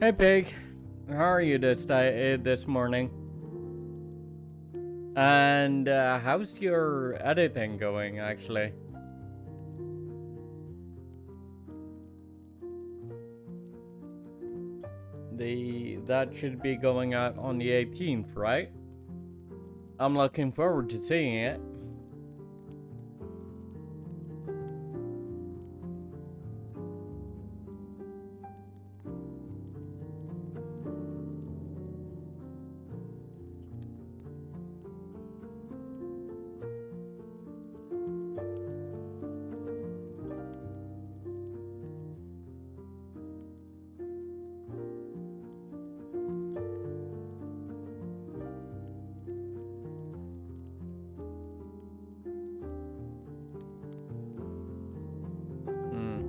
Hey Pig, how are you this morning? And how's your editing going actually? That should be going out on the 18th, right? I'm looking forward to seeing it. Hmm.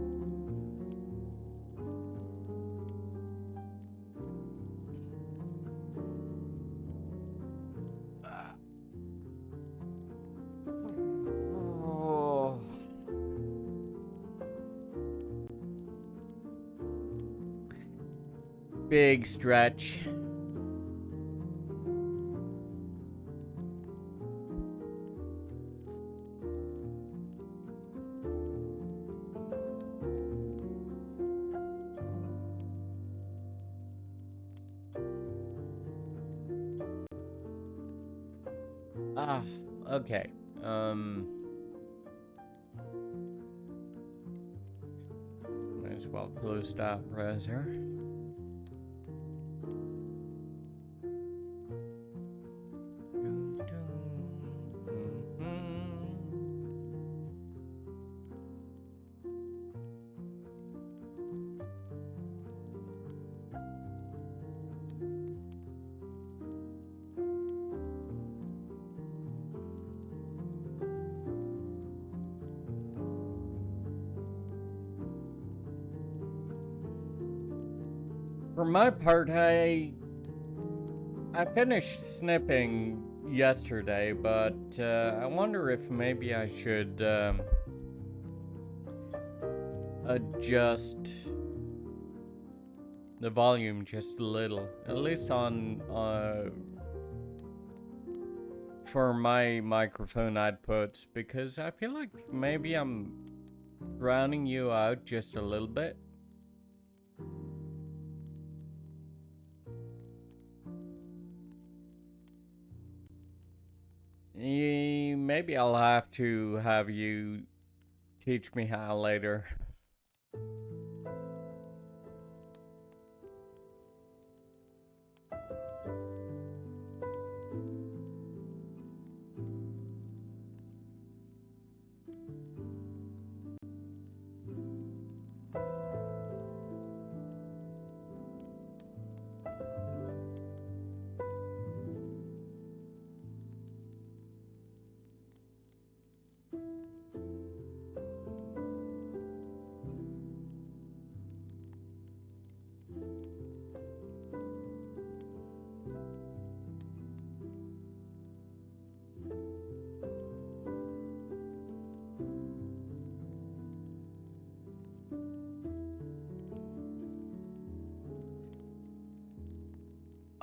Oh. Big stretch. Ah, okay. Might as well close that browser. For my part, I finished snipping yesterday, but I wonder if maybe I should adjust the volume just a little, at least on for my microphone outputs, because I feel like maybe I'm drowning you out just a little bit. Maybe I'll have to have you teach me how later.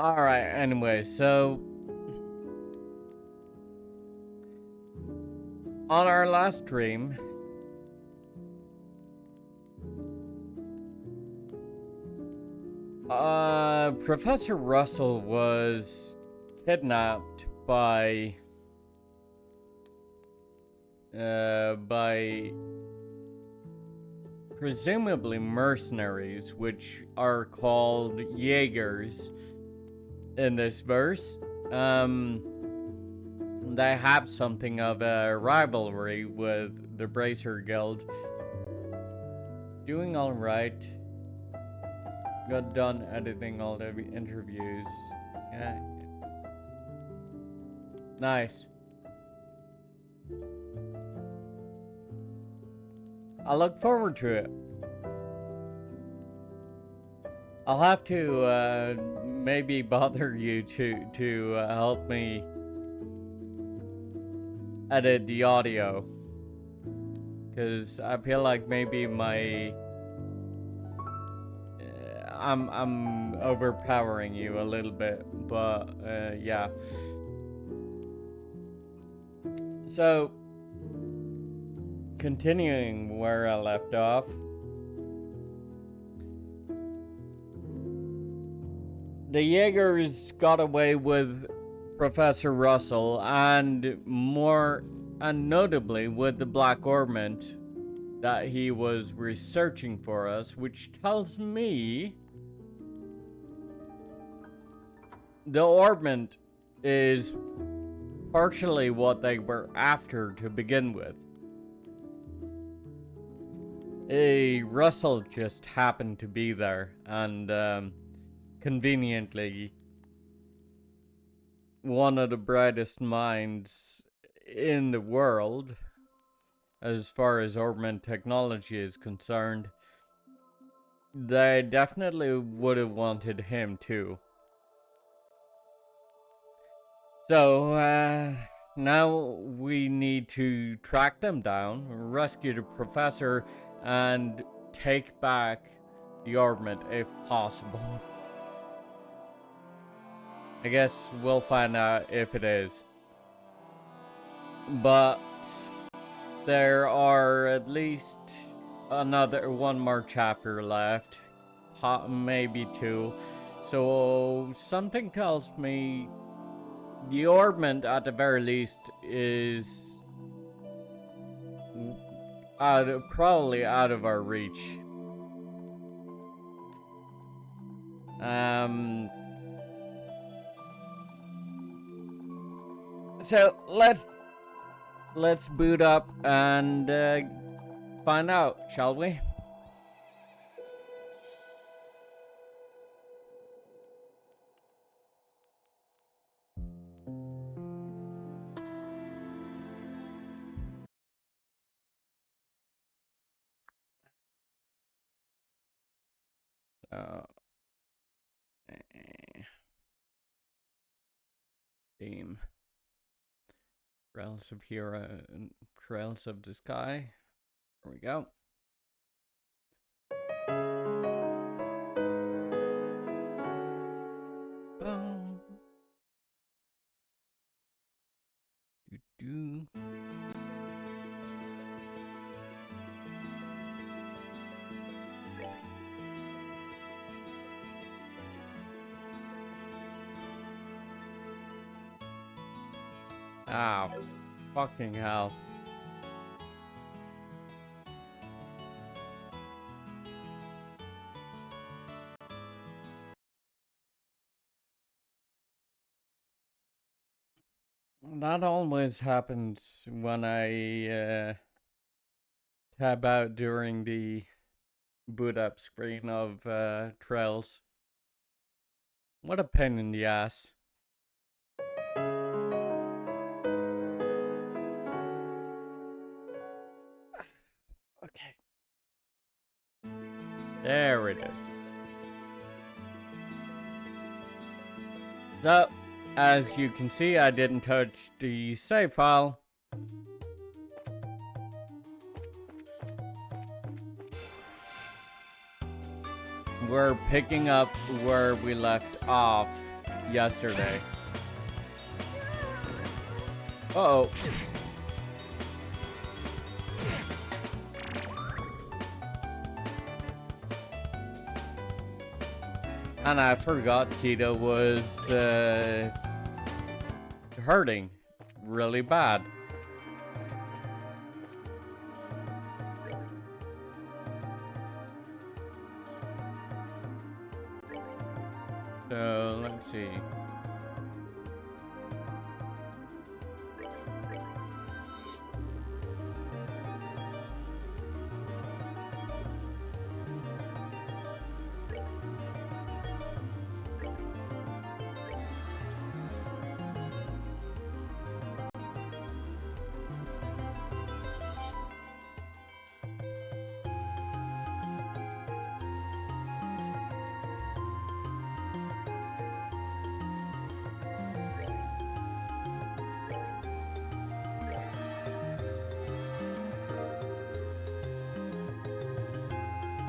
Alright, anyway, so on our last stream, Professor Russell was kidnapped by presumably mercenaries, which are called Jaegers in this verse. They have something of a rivalry with the Bracer Guild. Doing alright. Got done editing all the interviews. Yeah. Nice. I look forward to it. I'll have to maybe bother you to help me edit the audio, because I feel like maybe I'm overpowering you a little bit, but yeah. So, continuing where I left off. The Jaegers got away with Professor Russell and notably with the Black Ornament that he was researching for us, which tells me the Ornament is partially what they were after to begin with. Russell just happened to be there, and conveniently, one of the brightest minds in the world, as far as Ornament technology is concerned, they definitely would have wanted him too. So, now we need to track them down, rescue the professor, and take back the Ornament if possible. I guess we'll find out if it is. But there are at least one more chapter left, maybe two. So something tells me the Ornament, at the very least, is probably out of our reach. So let's boot up and find out, shall we? Theme. Trails of Hero and Trails of the Sky. There we go. Ow. Fucking hell. That always happens when I tab out during the boot up screen of Trails. What a pain in the ass. Okay. There it is. So, as you can see, I didn't touch the save file. We're picking up where we left off yesterday. Uh-oh. And I forgot Tito was hurting really bad. So let's see.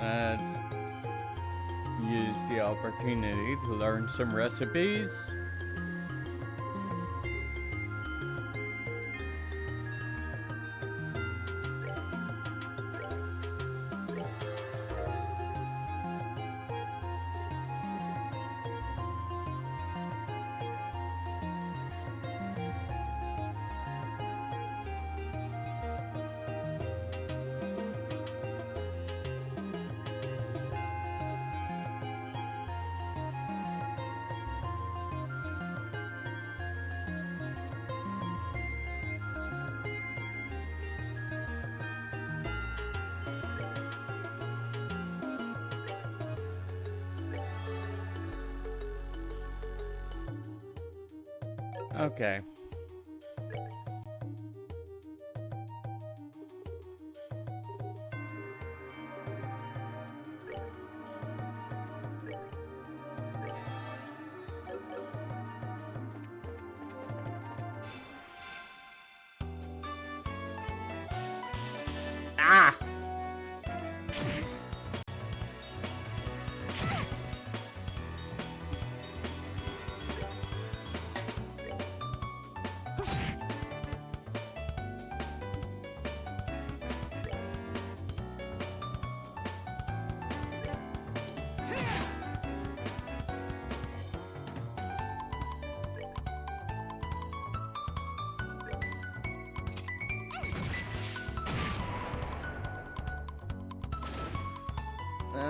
Let's use the opportunity to learn some recipes. Okay. Ah!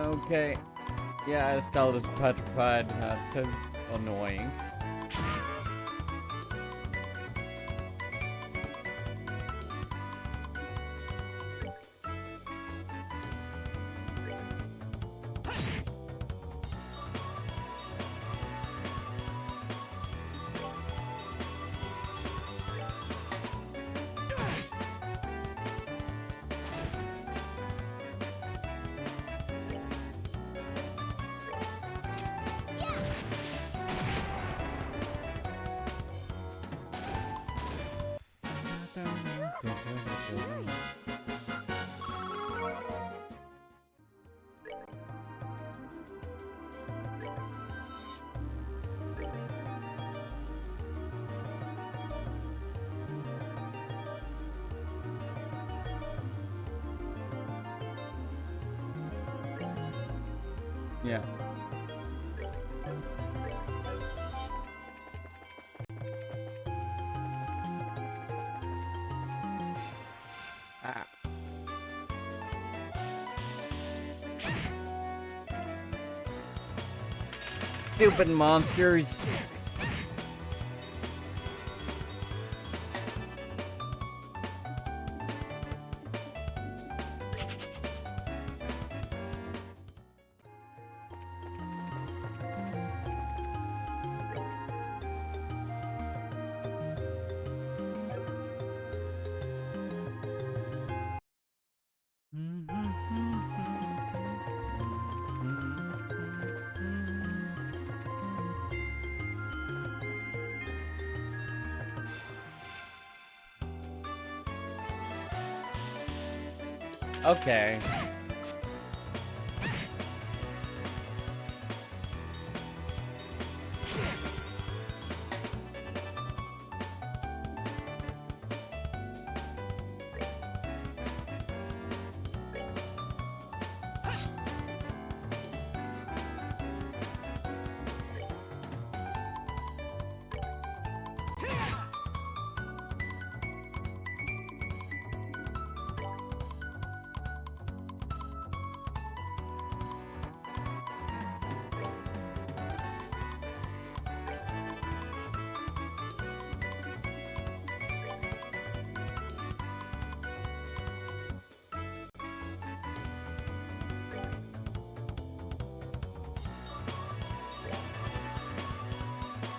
Okay. Yeah, Estelle is petrified. That's annoying. Yeah. Ah. Stupid monsters. Okay.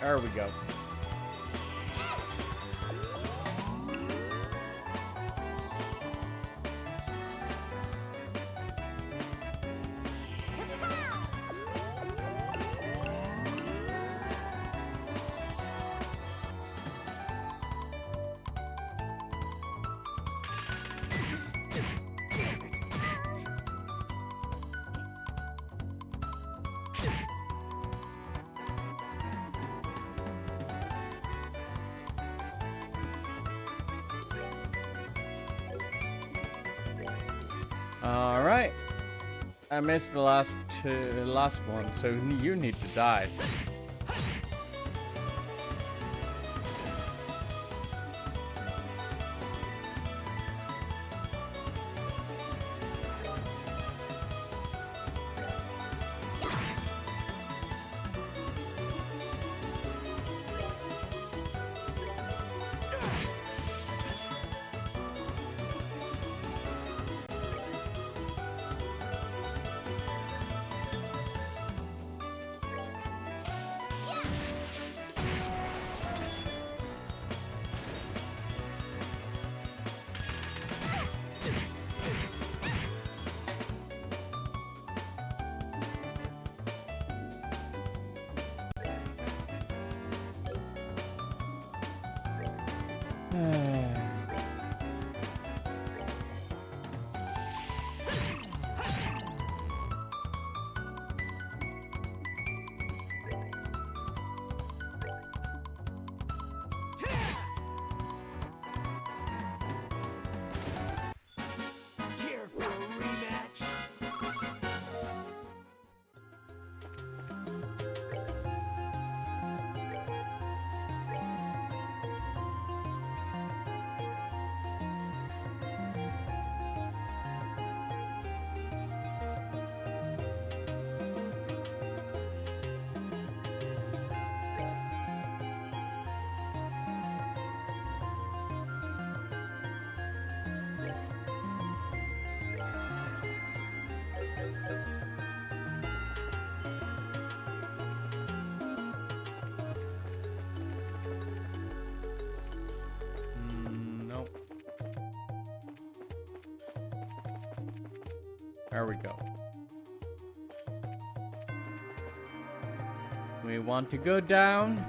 There we go. All right. I missed the last one, so you need to die. Nope. There we go. We want to go down.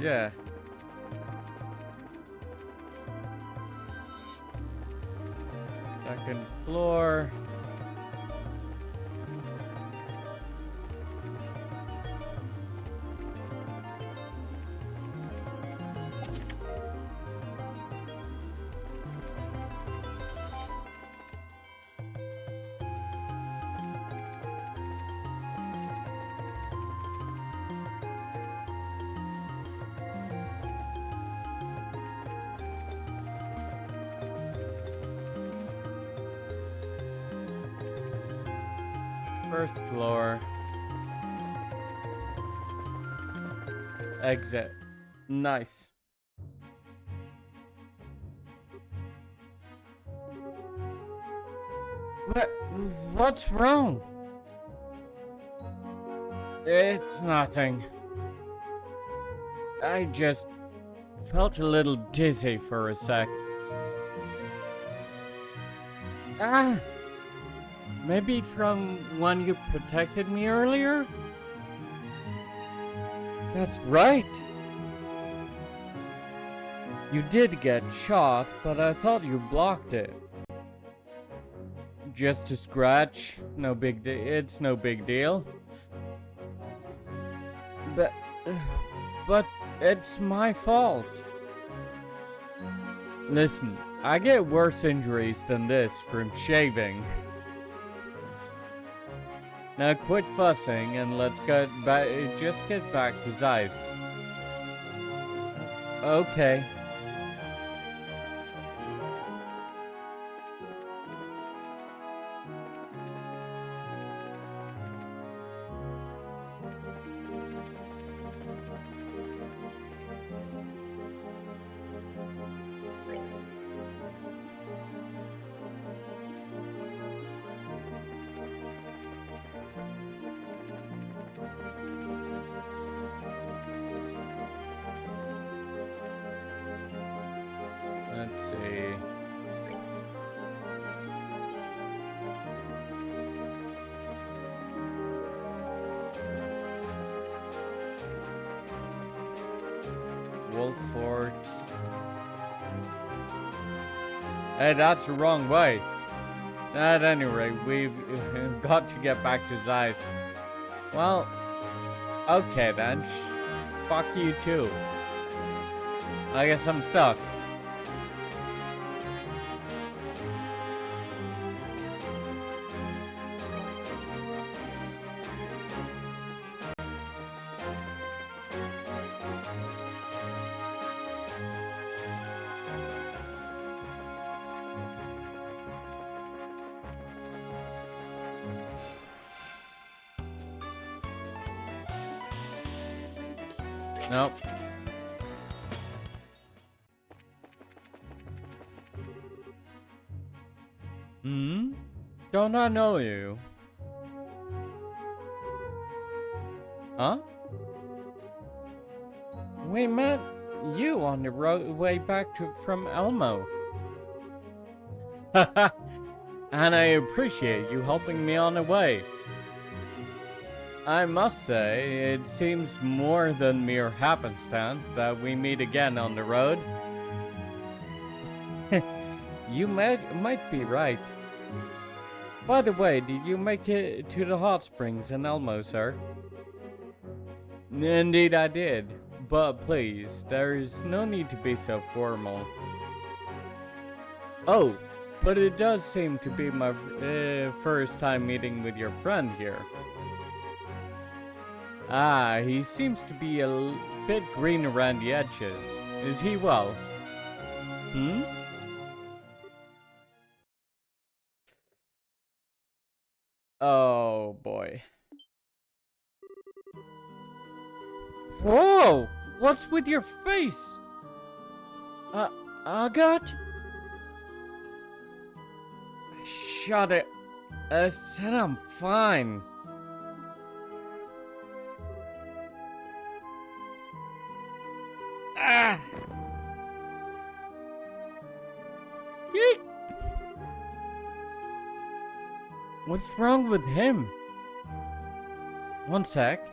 Yeah. Second floor. First floor. Exit. Nice. What's wrong? It's nothing. I just felt a little dizzy for a sec. Ah! Maybe from when you protected me earlier? That's right. You did get shot, but I thought you blocked it. Just a scratch. No big deal. It's no big deal. But it's my fault. Listen, I get worse injuries than this from shaving. Now quit fussing and let's just get back to Zeiss. Okay. Wolford. Hey, that's the wrong way. At any rate, we've got to get back to Zeiss. Well, okay then. Fuck you too. I guess I'm stuck. Nope. Hmm? Don't I know you? Huh? We met you on the way back from Elmo. And I appreciate you helping me on the way. I must say, it seems more than mere happenstance that we meet again on the road. You might be right. By the way, did you make it to the hot springs in Elmo, sir? Indeed I did. But please, there's no need to be so formal. Oh, but it does seem to be my first time meeting with your friend here. Ah, he seems to be a bit green around the edges. Is he well? Hmm? Oh boy. Whoa! What's with your face? Agat? Shut it. I said I'm fine. Ah! Eek! What's wrong with him? One sec.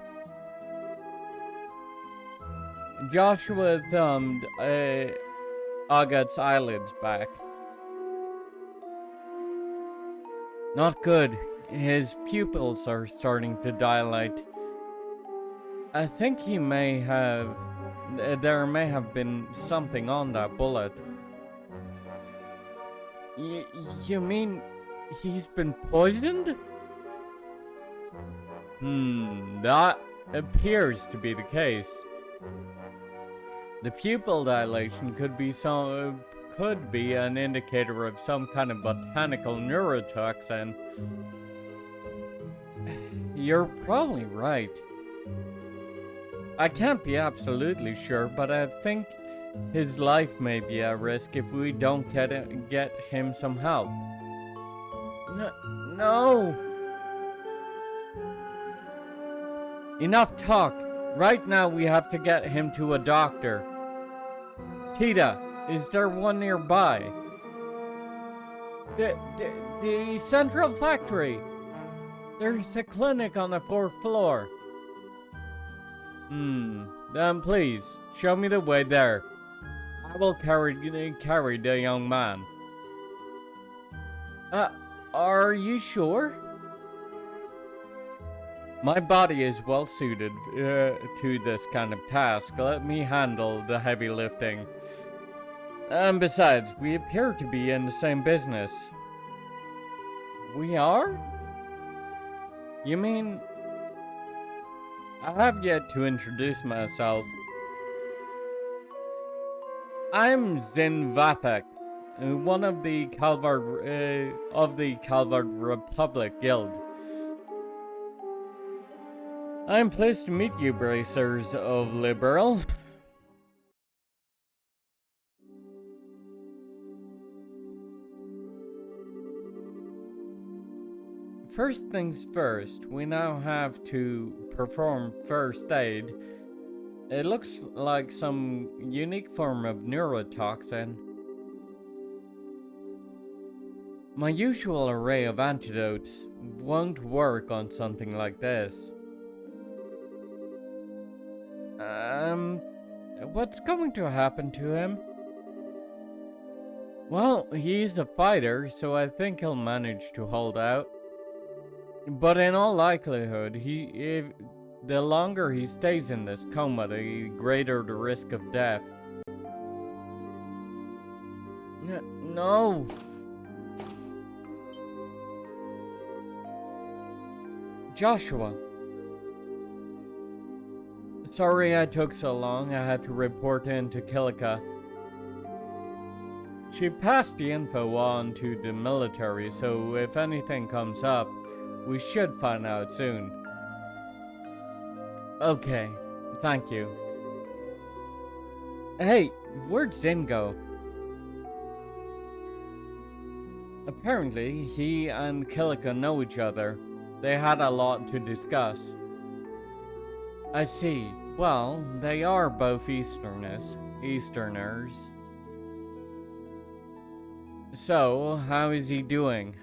Joshua thumbed Agat's eyelids back. Not good. His pupils are starting to dilate. I think he may have... There may have been something on that bullet. You mean he's been poisoned? That appears to be the case. The pupil dilation could be an indicator of some kind of botanical neurotoxin. You're probably right. I can't be absolutely sure, but I think his life may be at risk if we don't get him some help. No! Enough talk. Right now we have to get him to a doctor. Tita, is there one nearby? The central factory. There's a clinic on the 4th floor. Then please, show me the way there. I will carry the young man. Are you sure? My body is well suited to this kind of task. Let me handle the heavy lifting. And besides, we appear to be in the same business. We are? You mean... I have yet to introduce myself. I'm Zin Vathek, one of the Calvard Republic Guild. I'm pleased to meet you, bracers of Liberal. First things first, we now have to perform first aid. It looks like some unique form of neurotoxin. My usual array of antidotes won't work on something like this. What's going to happen to him? Well, he's a fighter, so I think he'll manage to hold out. But in all likelihood, the longer he stays in this coma, the greater the risk of death. No! Joshua! Sorry I took so long. I had to report in to Kilika. She passed the info on to the military, so if anything comes up, we should find out soon. Okay, thank you. Hey, where'd Zin go? Apparently, he and Kilika know each other. They had a lot to discuss. I see. Well, they are both Easterners. So, how is he doing?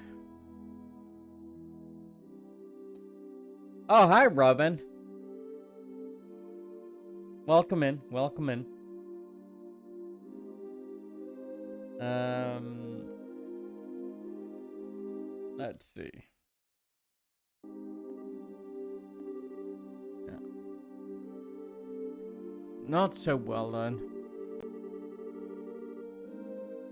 Oh, hi, Robin. Welcome in. Let's see. Yeah. Not so well then.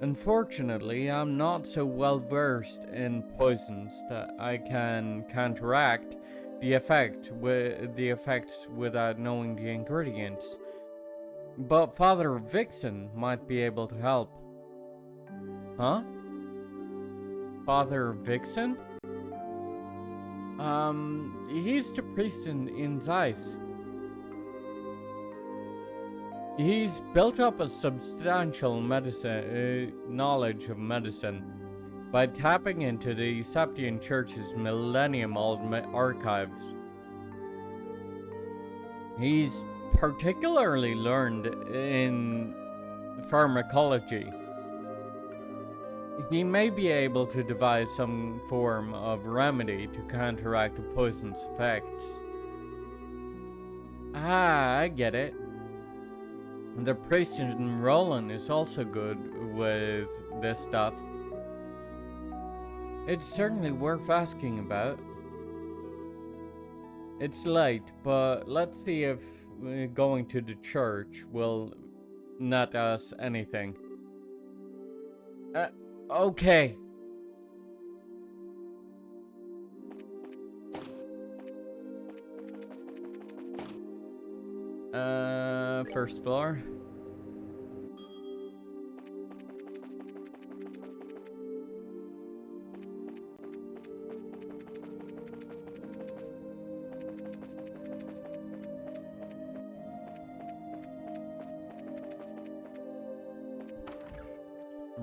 Unfortunately, I'm not so well versed in poisons that I can counteract the effects without knowing the ingredients. But Father Vixen might be able to help. Huh? Father Vixen? He's the priest in Zeiss. He's built up a substantial knowledge of medicine by tapping into the Septian Church's millennium-old archives. He's particularly learned in pharmacology. He may be able to devise some form of remedy to counteract the poison's effects. Ah, I get it. The priest in Roland is also good with this stuff. It's certainly worth asking about. It's late, but let's see if going to the church will net us anything. Okay. First floor.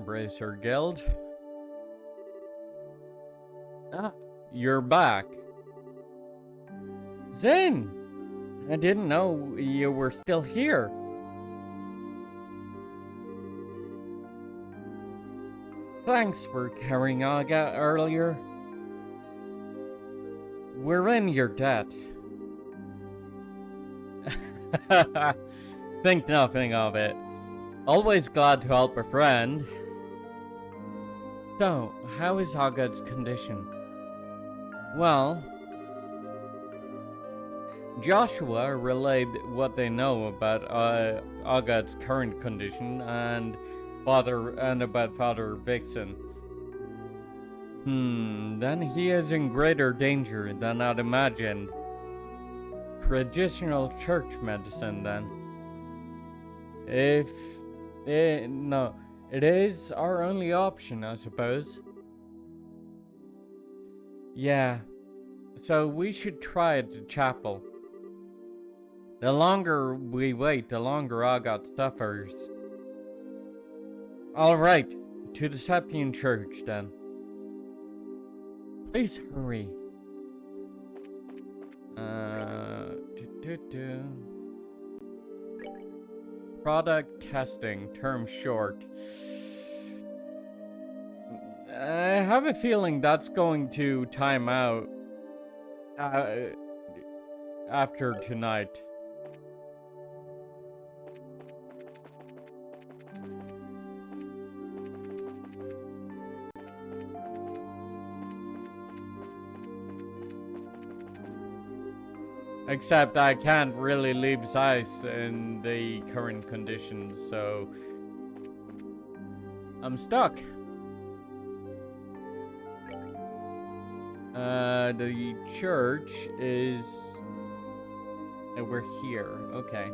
Bracer Guild. Ah, you're back. Zin! I didn't know you were still here. Thanks for carrying Aga earlier. We're in your debt. Think nothing of it. Always glad to help a friend. So, how is Agad's condition? Well, Joshua relayed what they know about Agad's current condition and about Father Vixen. Then he is in greater danger than I'd imagined. Traditional church medicine, then. No, it is our only option, I suppose. Yeah, so we should try at the chapel. The longer we wait, the longer Agat suffers. Alright, to the Septian Church then. Please hurry. Product testing, term short. I have a feeling that's going to time out after tonight. Except I can't really leave Zeiss in the current conditions, so I'm stuck. The church is over here. Okay.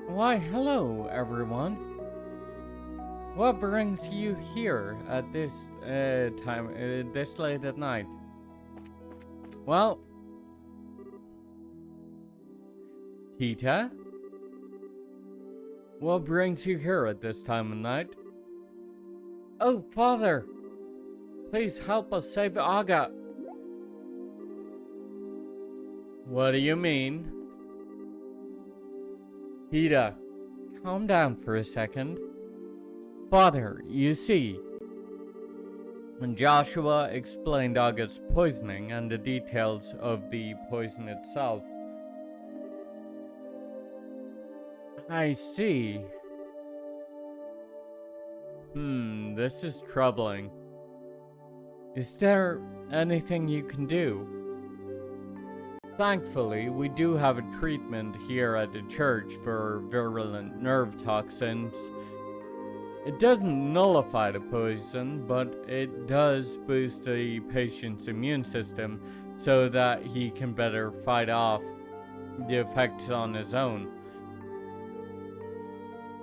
Why, hello, everyone. What brings you here at this time, this late at night? Well, Tita? What brings you here at this time of night? Oh, Father! Please help us save Aga! What do you mean? Tita, calm down for a second. Father, you see, when Joshua explained Aga's poisoning and the details of the poison itself. I see. This is troubling. Is there anything you can do? Thankfully, we do have a treatment here at the church for virulent nerve toxins. It doesn't nullify the poison, but it does boost the patient's immune system so that he can better fight off the effects on his own.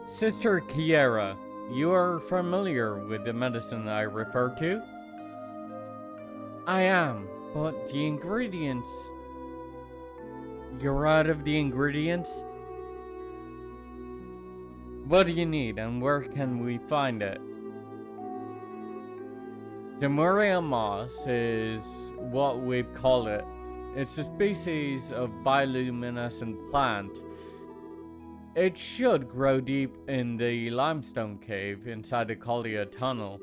Sister Kiera, you are familiar with the medicine I refer to? I am, but the ingredients... You're out of the ingredients? What do you need and where can we find it? Zemuria moss is what we've called it. It's a species of bioluminescent plant. It should grow deep in the limestone cave inside the Kalia tunnel.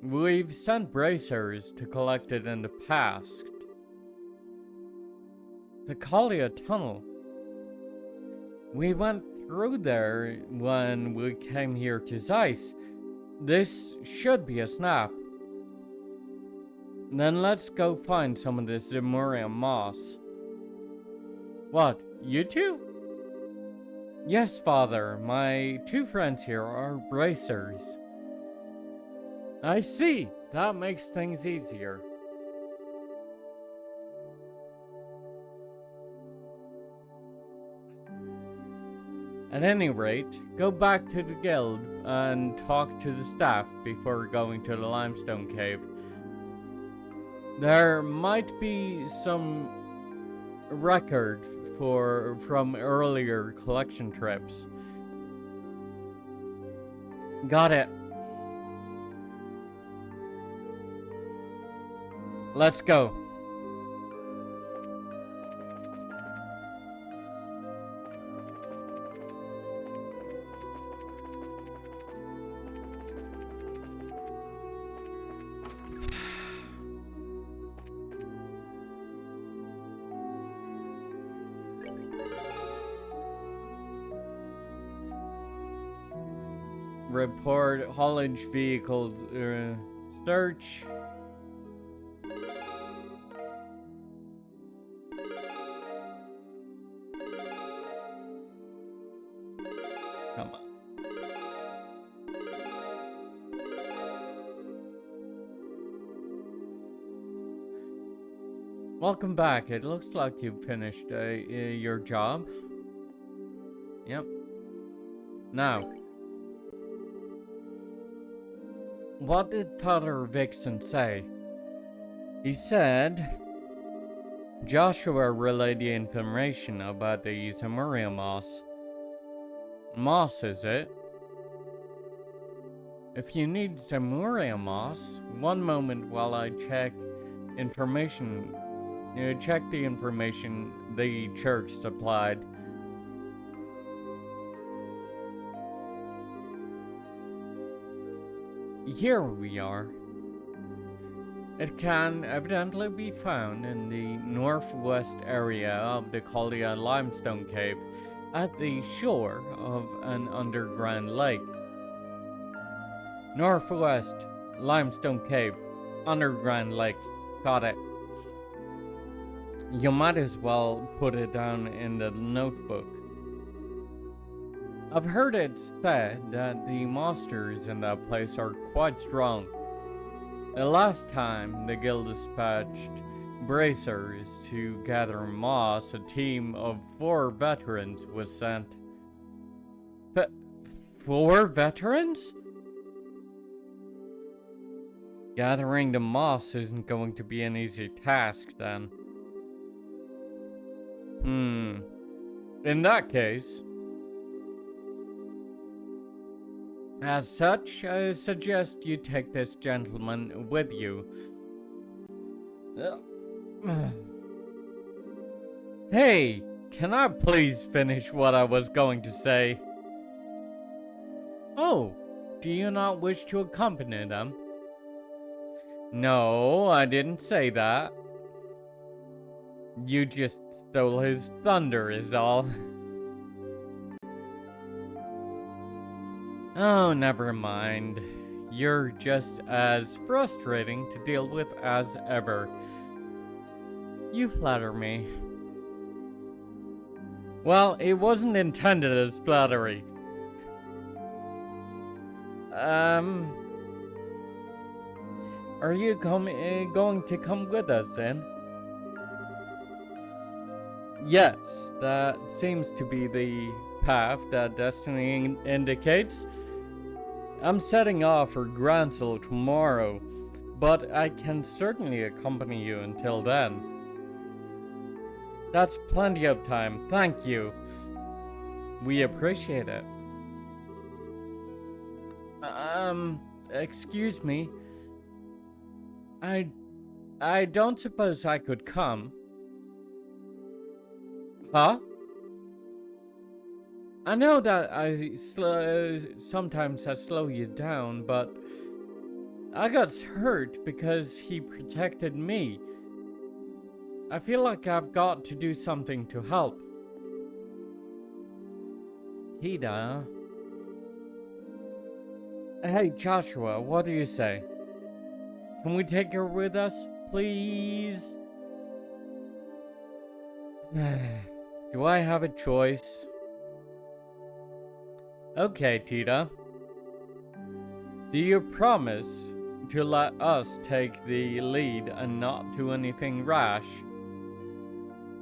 We've sent bracers to collect it in the past. The Kalia tunnel? We went through there when we came here to Zeiss. This should be a snap. Then let's go find some of this Zemuria moss. What, you two? Yes, Father, my two friends here are bracers. I see. That makes things easier. At any rate, go back to the guild and talk to the staff before going to the limestone cave. There might be some record from earlier collection trips. Got it. Let's go. Report haulage vehicle search. Come on. Welcome back. It looks like you've finished your job. Yep. Now, what did Father Vixen say? He said Joshua relayed the information about the Zemuria moss. Moss, is it? If you need Zemuria moss, one moment while I check information. Check the information the church supplied. Here we are. It can evidently be found in the northwest area of the Collia Limestone Cave at the shore of an underground lake. Northwest Limestone Cave, underground lake. Got it. You might as well put it down in the notebook. I've heard it said that the monsters in that place are quite strong. The last time the guild dispatched bracers to gather moss, a team of 4 veterans was sent. 4 veterans? Gathering the moss isn't going to be an easy task then. In that case, as such, I suggest you take this gentleman with you. Hey, can I please finish what I was going to say? Oh, do you not wish to accompany them? No, I didn't say that. You just stole his thunder is all. Oh, never mind. You're just as frustrating to deal with as ever. You flatter me. Well, it wasn't intended as flattery. Are you going to come with us then? Yes, that seems to be the path that destiny indicates. I'm setting off for Gransel tomorrow, but I can certainly accompany you until then. That's plenty of time, thank you. We appreciate it. Excuse me. I don't suppose I could come. Huh? I know that sometimes I slow you down, but I got hurt because he protected me. I feel like I've got to do something to help. Tita. Hey, Joshua, what do you say? Can we take her with us, please? Do I have a choice? Okay, Tita. Do you promise to let us take the lead and not do anything rash?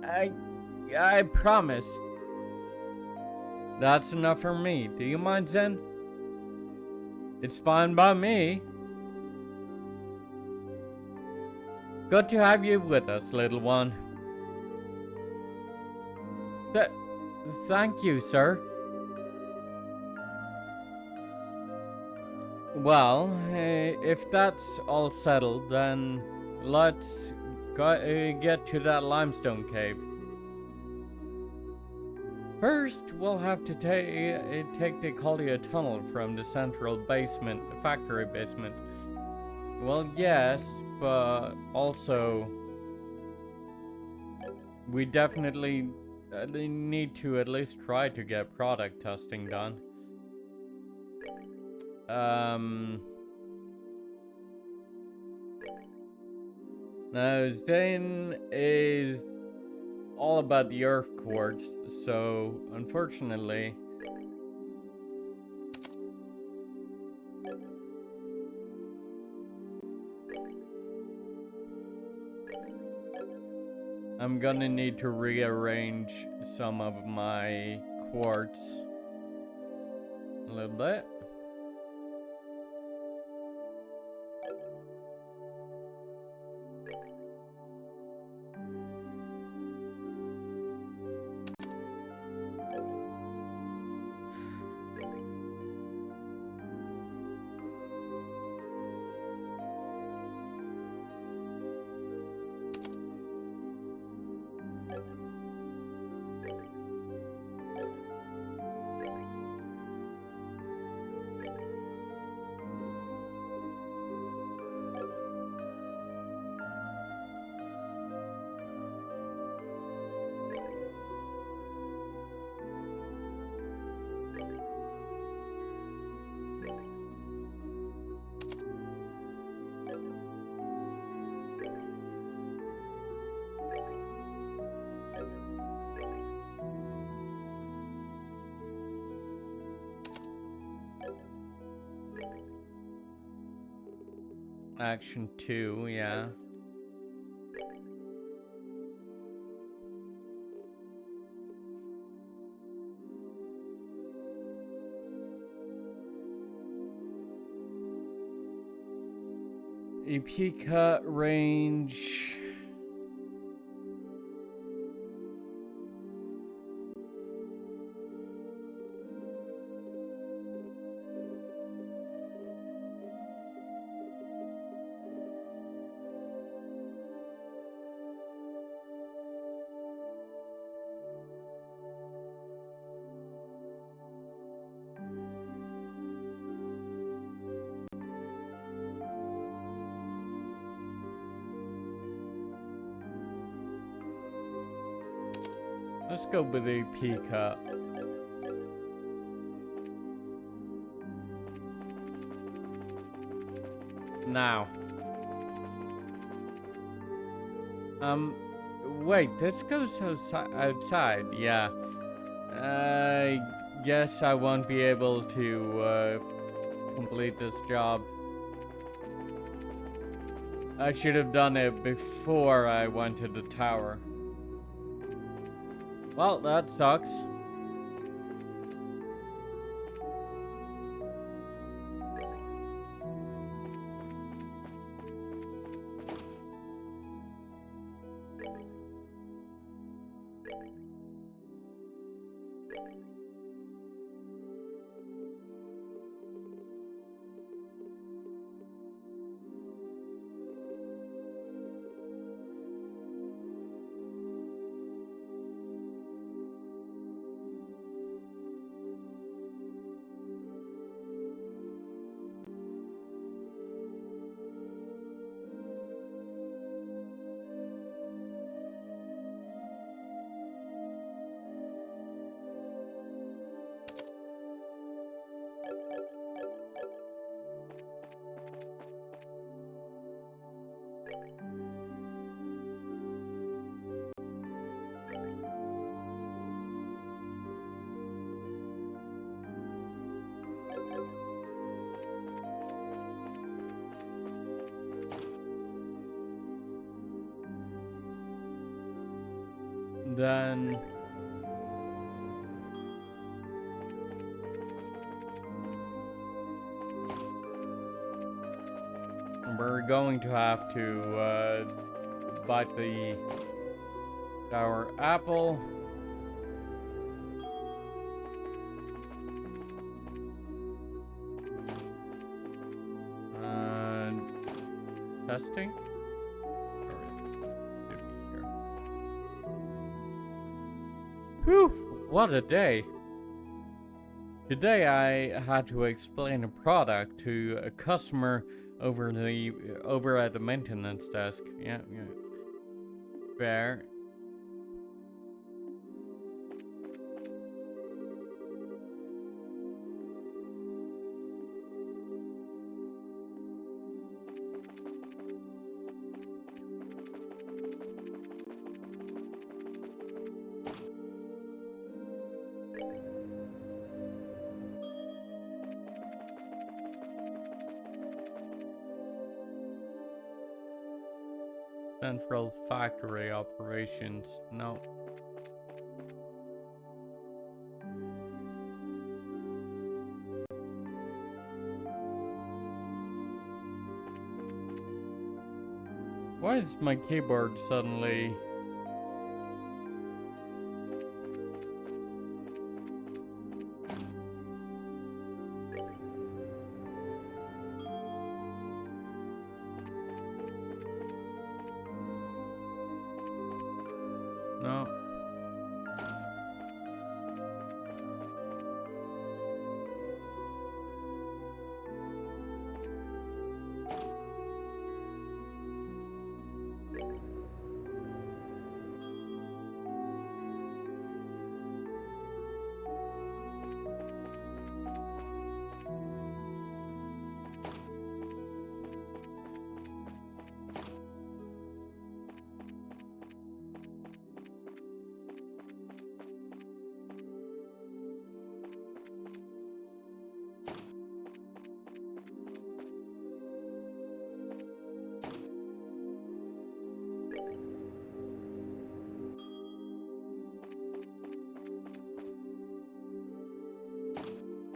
I promise. That's enough for me. Do you mind, Zen? It's fine by me. Good to have you with us, little one. Thank you, sir. Well, if that's all settled, then let's get to that limestone cave. First, we'll have to take the Collia tunnel from the central basement, factory basement. Well, yes, but also we definitely need to at least try to get product testing done. Now Zane is all about the earth quartz, so unfortunately I'm gonna need to rearrange some of my quartz a little bit. Action 2, yeah. EP cut range. Let's go with EP cut. Now. Wait, this goes outside, yeah. I guess I won't be able to, complete this job. I should have done it before I went to the tower. Well, that sucks. Then we're going to have to bite the sour apple. Testing. Whew, what a day. Today I had to explain a product to a customer over at the maintenance desk. Yeah. Fair. Central factory operations. No. Why is my keyboard suddenly... No.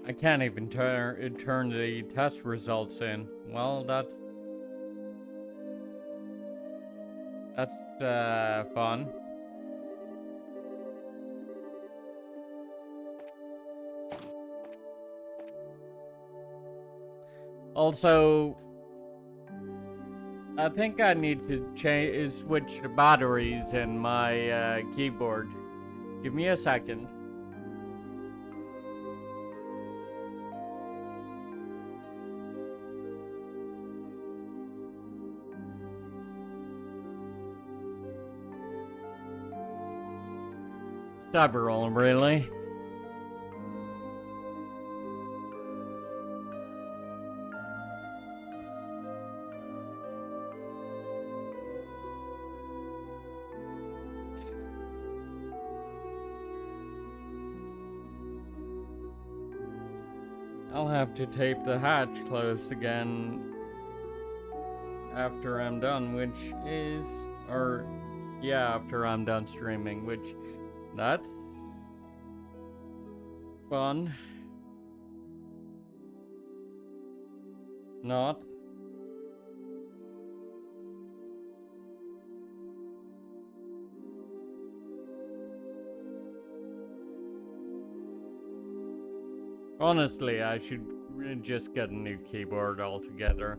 I can't even turn the test results in. Well, that's fun. Also, I think I need to switch the batteries in my keyboard. Give me a second. Several, really. I'll have to tape the hatch closed again after I'm done, after I'm done streaming, which, that's fun. Not. Honestly, I should just get a new keyboard altogether.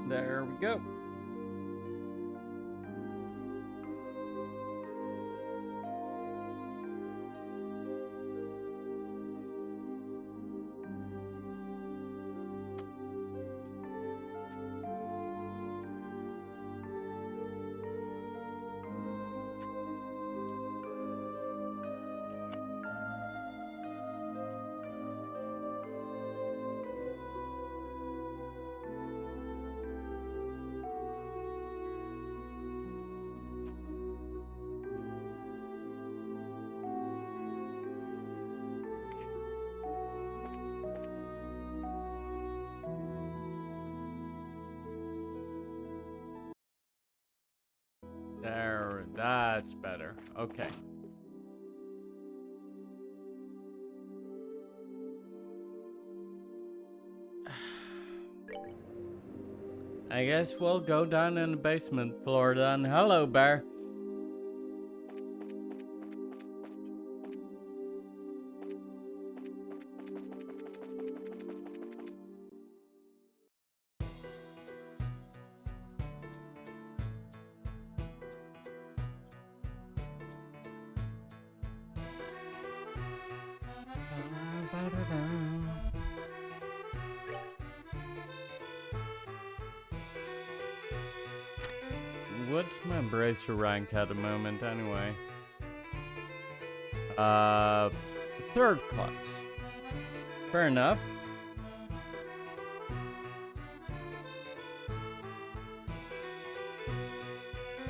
There we go. There, that's better. Okay. I guess we'll go down in the basement floor then. Hello, Bear. What's my bracer rank at the moment anyway? Third class. Fair enough.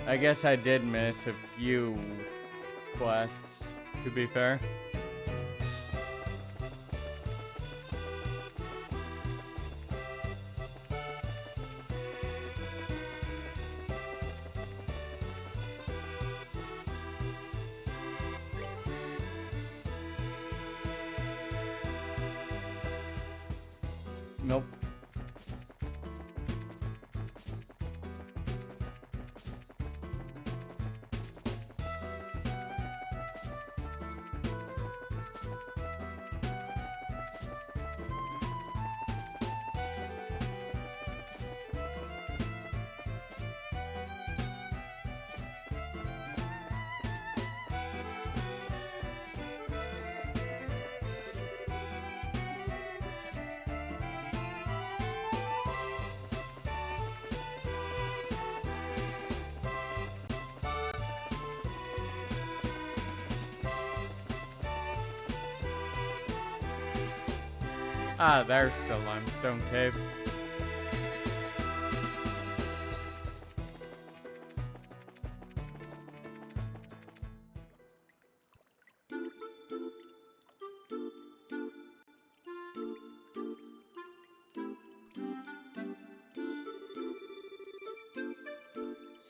I guess I did miss a few quests, to be fair. Nope. Ah, there's the limestone cave.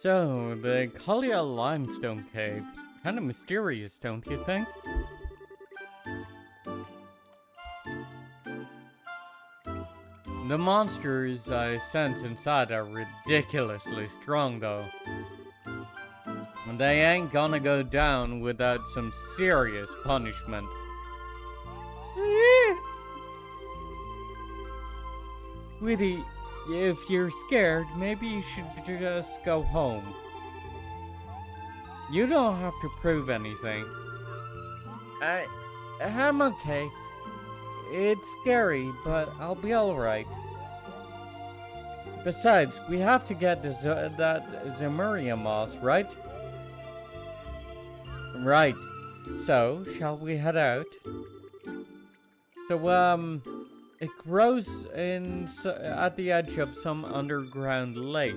So, the Kalia Limestone Cave. Kind of mysterious, don't you think? The monsters I sense inside are ridiculously strong, though. And they ain't gonna go down without some serious punishment. Sweetie, if you're scared, maybe you should just go home. You don't have to prove anything. I'm okay. It's scary, but I'll be alright. Besides, we have to get that Zemuria moss, right? Right. So, shall we head out? So, it grows at the edge of some underground lake.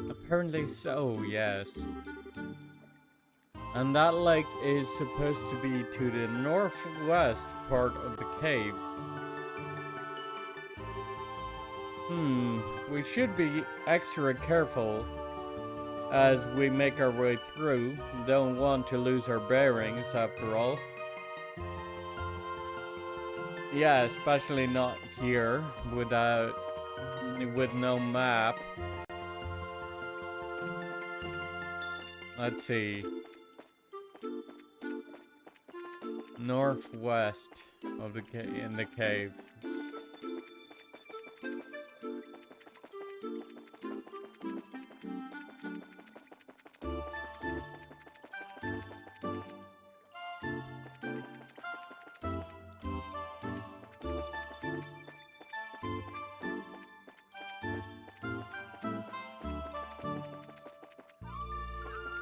Apparently so, yes. And that lake is supposed to be to the northwest part of the cave. We should be extra careful as we make our way through. Don't want to lose our bearings after all. Yeah, especially not here with no map. Let's see. Northwest of the in the cave.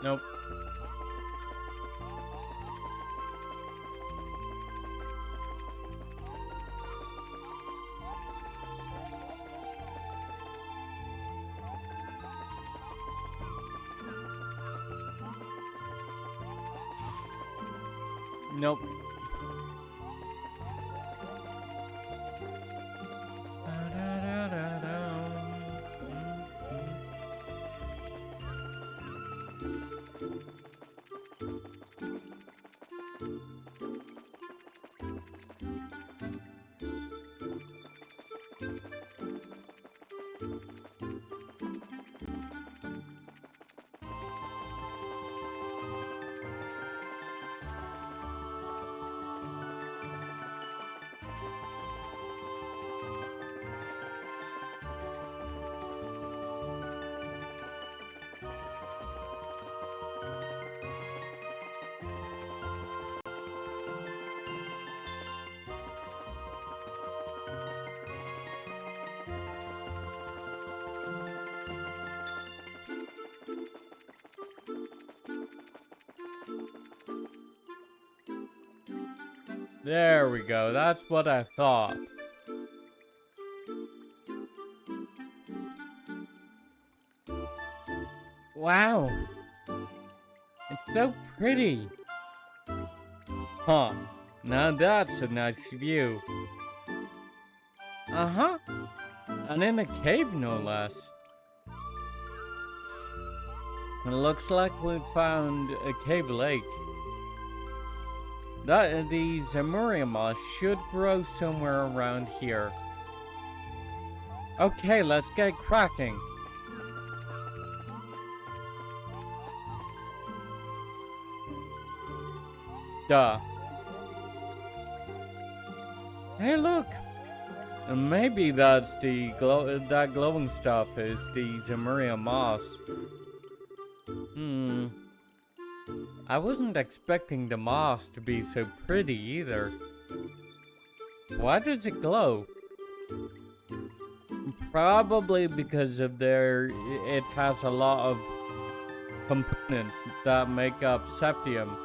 Nope. Nope. There we go, that's what I thought. Wow! It's so pretty! Huh, now that's a nice view. Uh-huh, and in a cave no less. It looks like we found a cave lake. The Zemuria moss should grow somewhere around here. Okay, let's get cracking. Duh. Hey, look! Maybe that's the that glowing stuff is the Zemuria moss. I wasn't expecting the moss to be so pretty either. Why does it glow? Probably because of it has a lot of components that make up septium.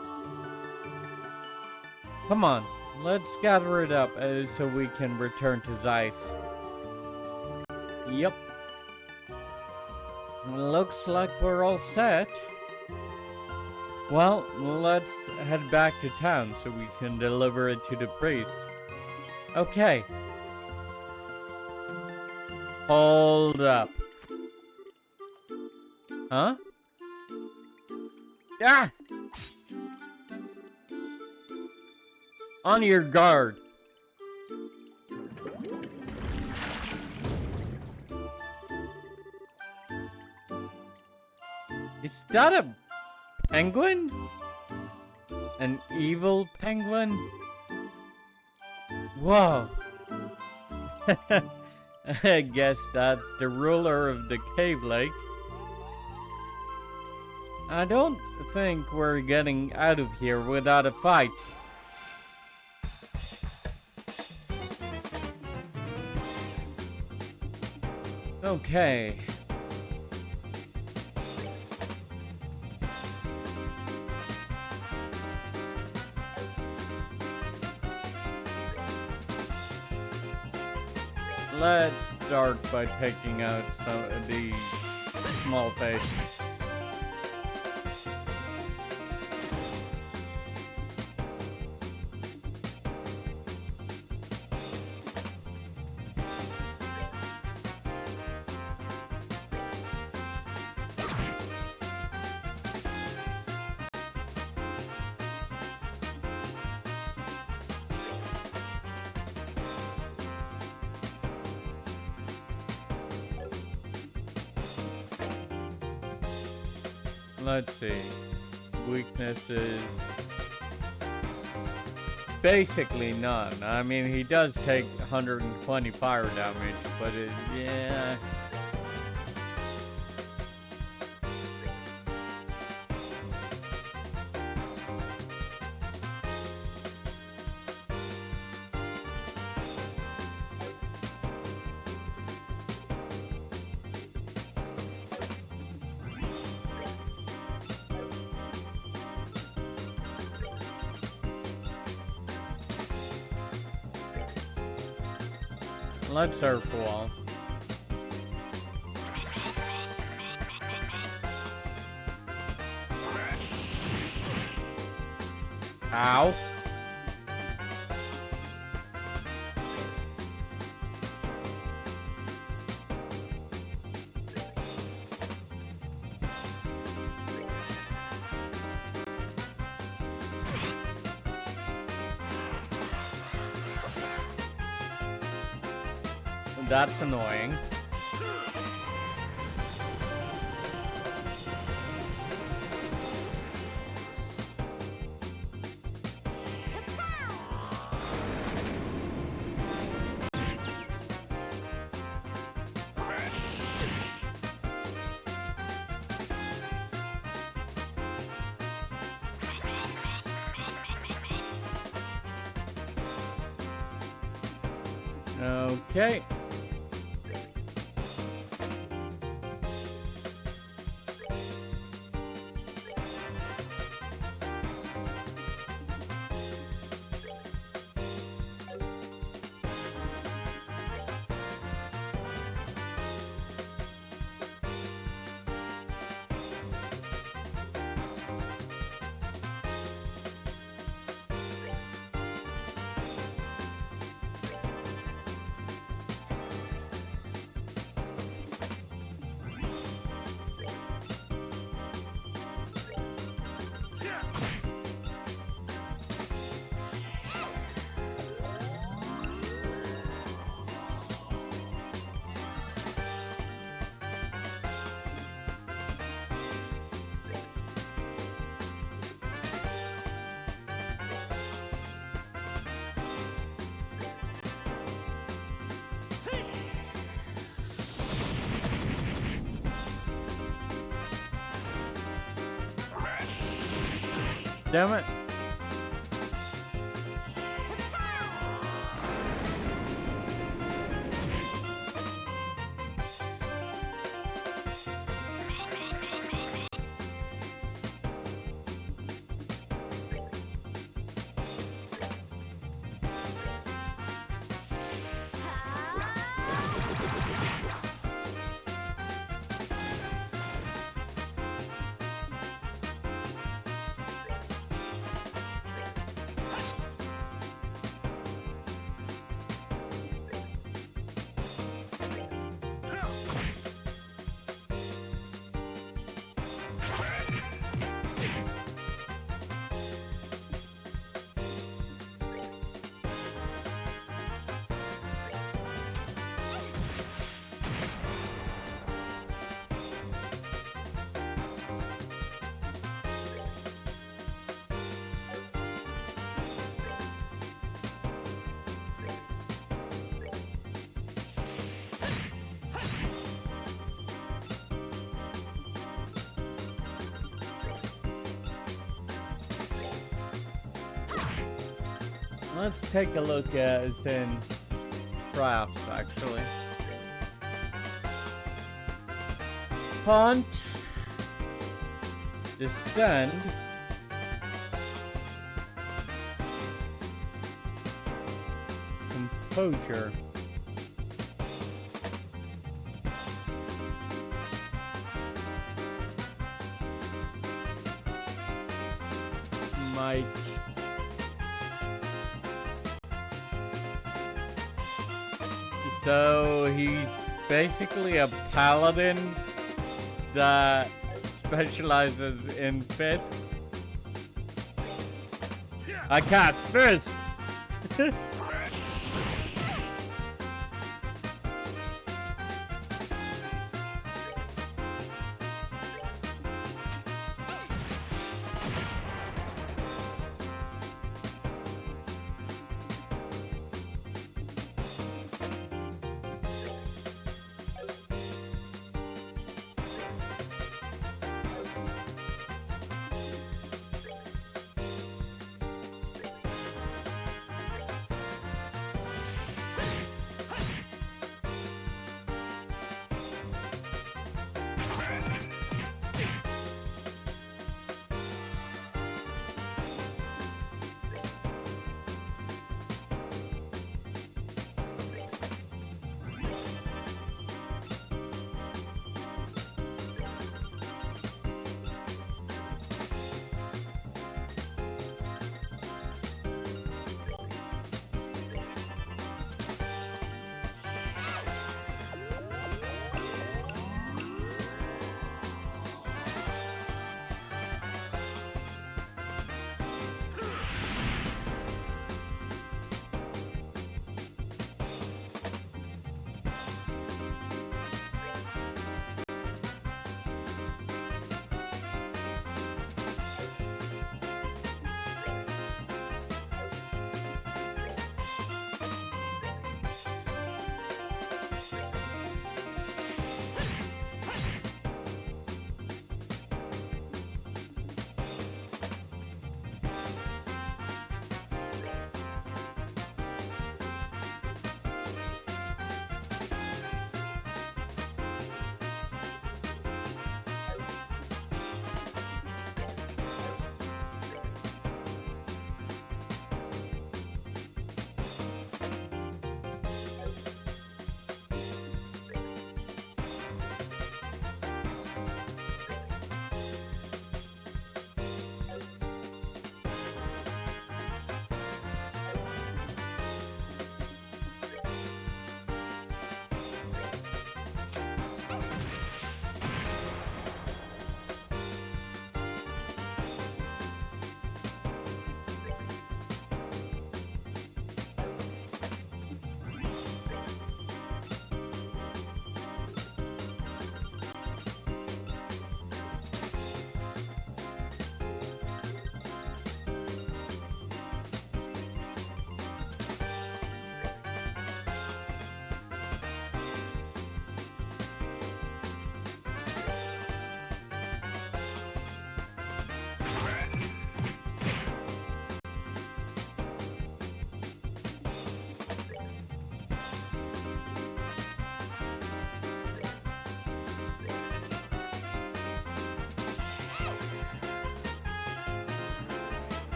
Come on, let's gather it up so we can return to Zeiss. Yep. Looks like we're all set. Well, let's head back to town so we can deliver it to the priest. Okay. Hold up. Huh? Ah! On your guard. Is that a penguin? An evil penguin? Whoa. I guess that's the ruler of the cave lake. I don't think we're getting out of here without a fight. Okay. Let's start by taking out some of the small faces. Let's see. Weaknesses. Basically none. I mean, he does take 120 fire damage, but yeah. Let's surf wall. Ow. That's annoying. Okay. Damn it. Let's take a look at Zen's crafts, actually. Haunt, Distend, Composure, Might, so he's basically a paladin that specializes in fists. I cast fist!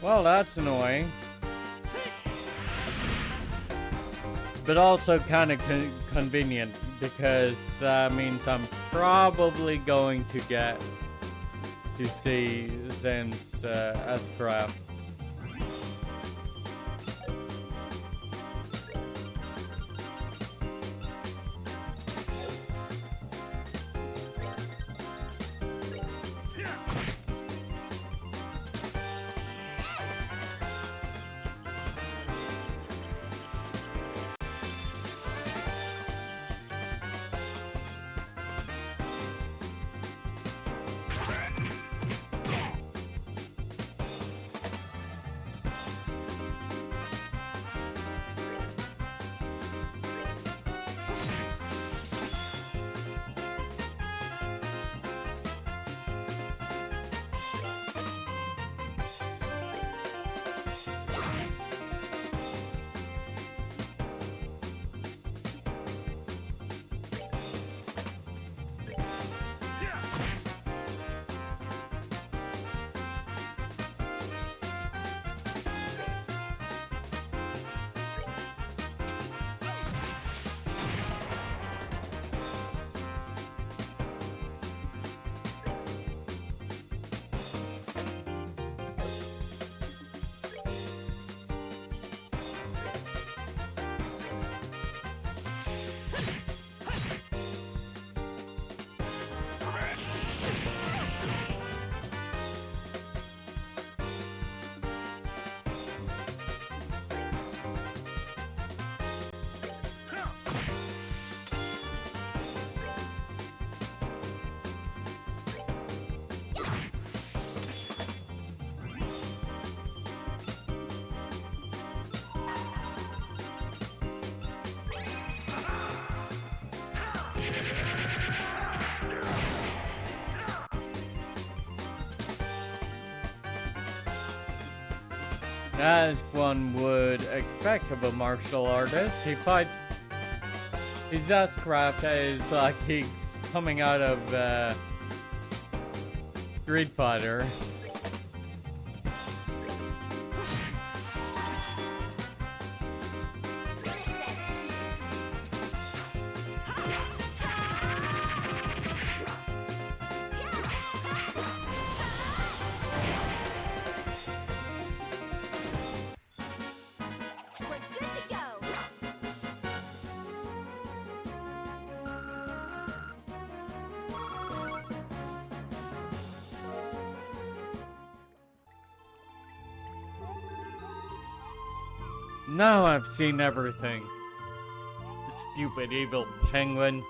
Well, that's annoying. But also kind of convenient, because that means I'm probably going to get to see Zen's S-Craft. As one would expect of a martial artist, he fights. He does crap that is like he's coming out of Street Fighter. Now I've seen everything. Stupid evil penguin.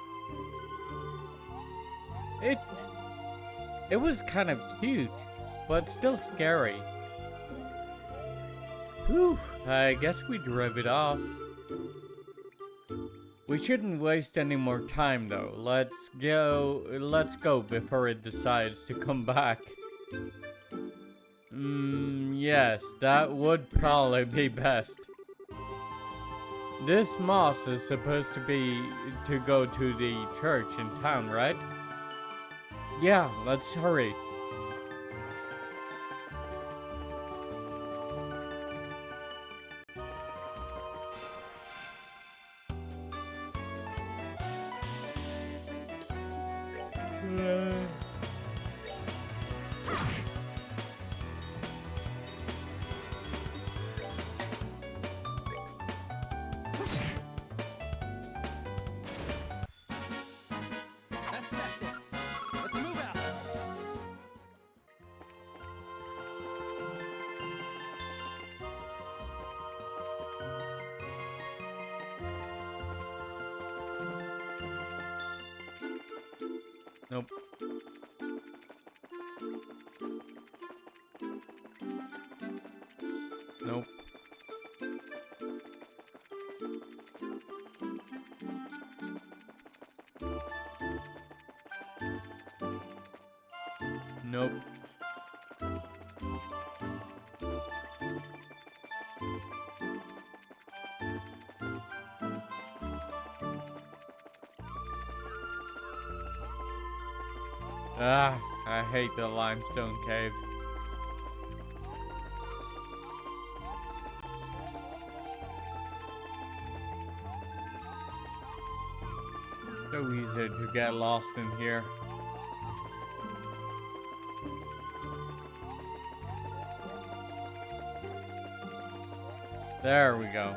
It was kind of cute, but still scary. Whew, I guess we drove it off. We shouldn't waste any more time though. Let's go before it decides to come back. Yes, that would probably be best. This moss is supposed to go to the church in town, right? Yeah, let's hurry. Nope. Nope. Nope. Ah, I hate the limestone cave. So easy to get lost in here. There we go.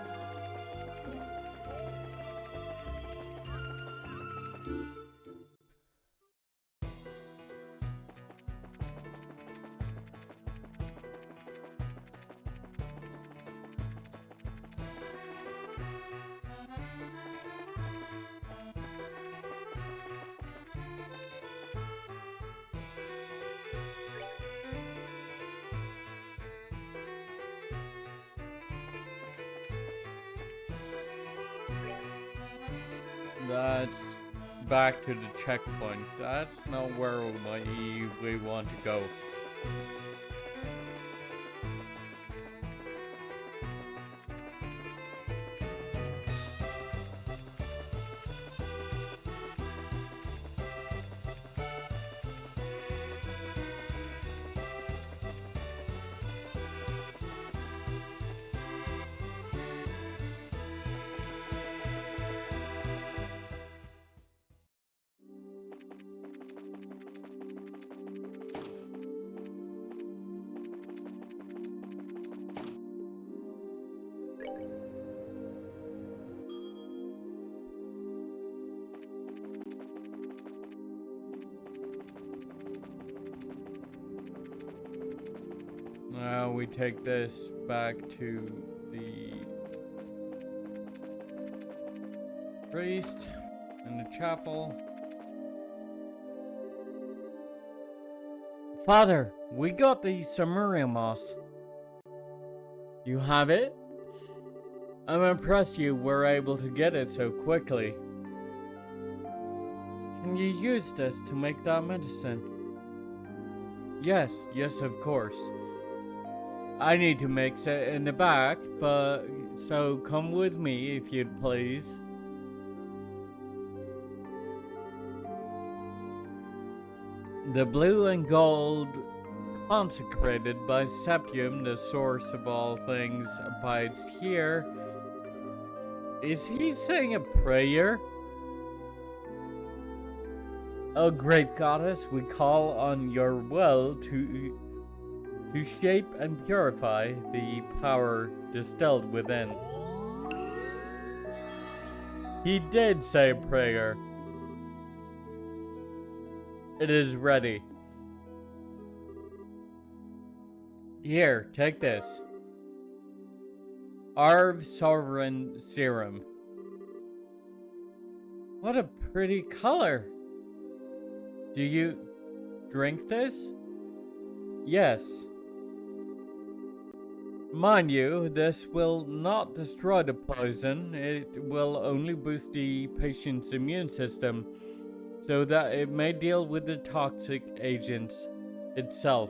That's back to the checkpoint. That's not where we want to go. Now we take this back to the priest in the chapel. Father, we got the Samaria moss. You have it? I'm impressed you were able to get it so quickly. Can you use this to make that medicine? Yes, of course. I need to mix it in the back, but so come with me if you'd please. The blue and gold consecrated by Septium, the source of all things, abides here. Is he saying a prayer? O great goddess, we call on your will to shape and purify the power distilled within. He did say a prayer. It is ready. Here, take this. Arv Sovereign Serum. What a pretty color. Do you drink this? Yes. Mind you, this will not destroy the poison. It will only boost the patient's immune system so that it may deal with the toxic agents itself.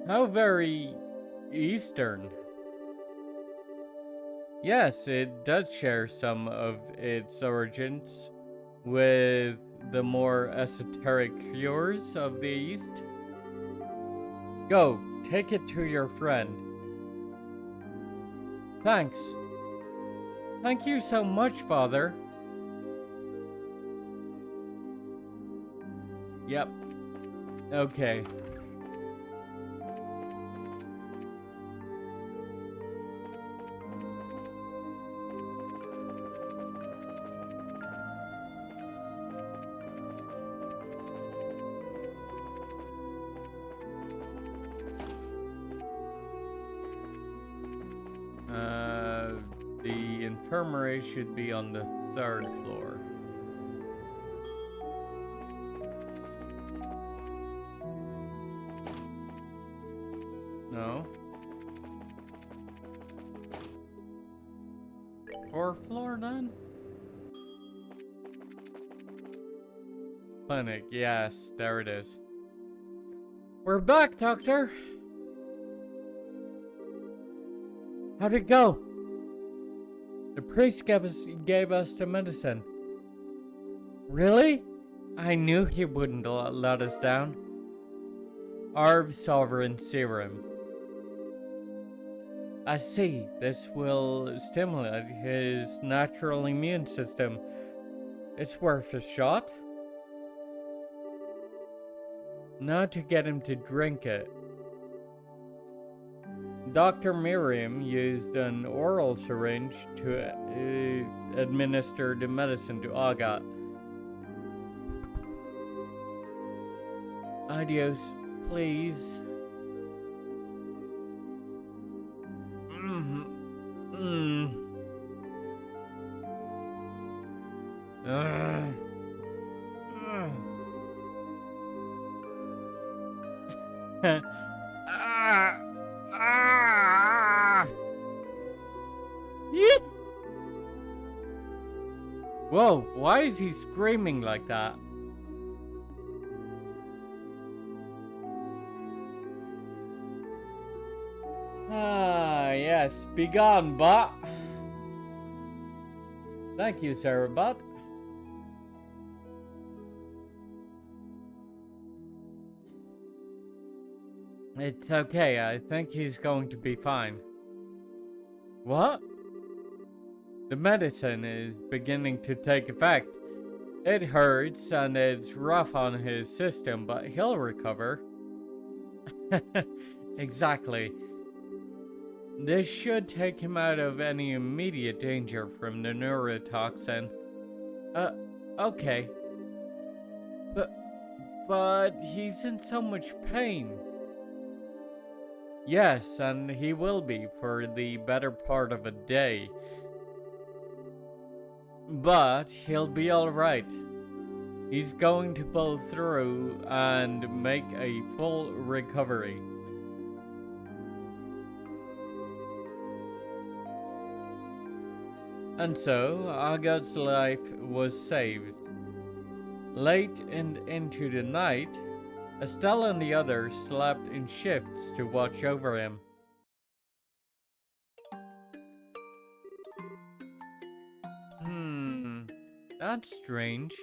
How very Eastern. Yes, it does share some of its origins with the more esoteric cures of the East. Go, take it to your friend. Thanks. Thank you so much, Father. Yep. Okay. The infirmary should be on the 3rd floor. No. 4th floor then? Clinic, yes, there it is. We're back, Doctor. How'd it go? The priest gave us the medicine. Really? I knew he wouldn't let us down. Arv Sovereign Serum. I see. This will stimulate his natural immune system. It's worth a shot. Now to get him to drink it. Dr. Miriam used an oral syringe to administer the medicine to Agat. Adios, please. Whoa, why is he screaming like that? Ah, yes, begone, bot. Thank you, Sarah Bot. It's okay, I think he's going to be fine. What? The medicine is beginning to take effect. It hurts and it's rough on his system, but he'll recover. Exactly. This should take him out of any immediate danger from the neurotoxin. Okay. But he's in so much pain. Yes, and he will be for the better part of a day. But he'll be alright. He's going to pull through and make a full recovery. And so, Agat's life was saved. Late into the night, Estelle and the others slept in shifts to watch over him. That's strange.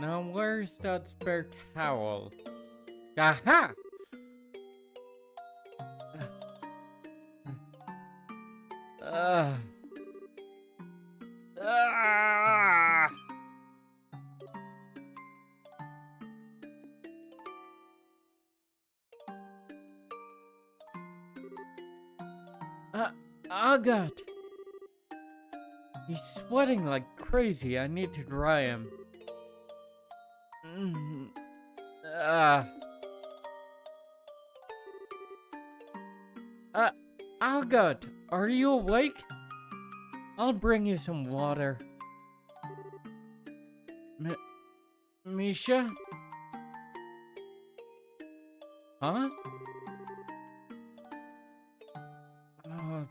Now where's that spare towel? Aha! Ah! Agat! He's sweating like crazy. I need to dry him. Agat, are you awake? I'll bring you some water. Misha? Huh? Oh,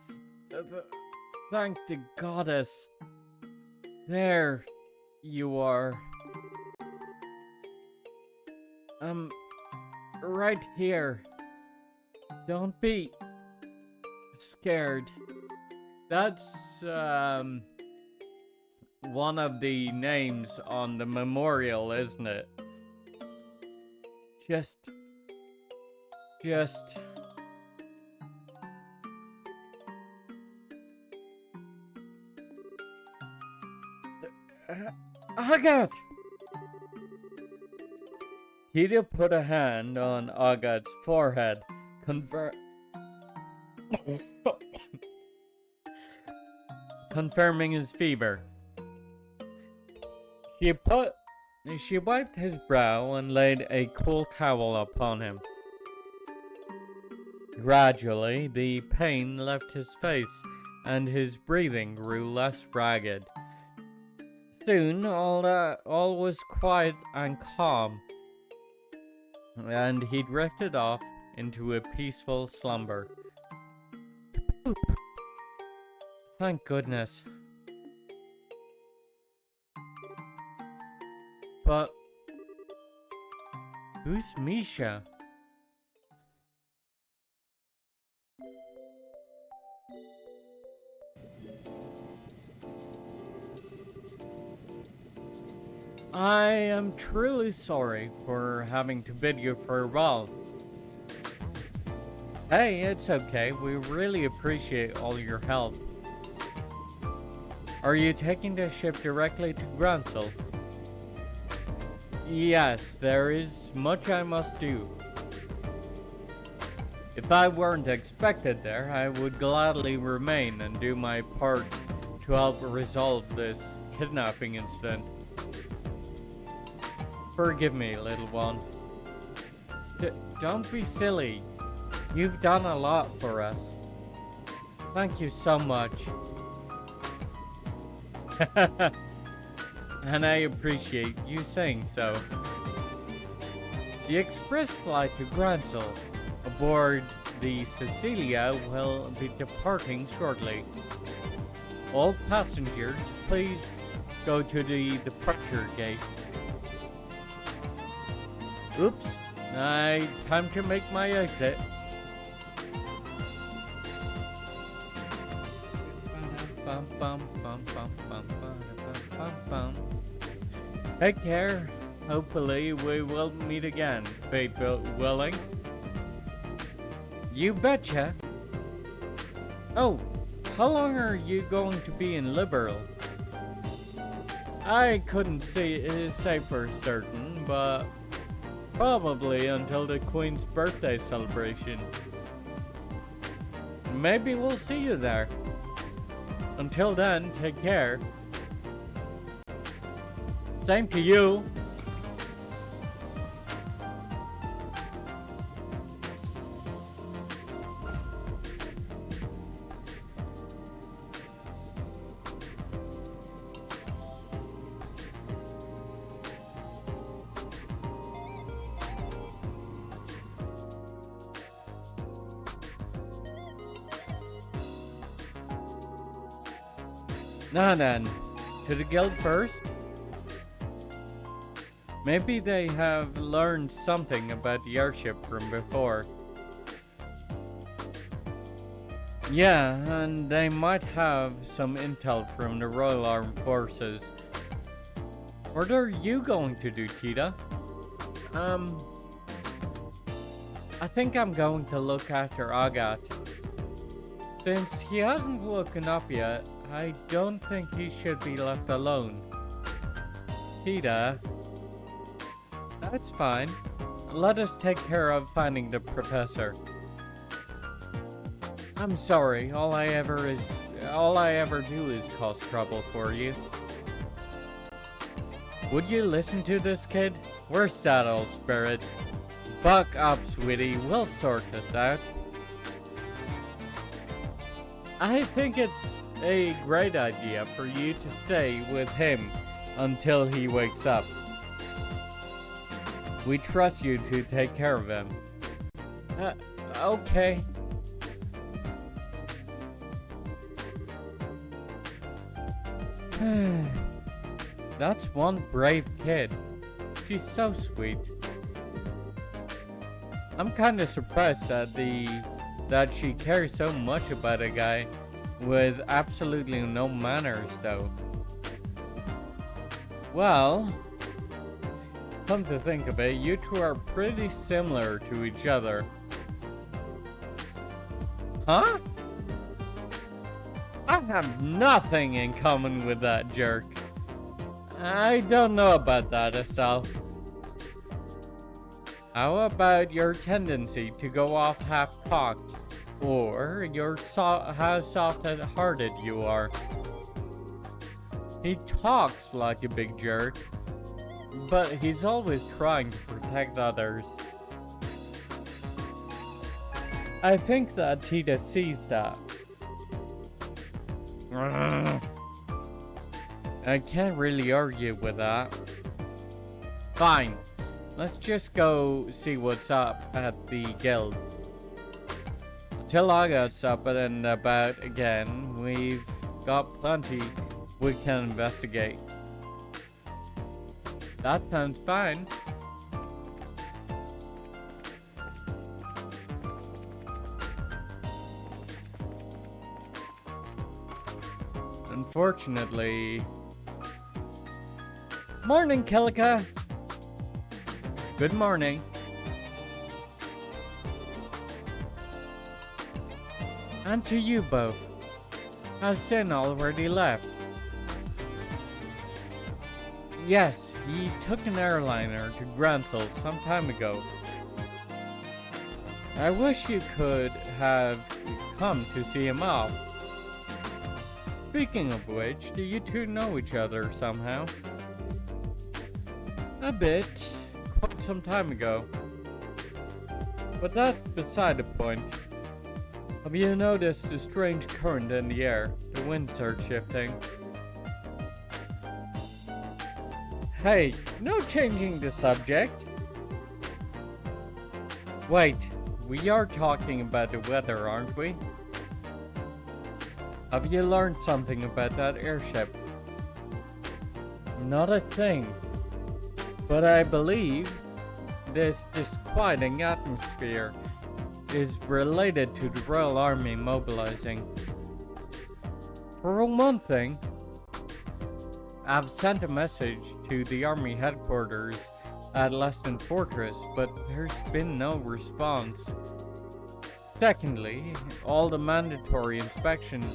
thank the goddess. There you are. Right here. Don't be scared. That's, one of the names on the memorial, isn't it? Just... Agat! Kida put a hand on Agat's forehead, confirming his fever. She wiped his brow and laid a cool towel upon him. Gradually, the pain left his face, and his breathing grew less ragged. Soon, all was quiet and calm, and he drifted off into a peaceful slumber. Poop. Thank goodness. But who's Misha? I am truly sorry for having to bid you farewell. Hey, it's okay. We really appreciate all your help. Are you taking the ship directly to Gransel? Yes, there is much I must do. If I weren't expected there, I would gladly remain and do my part to help resolve this kidnapping incident. Forgive me, little one. Don't be silly. You've done a lot for us. Thank you so much. And I appreciate you saying so. The express flight to Gransel aboard the Cecilia will be departing shortly. All passengers, please go to the departure gate. Oops, time to make my exit. Take care. Hopefully we will meet again, fate willing. You betcha. Oh, how long are you going to be in Liberal? I couldn't say for certain, but probably until the Queen's birthday celebration. Maybe we'll see you there. Until then, take care. Same to you. Now then, to the guild first. Maybe they have learned something about the airship from before. Yeah, and they might have some intel from the Royal Armed Forces. What are you going to do, Tita? I think I'm going to look after Agat. Since he hasn't woken up yet, I don't think he should be left alone. Tita, that's fine. Let us take care of finding the professor. I'm sorry, all I ever do is cause trouble for you. Would you listen to this kid? Where's that old spirit? Buck up, sweetie, we'll sort this out. I think it's a great idea for you to stay with him until he wakes up. We trust you to take care of him. Okay. That's one brave kid. She's so sweet. I'm kinda surprised that she cares so much about a guy with absolutely no manners, though. Well, come to think of it, you two are pretty similar to each other. Huh? I have nothing in common with that jerk. I don't know about that, Estelle. How about your tendency to go off half-cocked, or how soft-hearted you are? He talks like a big jerk, but he's always trying to protect others. I think that Tita sees that. I can't really argue with that. Fine. Let's just go see what's up at the guild. Until Agat's up and about again, we've got plenty we can investigate. That sounds fine. Unfortunately... Morning, Kilika! Good morning. And to you both. Has Sin already left? Yes, he took an airliner to Gransel some time ago. I wish you could have come to see him off. Speaking of which, do you two know each other somehow? A bit. Quite some time ago. But that's beside the point. Have you noticed the strange current in the air? The winds are shifting. Hey, no changing the subject. Wait, we are talking about the weather, aren't we? Have you learned something about that airship? Not a thing. But I believe this disquieting atmosphere is related to the Royal Army mobilizing. For one thing, I've sent a message to the Army headquarters at Leston Fortress, but there's been no response. Secondly, all the mandatory inspections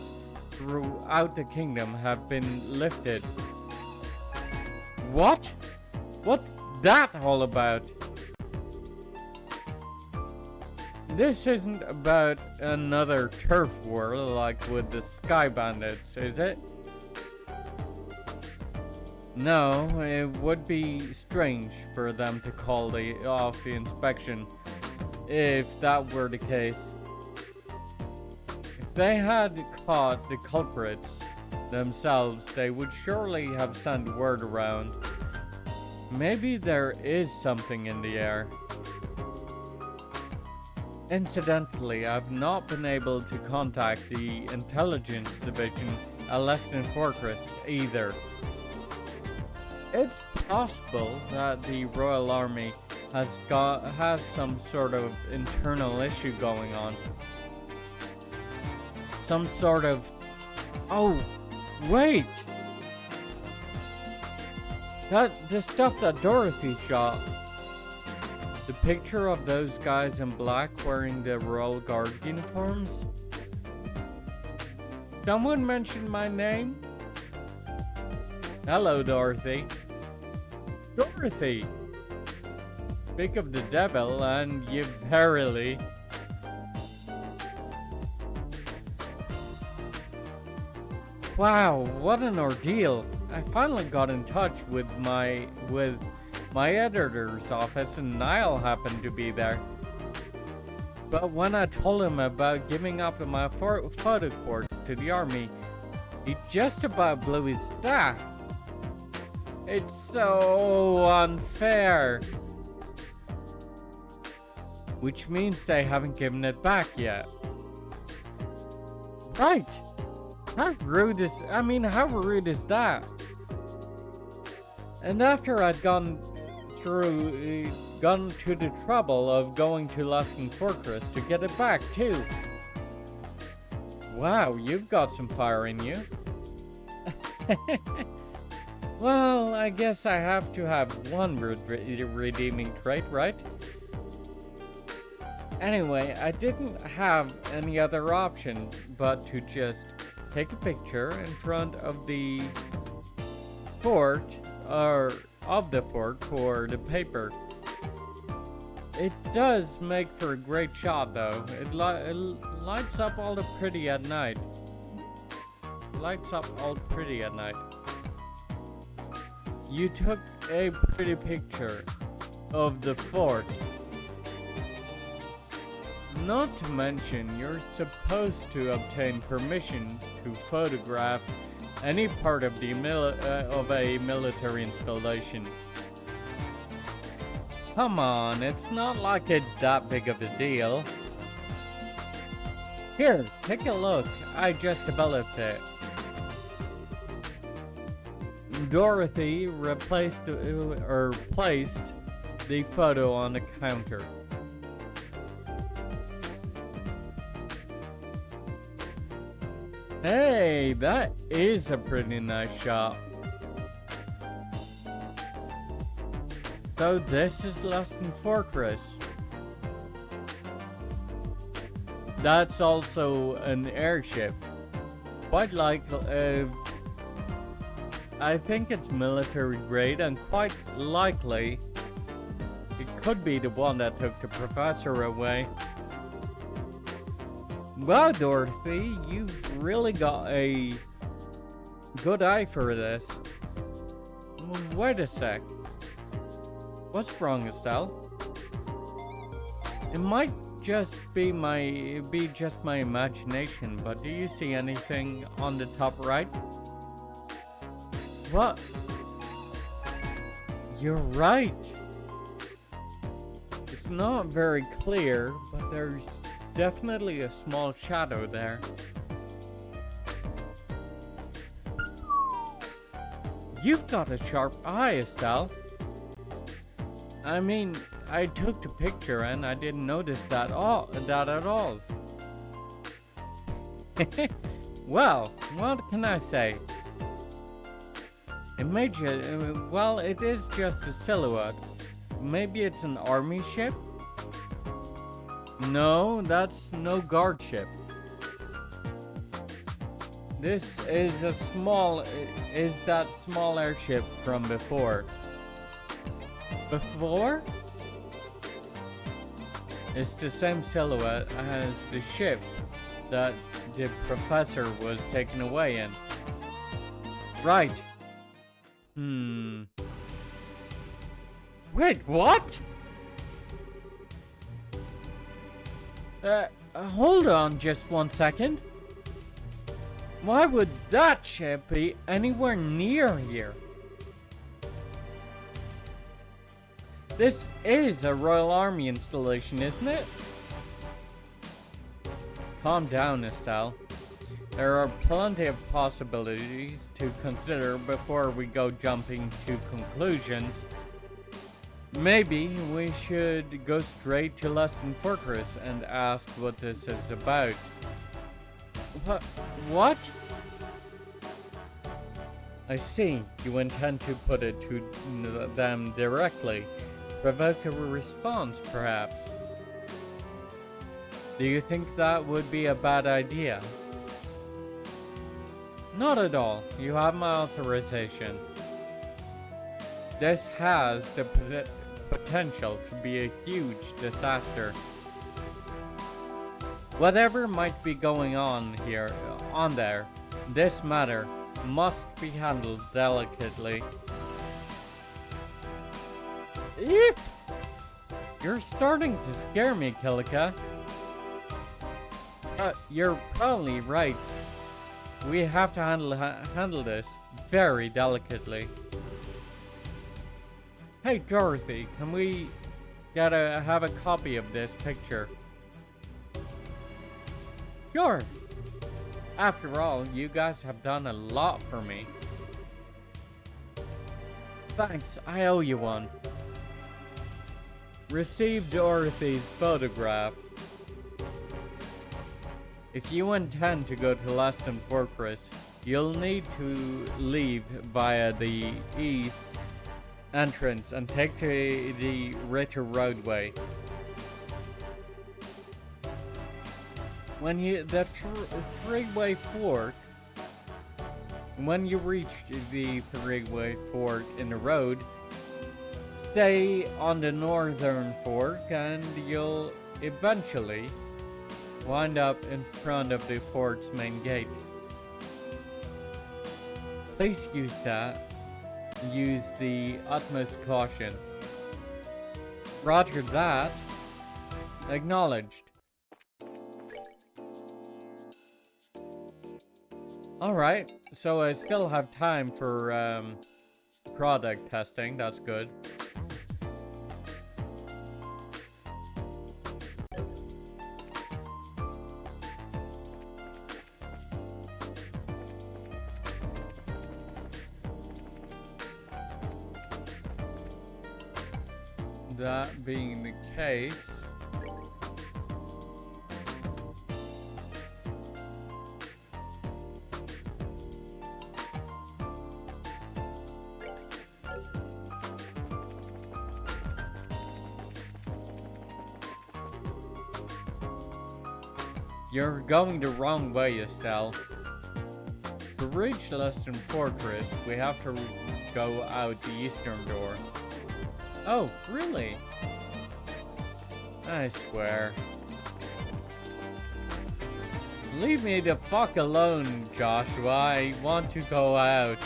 throughout the kingdom have been lifted. What? What's that all about? This isn't about another turf war like with the Sky Bandits, is it? No, it would be strange for them to call off the inspection if that were the case. If they had caught the culprits themselves, they would surely have sent word around. Maybe there is something in the air. Incidentally, I've not been able to contact the intelligence division at Leston Fortress either. It's possible that the Royal Army has some sort of internal issue going on. Some sort of... Oh, wait! The stuff that Dorothy shot. The picture of those guys in black wearing the Royal Guard uniforms. Someone mentioned my name? Hello, Dorothy. Dorothy! Speak of the devil and you verily... Wow, what an ordeal. I finally got in touch with my editor's office and Niall happened to be there. But when I told him about giving up my photo course to the army, he just about blew his staff. It's so unfair. Which means they haven't given it back yet. Right. How rude is that? And after I'd gone to the trouble of going to Luskan Fortress to get it back too. Wow, you've got some fire in you. Well, I guess I have to have one redeeming trait, right? Anyway, I didn't have any other option but to just take a picture in front of the fort, or of the fort, for the paper. It does make for a great shot though. It lights up all the pretty at night. Lights up all pretty at night. You took a pretty picture of the fort. Not to mention, you're supposed to obtain permission to photograph any part of the of a military installation. Come on, it's not like it's that big of a deal. Here, take a look. I just developed it. Dorothy placed the photo on the counter. Hey, that is a pretty nice shot. So this is Luskan Fortress. That's also an airship. Quite like, I think it's military grade, and quite likely it could be the one that took the professor away. Wow, Dorothy, you've really got a good eye for this. Wait a sec. What's wrong, Estelle? It might just be just my imagination, but do you see anything on the top right? What? You're right. It's not very clear, but there's definitely a small shadow there. You've got a sharp eye, Estelle. I mean, I took the picture and I didn't notice that at all. Well, what can I say? It is just a silhouette. Maybe it's an army ship? No, that's no guard ship. This is that small airship from before. Before? It's the same silhouette as the ship that the professor was taken away in. Right. Wait, what? Hold on just 1 second. Why would that ship be anywhere near here? This is a Royal Army installation, isn't it? Calm down, Estelle. There are plenty of possibilities to consider before we go jumping to conclusions. Maybe we should go straight to Luston Fortress and ask what this is about. What? I see. You intend to put it to them directly. Provoke a response, perhaps. Do you think that would be a bad idea? Not at all. You have my authorization. This has the potential to be a huge disaster. Whatever might be going on there, this matter must be handled delicately. Eep! You're starting to scare me, Kilika. You're probably right. We have to handle this very delicately. Hey Dorothy, can we have a copy of this picture? Sure. After all, you guys have done a lot for me. Thanks, I owe you one. Receive Dorothy's photograph. If you intend to go to Luston Fortress, you'll need to leave via the east entrance and take to the Ritter roadway. When the three-way fork, when you reach the three-way fork in the road, stay on the northern fork and you'll eventually wind up in front of the fort's main gate. Please use the utmost caution. Roger that. Acknowledged. Alright, so I still have time for product testing, that's good. That being the case, you're going the wrong way, Estelle. To reach Luston Fortress, we have to go out the eastern door. Oh, really? I swear. Leave me the fuck alone, Joshua. I want to go out.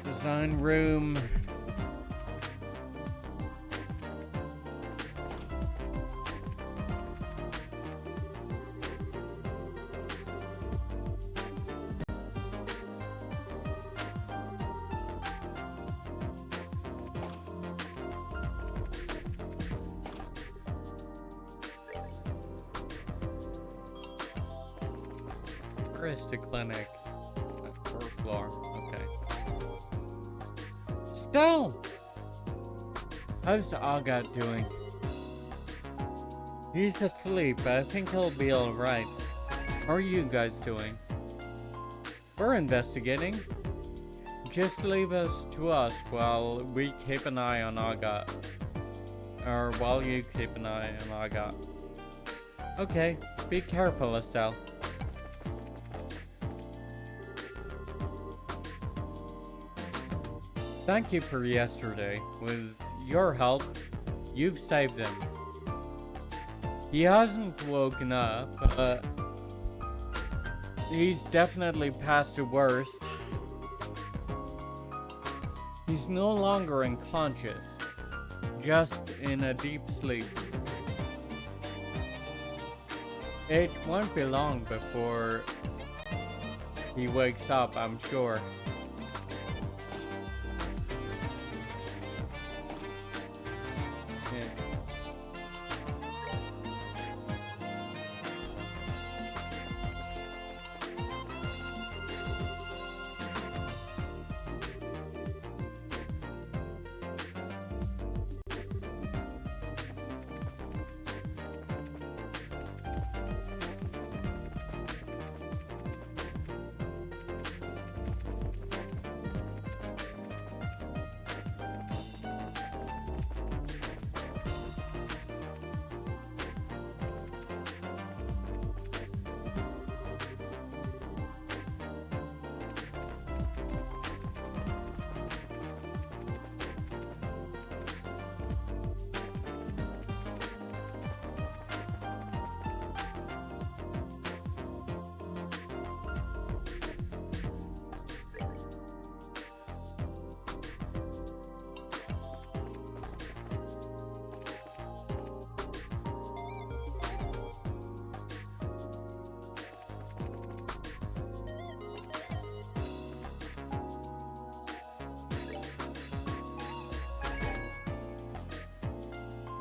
Design room. Where is the clinic? Fourth floor. Okay. Estelle! How's Agat doing? He's asleep. I think he'll be alright. How are you guys doing? We're investigating. Just leave us to us while we keep an eye on Agat. Or while you keep an eye on Agat. Okay, be careful, Estelle. Thank you for yesterday. With your help, you've saved him. He hasn't woken up, but He's definitely past the worst. He's no longer unconscious, just in a deep sleep. It won't be long before he wakes up, I'm sure. Yeah.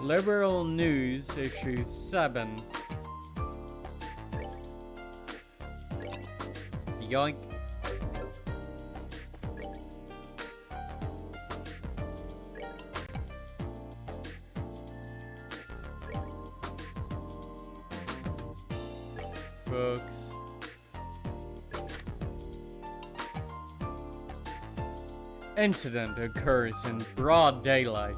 Liberal News, issue 7. Yoink. Books. Incident occurs in broad daylight.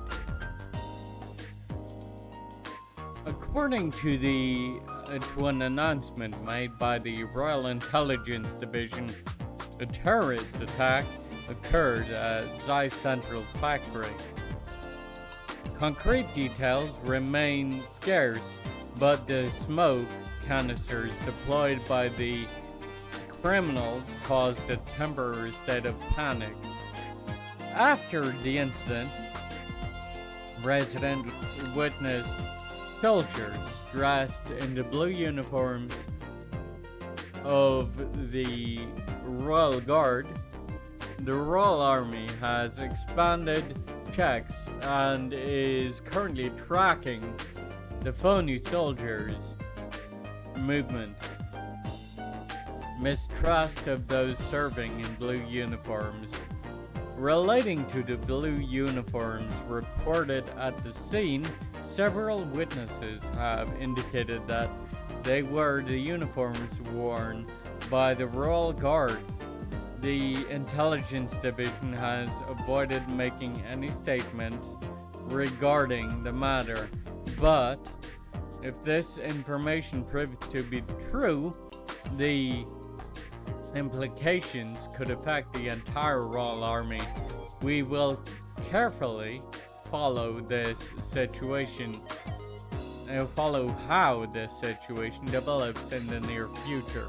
According to an announcement made by the Royal Intelligence Division, a terrorist attack occurred at Zeiss Central Factory. Concrete details remain scarce, but the smoke canisters deployed by the criminals caused a temporary state of panic. After the incident, residents witnessed soldiers dressed in the blue uniforms of the Royal Guard. The Royal Army has expanded checks and is currently tracking the phony soldiers' movement. Mistrust of those serving in blue uniforms. Relating to the blue uniforms reported at the scene, several witnesses have indicated that they were the uniforms worn by the Royal Guard. The Intelligence Division has avoided making any statement regarding the matter, but if this information proves to be true, the implications could affect the entire Royal Army. We will carefully follow this situation and follow how this situation develops in the near future.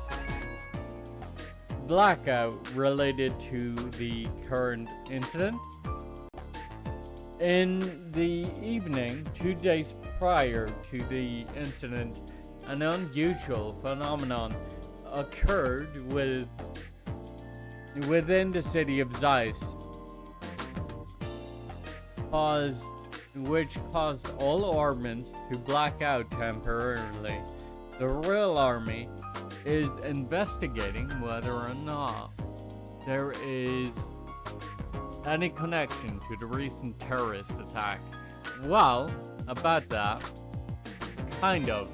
Blackout related to the current incident. In the evening, 2 days prior to the incident, an unusual phenomenon occurred within the city of Zeiss, which caused all armaments to black out temporarily. The Royal Army is investigating whether or not there is any connection to the recent terrorist attack. Well, about that, kind of.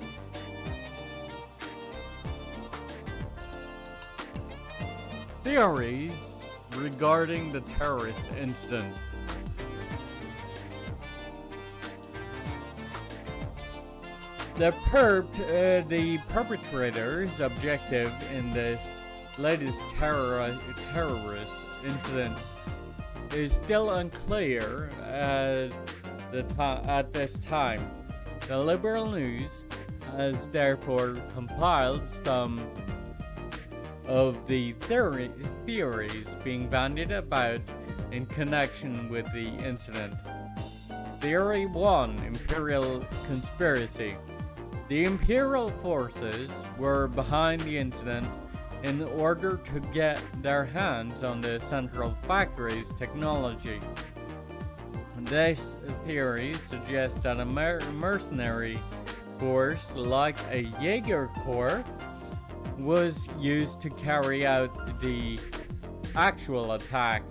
Theories regarding the terrorist incident. The perpetrator's objective in this latest terrorist incident is still unclear at this time. The Liberal News has therefore compiled some of the theories being bandied about in connection with the incident. Theory 1: Imperial Conspiracy. The Imperial forces were behind the incident in order to get their hands on the Central Factory's technology. This theory suggests that a mercenary force like a Jaeger Corps was used to carry out the actual attack.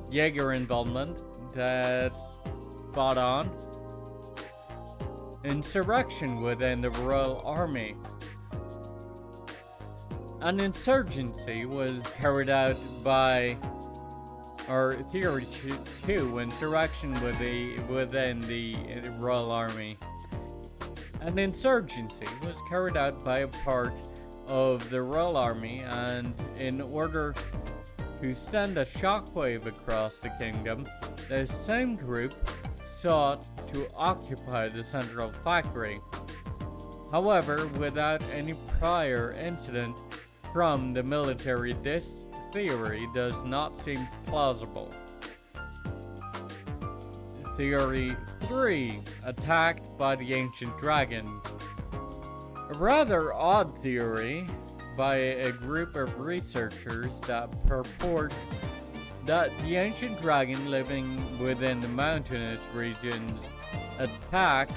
Jaeger involvement, that's spot on. Insurrection within the Royal Army. An insurgency was carried out by, or theory 2, insurrection within the Royal Army. An insurgency was carried out by a part of the Royal Army, and in order to send a shockwave across the kingdom, the same group sought to occupy the Central Factory. However, without any prior incident from the military, this theory does not seem plausible. Theory 3: Attacked by the Ancient Dragon. A rather odd theory by a group of researchers that purports that the ancient dragon living within the mountainous regions attacked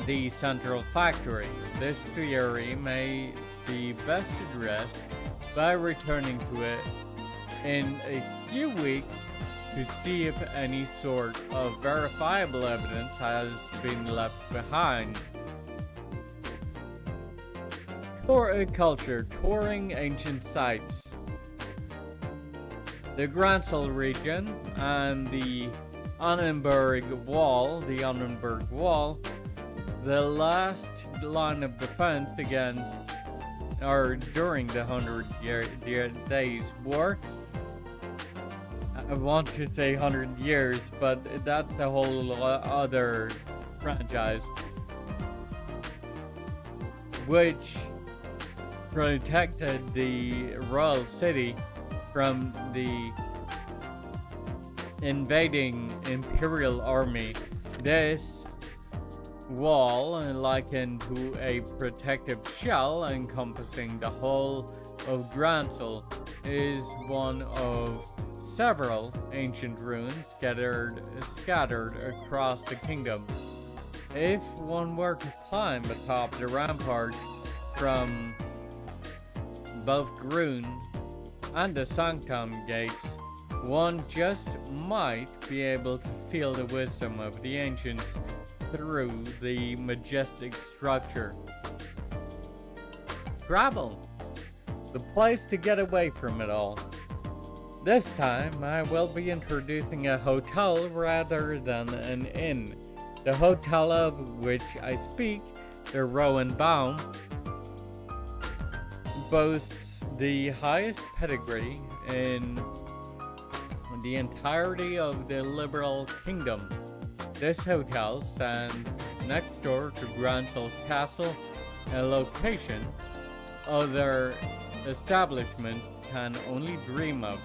the Central Factory. This theory may be best addressed by returning to it in a few weeks to see if any sort of verifiable evidence has been left behind. Culture: touring ancient sites. The Gransel region and the Annenberg Wall, the last line of defense against, or during the 100 Days War. I want to say 100 years, but that's a whole other franchise, which protected the royal city from the invading Imperial army. This wall, likened to a protective shell encompassing the whole of Gransel, is one of several ancient ruins scattered across the kingdom. If one were to climb atop the rampart from both Grun and the Sanctum gates, one just might be able to feel the wisdom of the ancients through the majestic structure. Travel, the place to get away from it all. This time, I will be introducing a hotel rather than an inn. The hotel of which I speak, the Roenbaum, boasts the highest pedigree in the entirety of the Liberal Kingdom. This hotel stands next door to Gransel Castle, a location other establishments can only dream of,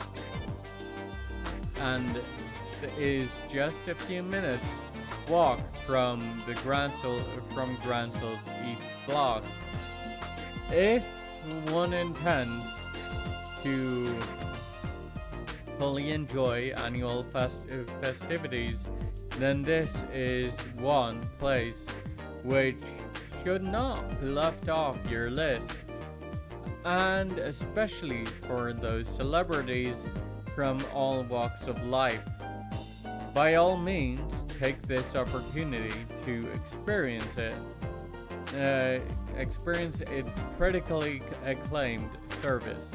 and is just a few minutes walk from Gransel's east block. If one intends to fully enjoy annual festivities, then this is one place which should not be left off your list, and especially for those celebrities from all walks of life. By all means, take this opportunity to experience its critically acclaimed service.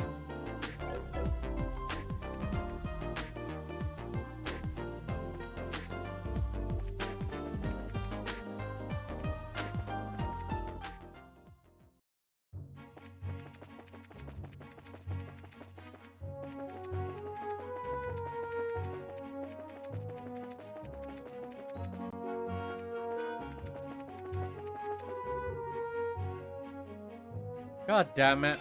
God damn it.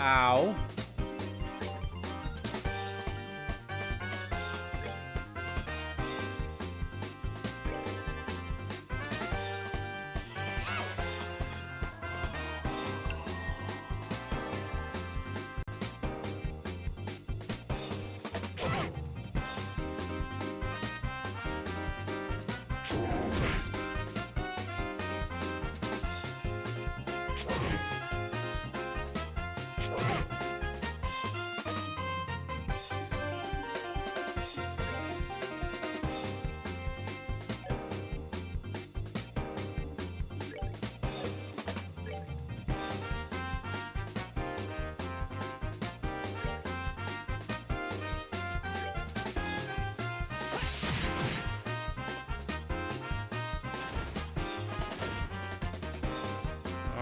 Ow.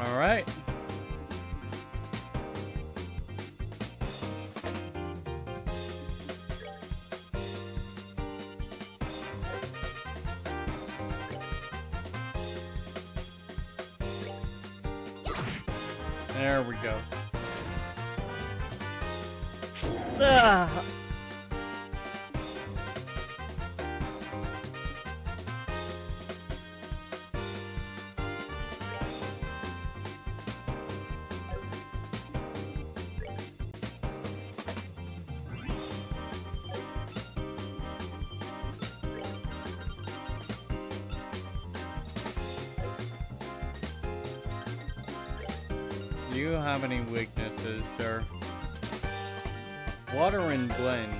All right. There we go. Ah. Do you have any weaknesses, sir? Water and blend.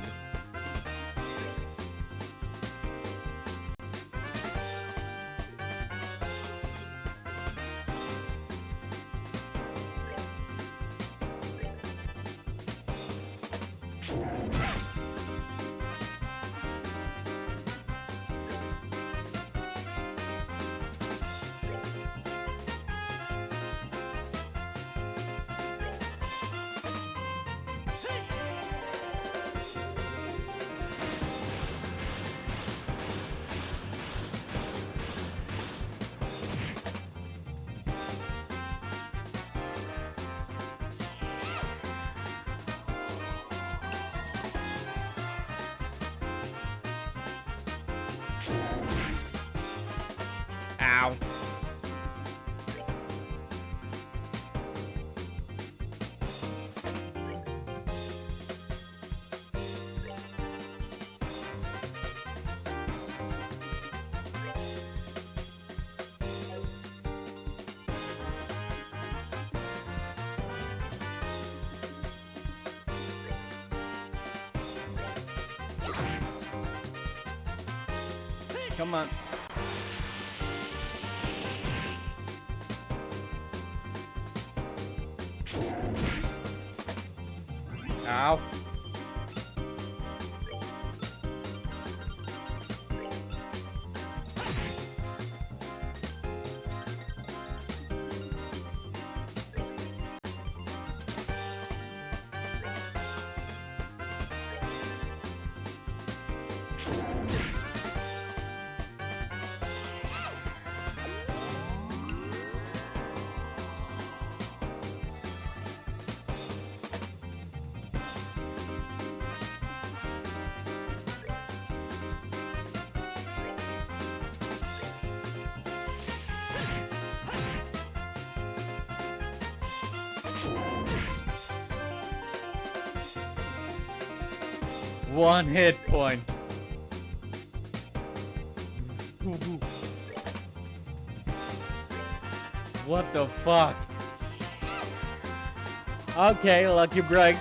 Ow. Come on. Ow. 1 hit point. What the fuck? Okay, lucky break.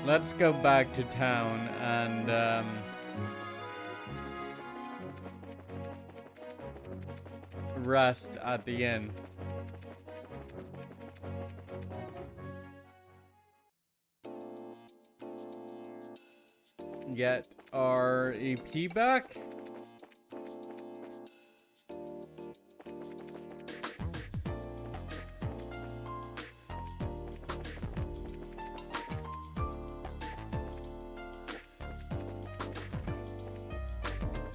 Let's go back to town and rest at the inn. Get our EP back.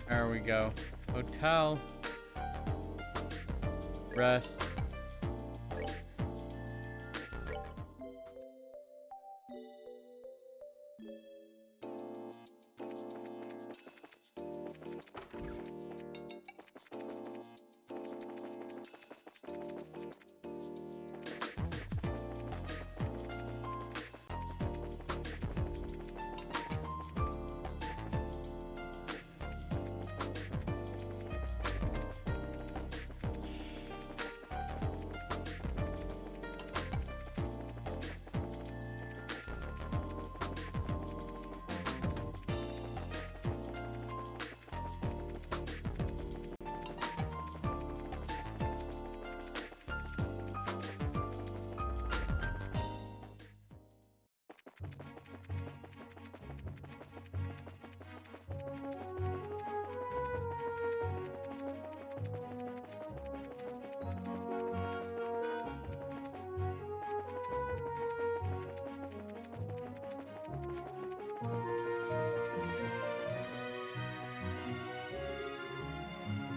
There we go. Hotel. Rest.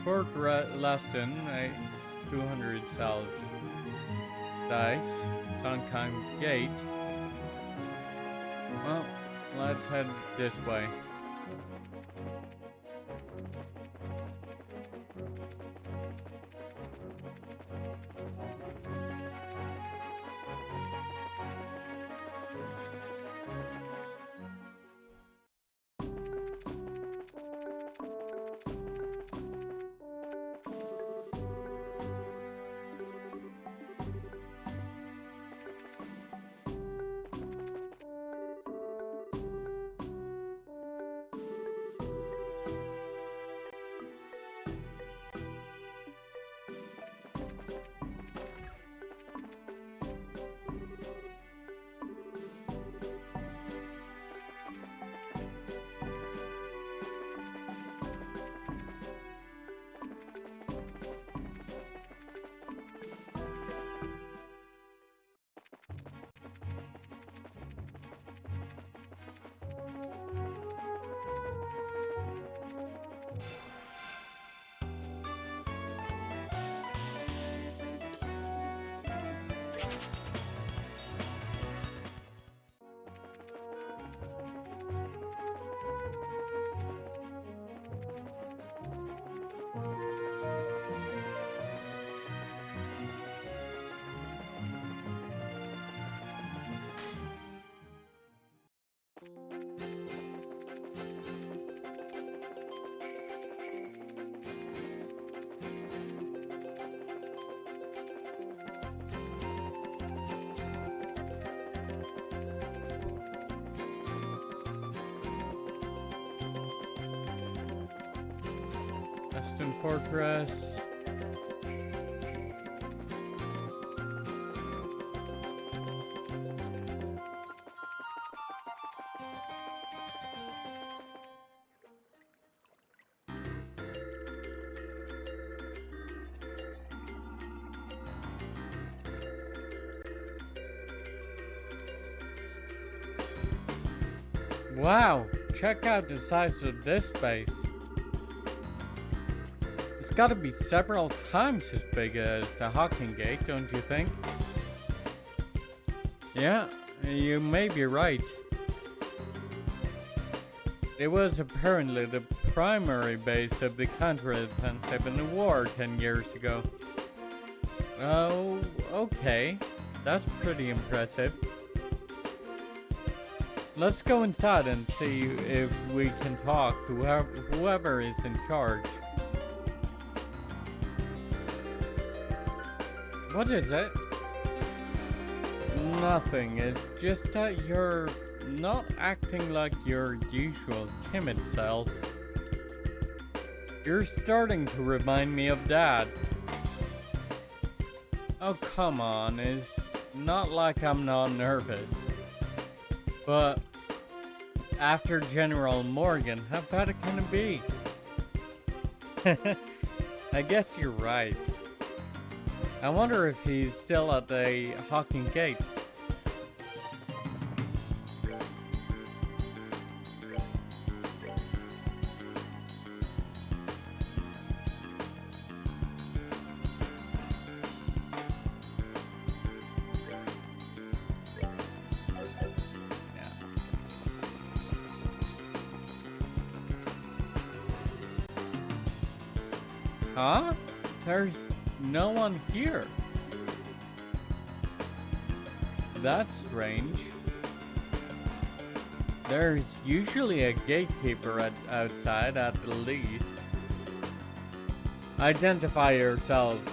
Cork Laston, 200 salvage. Dice. Sunkime Gate. Well, let's head this way. Western Fortress. Wow, check out the size of this space. It's gotta be several times as big as the Hawking Gate, don't you think? Yeah, you may be right. It was apparently the primary base of the counter-offensive in the war 10 years ago. Oh, okay. That's pretty impressive. Let's go inside and see if we can talk to whoever is in charge. What is it? Nothing. It's just that you're not acting like your usual timid self. You're starting to remind me of Dad. Oh, come on. It's not like I'm not nervous. But after General Morgan, how bad it can it be? I guess you're right. I wonder if he's still at the Hawking Gate. Huh? There's no one here. That's strange. There's usually a gatekeeper outside at the least. Identify yourselves.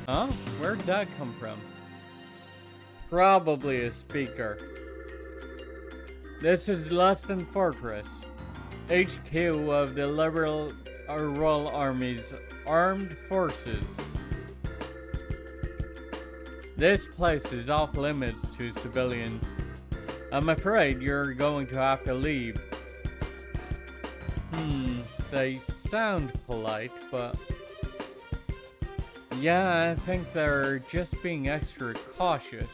Huh? Where'd that come from? Probably a speaker. This is Western Fortress, HQ of the Royal Army's Armed Forces. This place is off limits to civilians. I'm afraid you're going to have to leave. They sound polite, but yeah, I think they're just being extra cautious.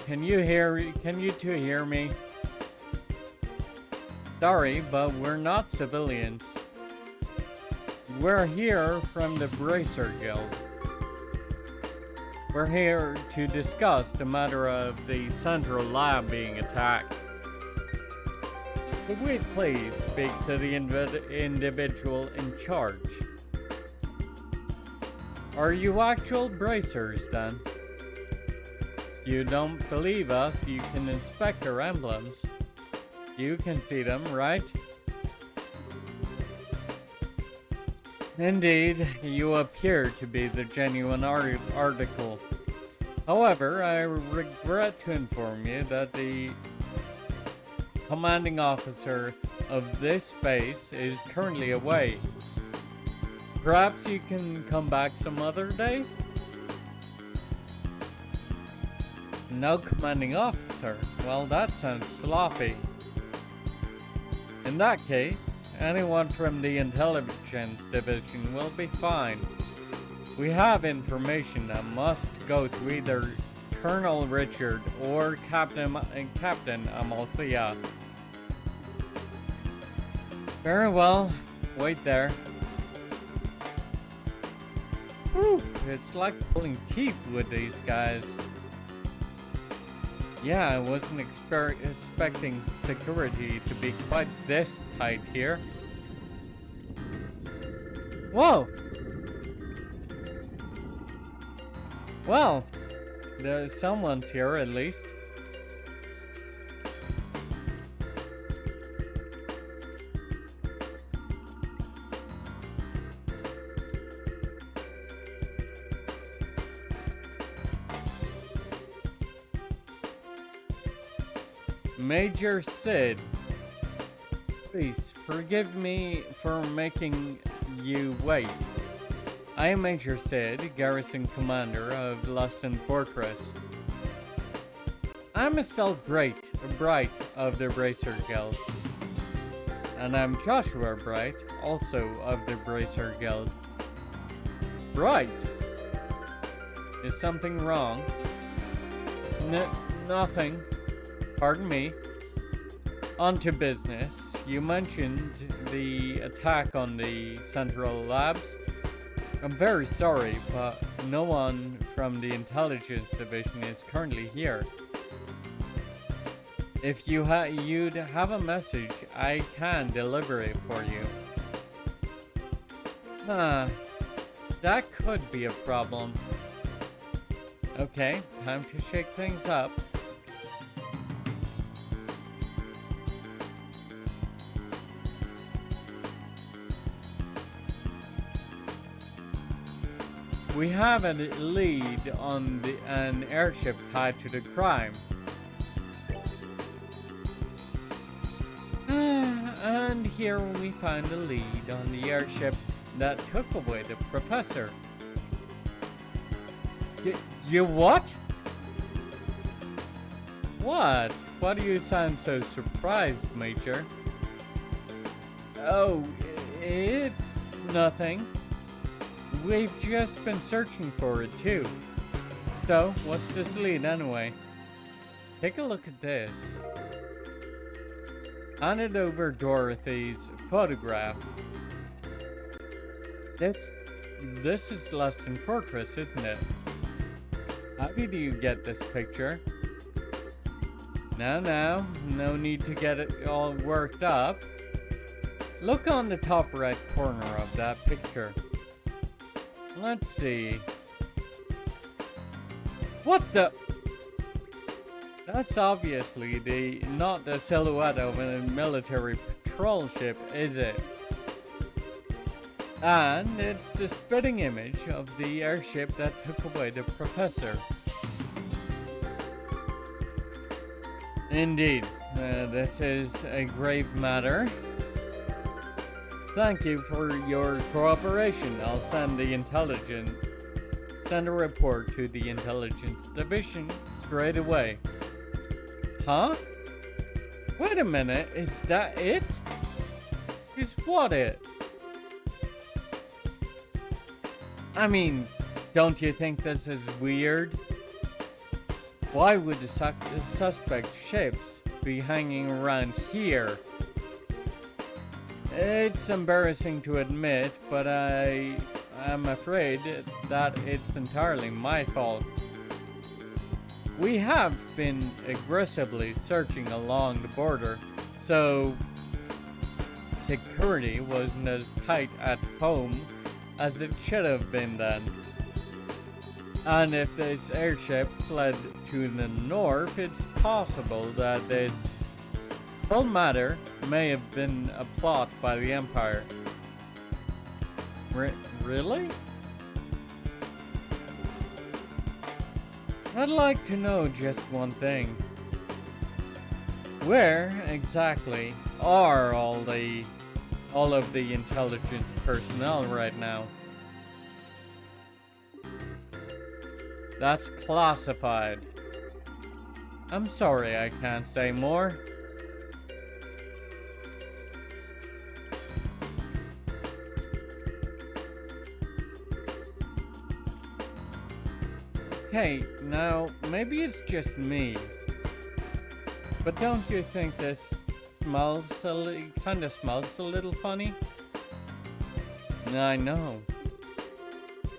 Can you two hear me? Sorry, but we're not civilians. We're here from the Bracer Guild. We're here to discuss the matter of the central lab being attacked. Could we please speak to the individual in charge? Are you actual bracers then? You don't believe us, you can inspect our emblems. You can see them, right? Indeed, you appear to be the genuine article. However, I regret to inform you that the commanding officer of this base is currently away. Perhaps you can come back some other day? No commanding officer? Well, that sounds sloppy. In that case, anyone from the intelligence division will be fine. We have information that must go to either Colonel Richard or Captain Amalthea. Very well, wait there. Whew, it's like pulling teeth with these guys. Yeah, I wasn't expecting security to be quite this tight here. Whoa! Well, someone's here at least. Major Sid. Please forgive me for making you wait. I am Major Sid, Garrison Commander of Luston Fortress. I'm Estelle Bright of the Bracer Guild. And I'm Joshua Bright, also of the Bracer Guild. Bright? Is something wrong? Nothing. Pardon me. On to business. You mentioned the attack on the Central Labs. I'm very sorry, but no one from the Intelligence Division is currently here. If you'd have a message, I can deliver it for you. That could be a problem. Okay, time to shake things up. We have a lead on an airship tied to the crime. And here we find a lead on the airship that took away the professor. You what? What? Why do you sound so surprised, Major? Oh, it's nothing. We've just been searching for it too. So, what's this lead anyway? Take a look at this. Handed over Dorothy's photograph. This is Luston Fortress, isn't it? How did you get this picture? Now, no need to get it all worked up. Look on the top right corner of that picture. Let's see. What the? That's obviously not the silhouette of a military patrol ship, is it? And it's the spitting image of the airship that took away the professor. Indeed, this is a grave matter. Thank you for your cooperation. I'll send a report to the Intelligence Division straight away. Huh? Wait a minute, is that it? Is what it? I mean, don't you think this is weird? Why would the suspect ships be hanging around here? It's embarrassing to admit, but I am afraid that it's entirely my fault. We have been aggressively searching along the border, so security wasn't as tight at home as it should have been then. And if this airship fled to the north, it's possible that this whole matter may have been a plot by the Empire. Really? I'd like to know just one thing. Where exactly are all of the intelligence personnel right now? That's classified. I'm sorry I can't say more. Hey, now, maybe it's just me, but don't you think this kinda smells a little funny? I know.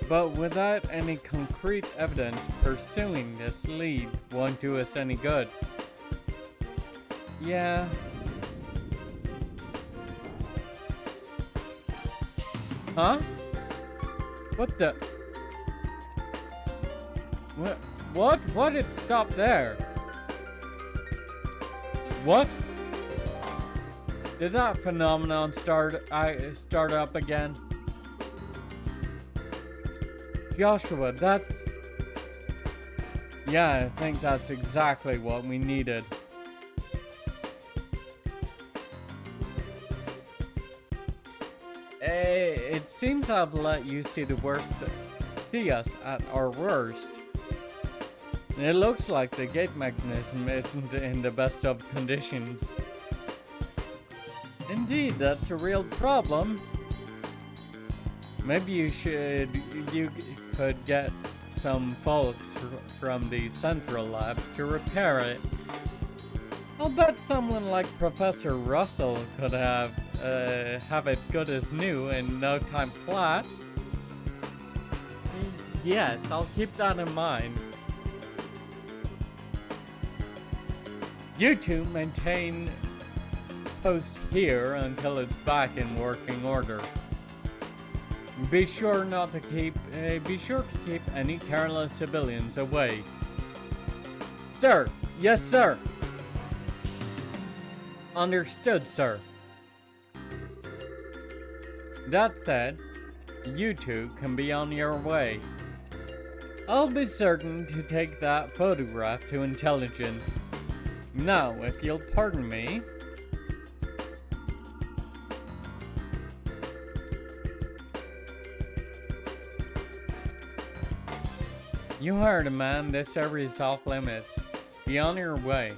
But without any concrete evidence, pursuing this lead won't do us any good. Yeah. Huh? What the? What? What did stop there? What? Did that phenomenon start up again? Joshua, that's... Yeah, I think that's exactly what we needed. seems I've let you see us at our worst. It looks like the gate mechanism isn't in the best of conditions. Indeed, that's a real problem. Maybe you could get some folks from the central labs to repair it. I'll bet someone like Professor Russell could have it good as new in no time flat. Yes, I'll keep that in mind. You two maintain post here until it's back in working order. Be sure to keep any careless civilians away. Sir! Yes, sir! Understood, sir. That said, you two can be on your way. I'll be certain to take that photograph to intelligence. Now, if you'll pardon me. You heard him, man. This area is off limits. Be on your way.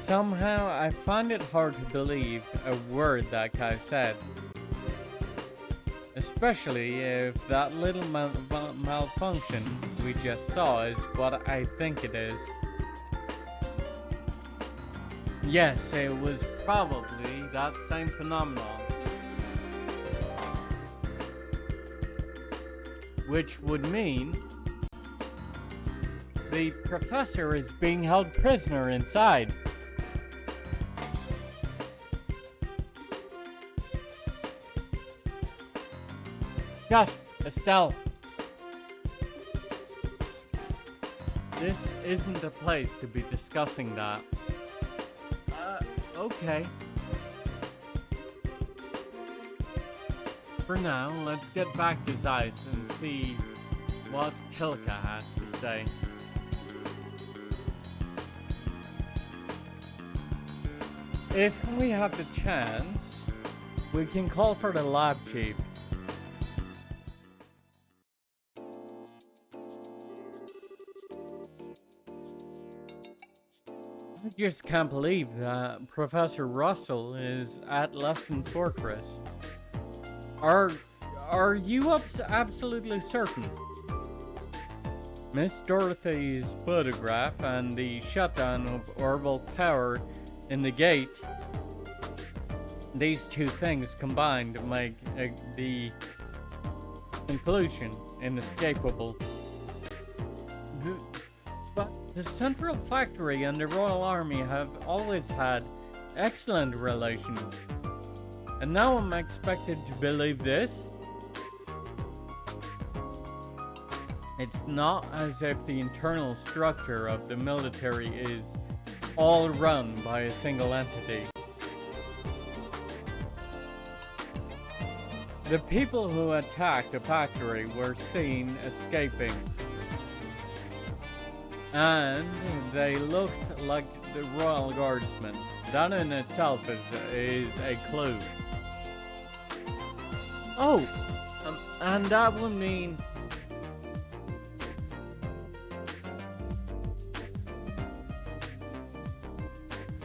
Somehow, I find it hard to believe a word that guy said. Especially if that little malfunction we just saw is what I think it is. Yes, it was probably that same phenomenon. Which would mean the professor is being held prisoner inside. Gosh, Estelle. This isn't the place to be discussing that. Okay. For now, let's get back to Zeiss and see what Kilka has to say. If we have the chance, we can call for the lab chief. I just can't believe that Professor Russell is at Lesson Fortress. Are you absolutely certain? Miss Dorothy's photograph and the shutdown of orbital power in the gate, these two things combined make the conclusion inescapable. But the Central Factory and the Royal Army have always had excellent relations. And now I'm expected to believe this? It's not as if the internal structure of the military is all run by a single entity. The people who attacked the factory were seen escaping. And they looked like the Royal Guardsmen. That in itself is a clue. Oh, and that would mean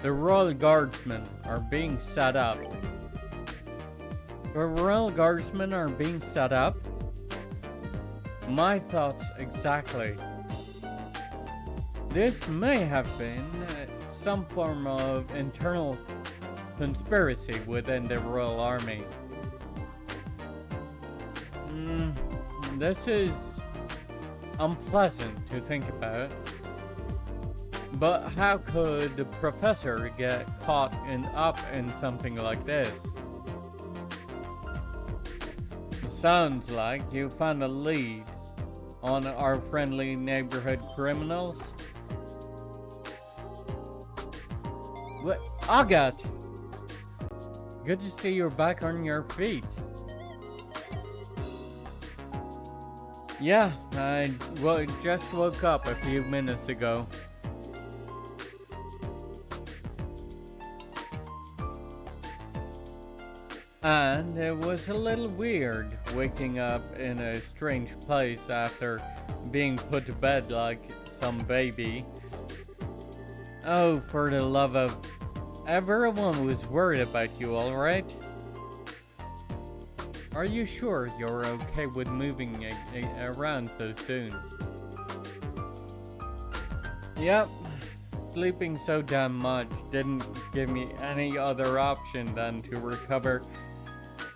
the Royal Guardsmen are being set up. The Royal Guardsmen are being set up? My thoughts exactly. This may have been some form of internal conspiracy within the Royal Army. This is unpleasant to think about. But how could the professor get caught up in something like this? Sounds like you found a lead on our friendly neighborhood criminals. What? Agat! Good to see you're back on your feet. Yeah, I just woke up a few minutes ago. And it was a little weird waking up in a strange place after being put to bed like some baby. Oh, for the love of... Everyone was worried about you, alright? Are you sure you're okay with moving around so soon? Yep. Sleeping so damn much didn't give me any other option than to recover.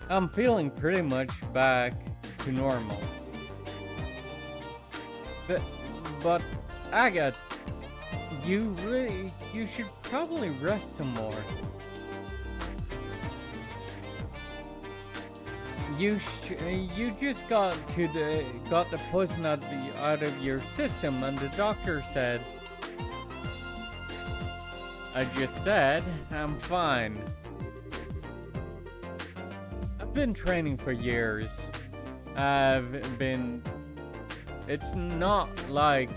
I'm feeling pretty much back to normal. But Agatha, you should probably rest some more. You just got the poison out of your system, and the doctor said. I just said I'm fine. I've been training for years. It's not like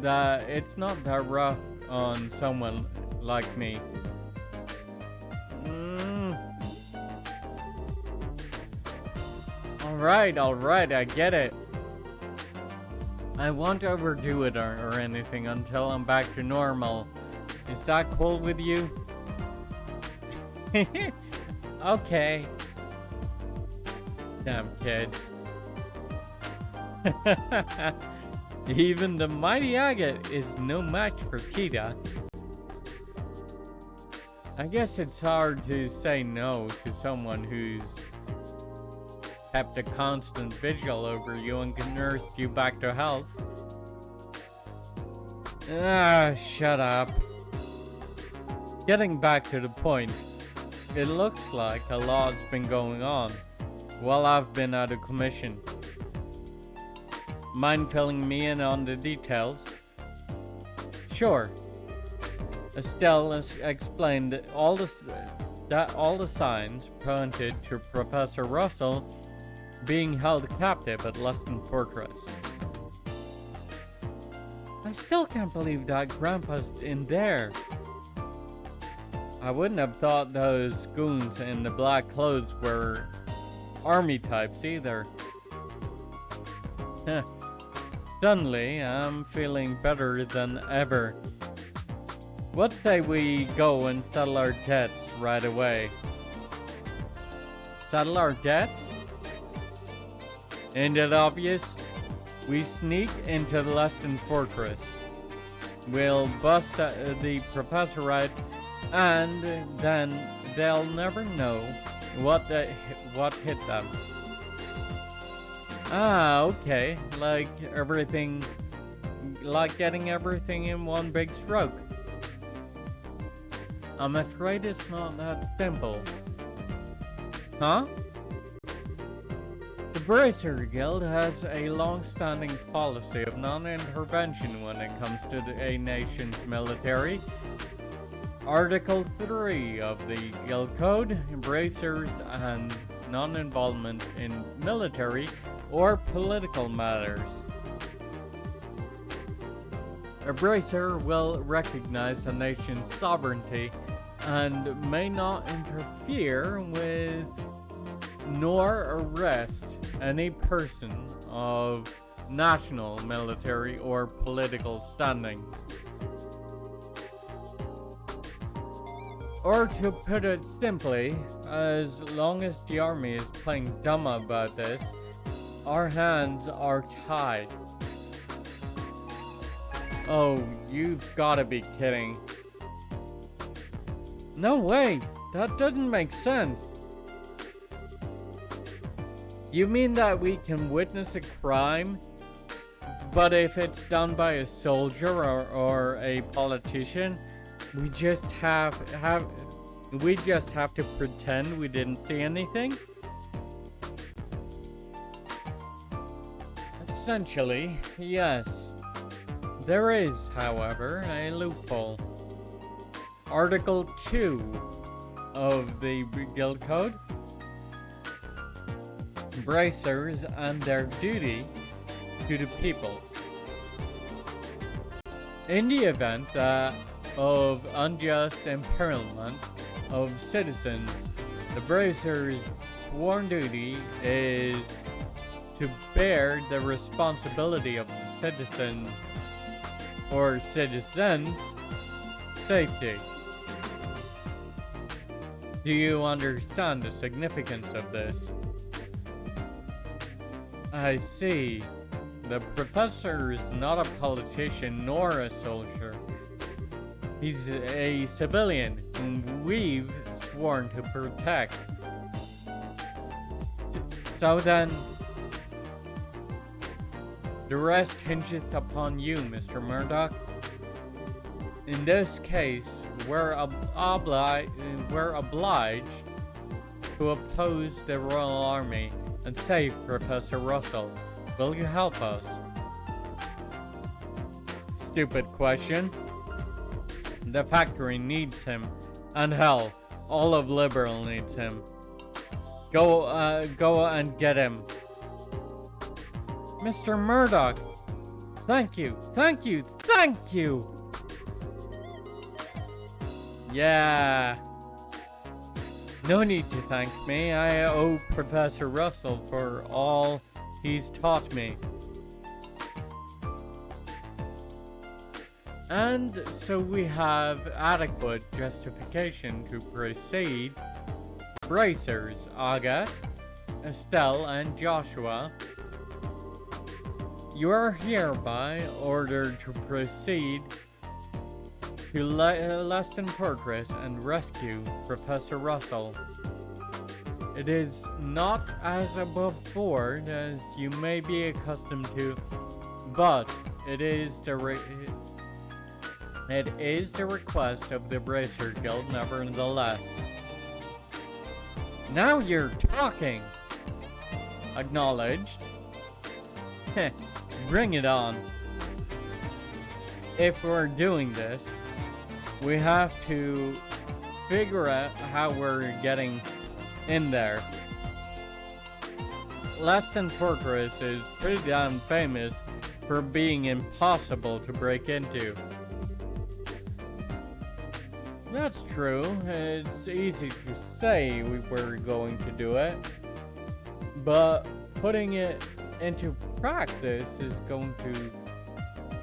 that. It's not that rough on someone like me. Alright, I get it. I won't overdo it or anything until I'm back to normal. Is that cool with you? Okay. Damn kids. Even the mighty Agate is no match for Kita. I guess it's hard to say no to someone who's kept a constant vigil over you and nursed you back to health. Shut up. Getting back to the point, it looks like a lot's been going on while I've been out of commission. Mind filling me in on the details? Sure. Estelle has explained that all the signs pointed to Professor Russell being held captive at Luston Fortress. I still can't believe that Grandpa's in there. I wouldn't have thought those goons in the black clothes were army types either. Suddenly, I'm feeling better than ever. What say we go and settle our debts right away? Settle our debts? Ain't it obvious? We sneak into the Luston Fortress. We'll bust the professor right, and then they'll never know what hit them. Okay. Like getting everything in one big stroke. I'm afraid it's not that simple. Huh? The Bracer Guild has a long-standing policy of non-intervention when it comes to a nation's military. Article 3 of the Guild Code, bracers and non-involvement in military or political matters. A bracer will recognize a nation's sovereignty and may not interfere with nor arrest any person of national, military, or political standing. Or to put it simply, as long as the army is playing dumb about this, our hands are tied. Oh, you've gotta be kidding. No way! That doesn't make sense. You mean that we can witness a crime, but if it's done by a soldier or a politician, we just have to pretend we didn't see anything? Essentially, yes. There is, however, a loophole. Article 2 of the Guild Code. Bracers and their duty to the people. In the event of unjust imprisonment of citizens The Bracer's sworn duty is to bear the responsibility of the citizen or citizens' safety. Do you understand the significance of this? I see. The professor is not a politician nor a soldier. He's a civilian whom we've sworn to protect. So then, the rest hinges upon you, Mr. Murdoch. In this case, we're obliged to oppose the Royal Army and save Professor Russell. Will you help us? Stupid question. The factory needs him, and hell, all of Liberl needs him. Go and get him. Mr. Murdoch! Thank you! Thank you! Thank you! Yeah. No need to thank me. I owe Professor Russell for all he's taught me. And so we have adequate justification to proceed. Bracers, Agatha, Estelle, and Joshua, you are hereby ordered to proceed to Leston Fortress and rescue Professor Russell. It is not as above board as you may be accustomed to, but it is the request of the Bracer Guild nevertheless. Now you're talking! Acknowledged. Heh, bring it on. If we're doing this, we have to figure out how we're getting in there. Leston Fortress is pretty damn famous for being impossible to break into. That's true. It's easy to say we were going to do it, but putting it into practice is going to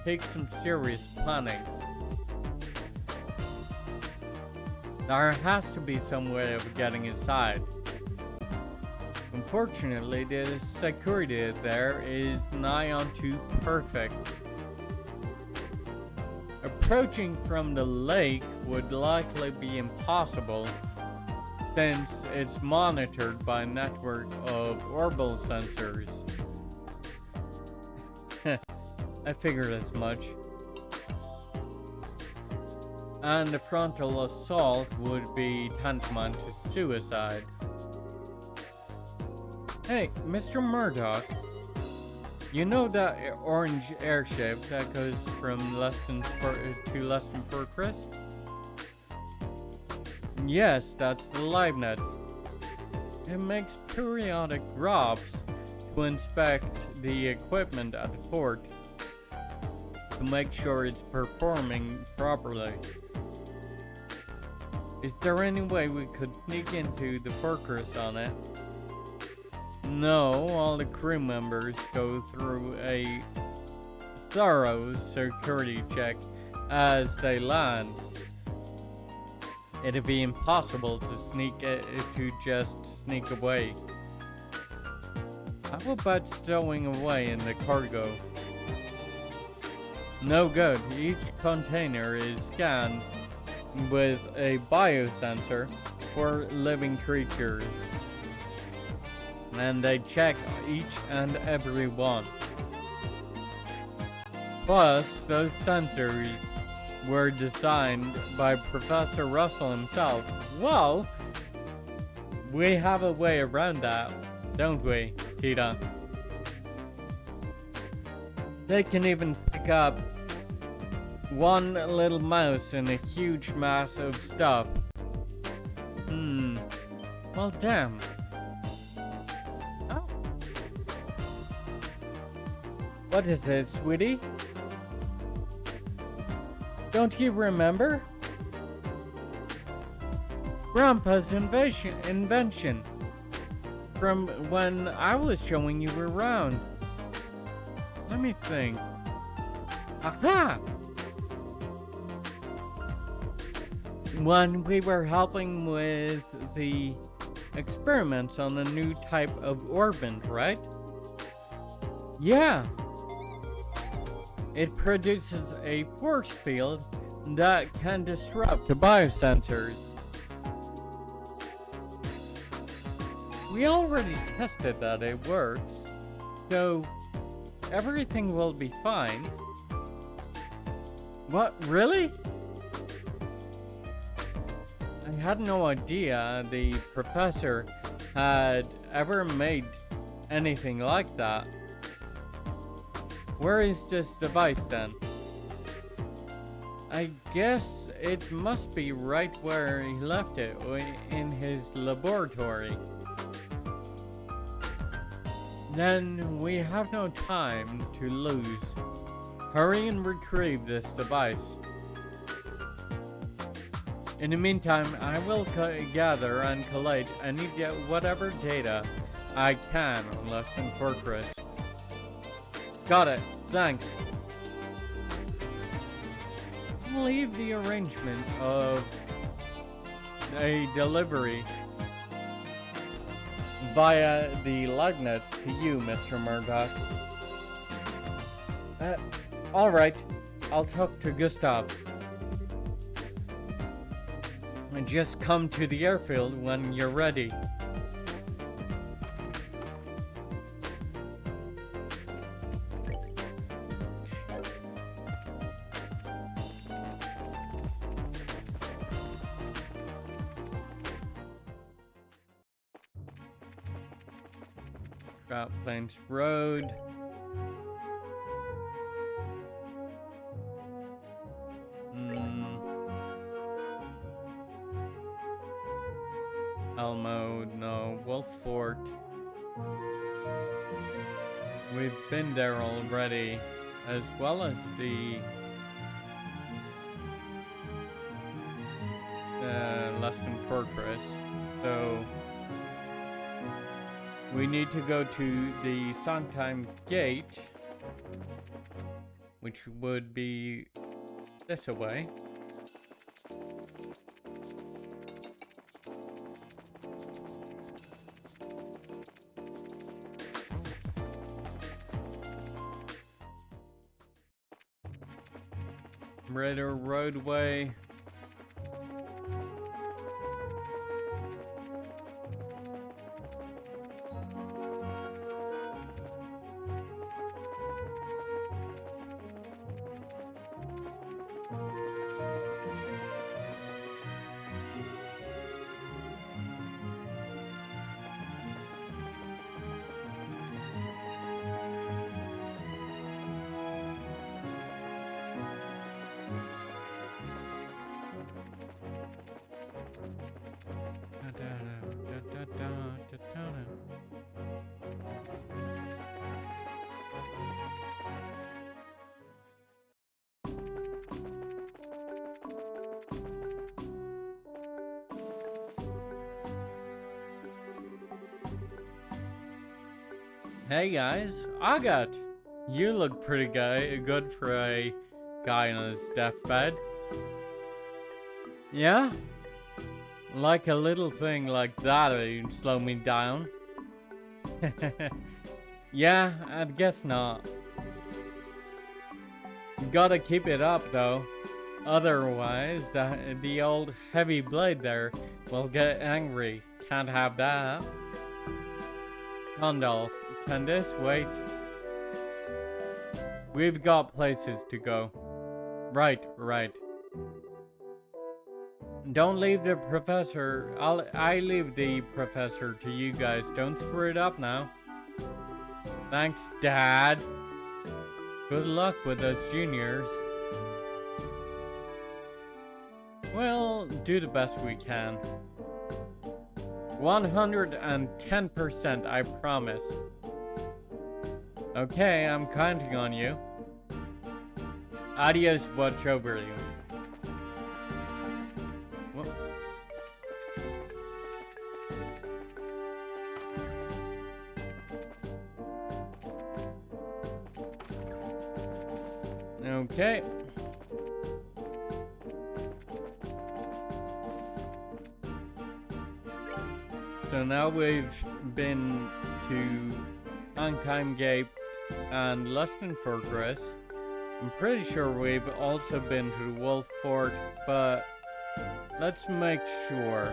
take some serious planning. There has to be some way of getting inside. Unfortunately, the security there is nigh unto perfect. Approaching from the lake would likely be impossible, since it's monitored by a network of orbital sensors. I figured as much. And the frontal assault would be tantamount to suicide. Hey, Mr. Murdoch, you know that orange airship that goes from Leston to Leston Fortress? Yes, that's the LiveNet. It makes periodic drops to inspect the equipment at the port to make sure it's performing properly. Is there any way we could sneak into the fortress on it? No, all the crew members go through a thorough security check as they land. It'd be impossible to just sneak away. How about stowing away in the cargo? No good. Each container is scanned with a biosensor for living creatures, and they check each and every one. Plus, those sensors were designed by Professor Russell himself. Well, we have a way around that, don't we, Tita? They can even pick up one little mouse in a huge mass of stuff. Well, damn. Oh. What is it, sweetie? Don't you remember? Grandpa's invention from when I was showing you around. Let me think. Aha! When we were helping with the experiments on a new type of orbit, right? Yeah. It produces a force field that can disrupt the biosensors. We already tested that it works, so everything will be fine. What, really? I had no idea the professor had ever made anything like that. Where is this device then? I guess it must be right where he left it, in his laboratory. Then we have no time to lose. Hurry and retrieve this device. In the meantime, I will gather and collate and get whatever data I can on Luston Fortress. Got it. Thanks. Leave the arrangement of a delivery via the Lugnets to you, Mr. Murdoch. Alright. I'll talk to Gustav. And just come to the airfield when you're ready. Scrap Plains Road. Elmo, no. Wolf Fort. We've been there already, as well as the Luston Fortress. So we need to go to the Sondheim Gate, which would be this away. Ritter Roadway. Hey guys, Agat! You look pretty good for a guy on his deathbed. Yeah? Like a little thing like that would slow me down. Yeah, I guess not. Gotta keep it up though. Otherwise, the old heavy blade there will get angry. Can't have that. Condolf, can this wait? We've got places to go. Right. Don't leave the professor. I leave the professor to you guys. Don't screw it up now. Thanks, Dad. Good luck with those juniors. We'll do the best we can. 110%, I promise. Okay, I'm counting on you. Adios, watch over you. Okay. So now we've been to Ankheim Gate and Luston Fortress. I'm pretty sure we've also been to the Wolf Fort, but let's make sure.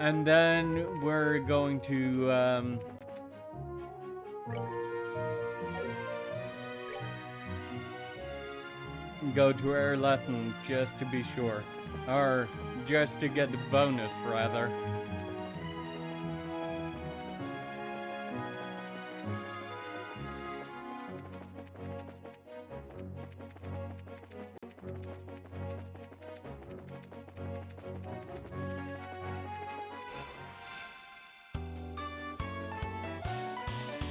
And then we're going to go to Erlatin just to be sure. Or just to get the bonus, rather.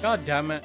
God damn it.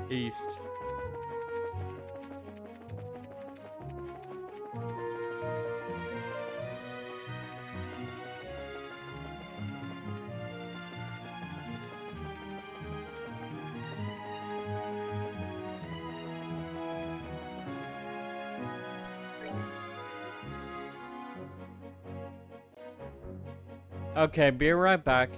East. Okay, be right back.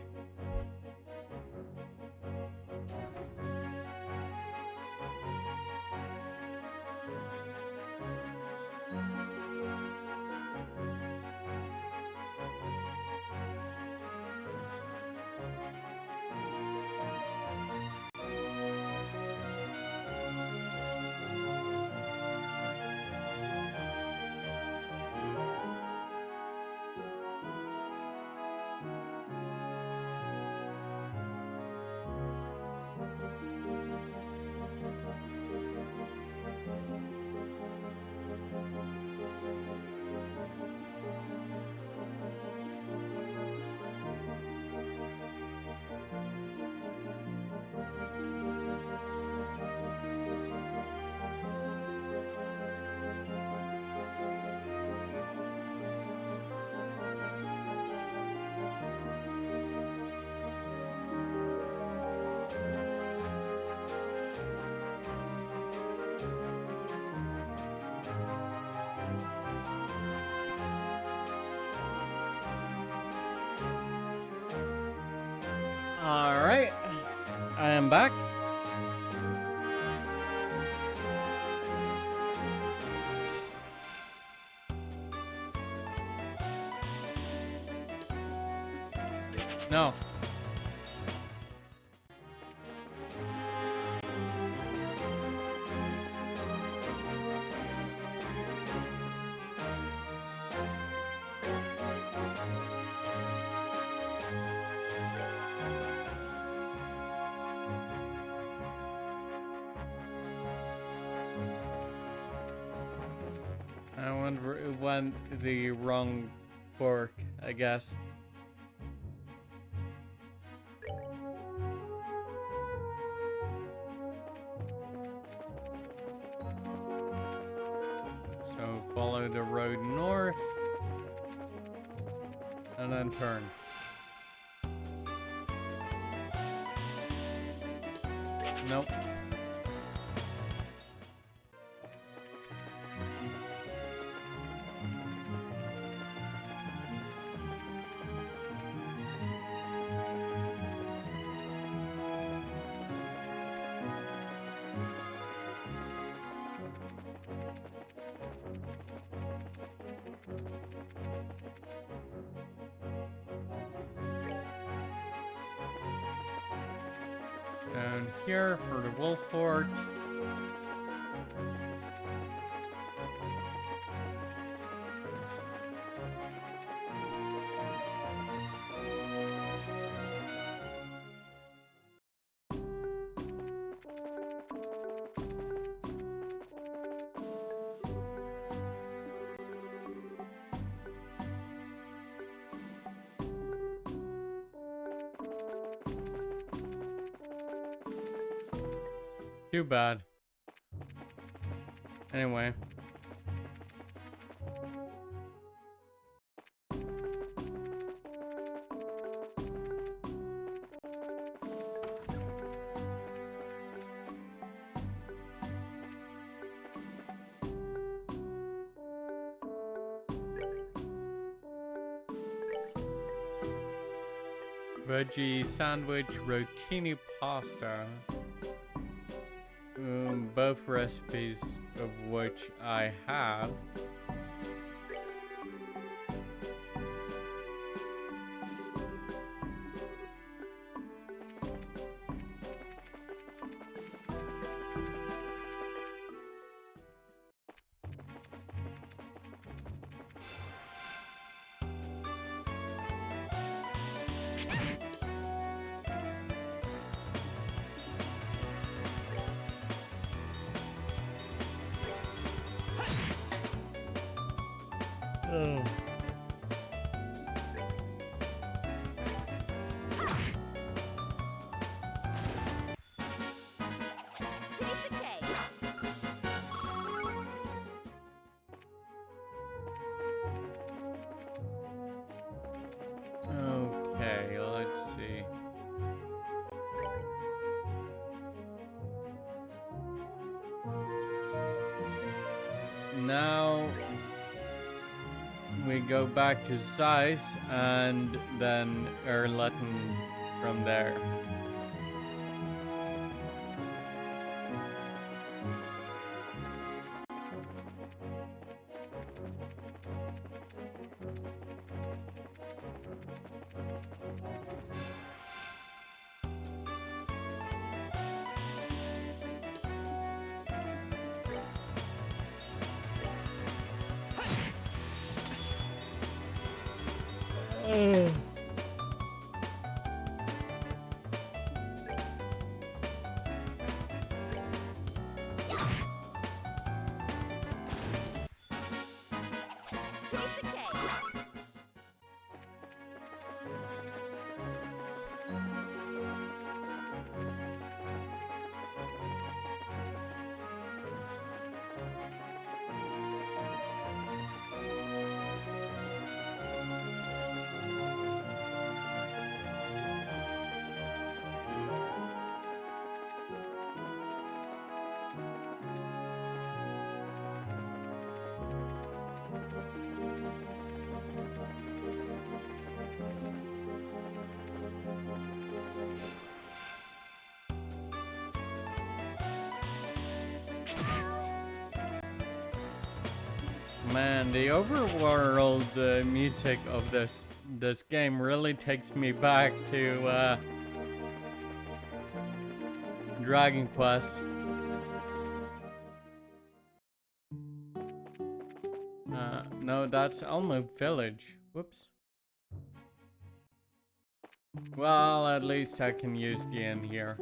Alright, I am back. No. It went the wrong fork, I guess. So follow the road north and then turn. Nope. Down here for the wolf fort. Too bad. Anyway. Veggie sandwich, rotini pasta. Both recipes of which I have. Oh. Okay, let's see. Now we go back to Zeiss and then Erletten from there. Man, the overworld music of this game really takes me back to Dragon Quest. No, that's Elmo Village. Whoops. Well, at least I can use the inn here.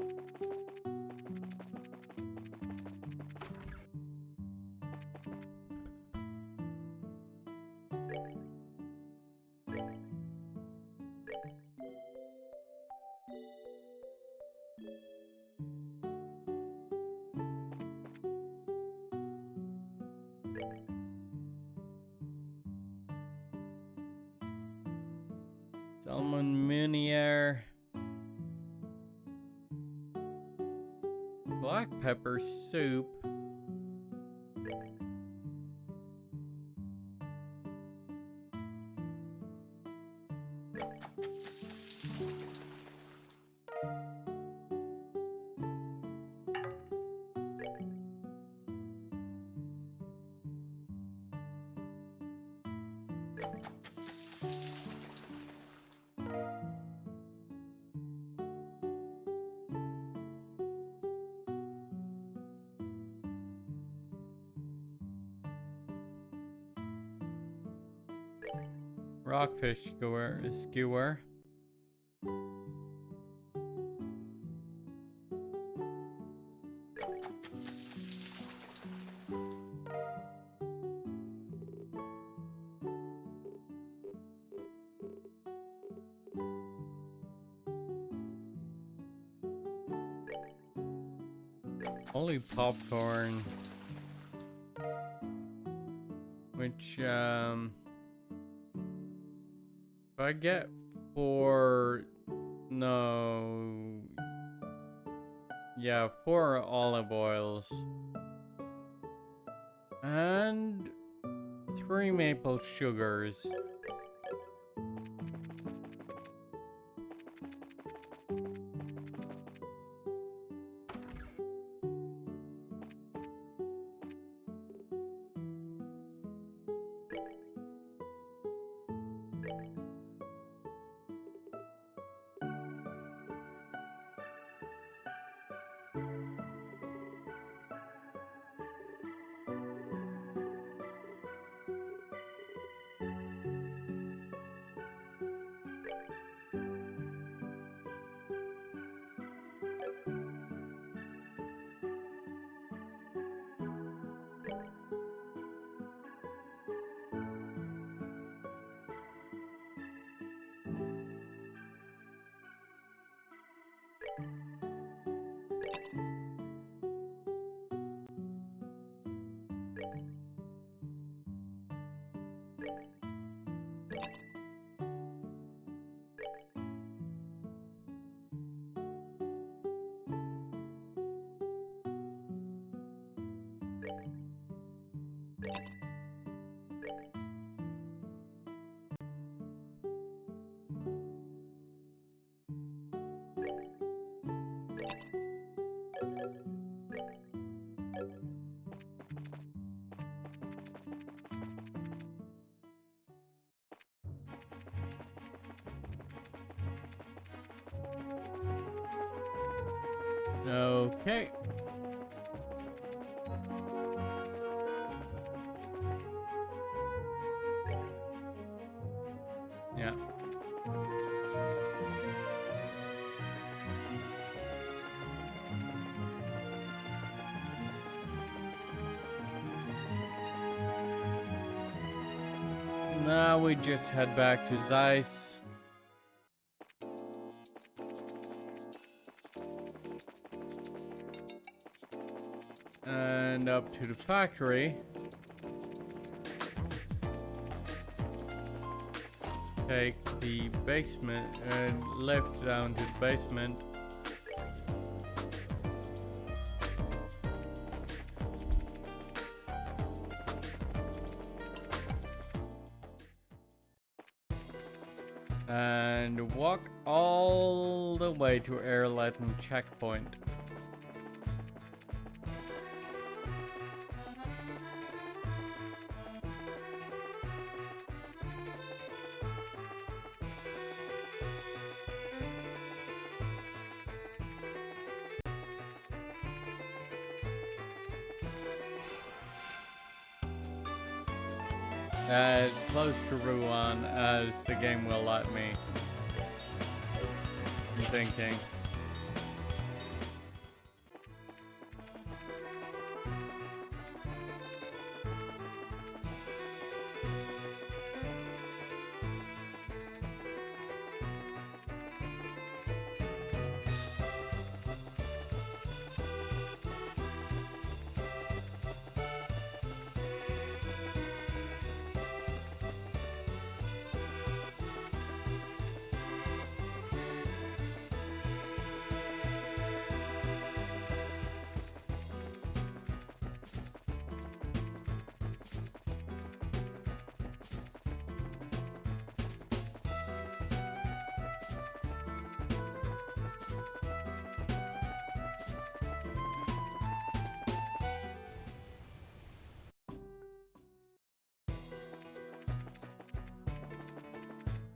Salmon Meunier. Black pepper soup. Rockfish skewer. Only popcorn. Which, if I get 4, no, yeah, 4 olive oils, and 3 maple sugars. Okay. Yeah. Now we just head back to Zeiss. And up to the factory. Take the basement and lift down to the basement. And walk all the way to Airletten checkpoint. As close to Ruan as the game will let me. I'm thinking.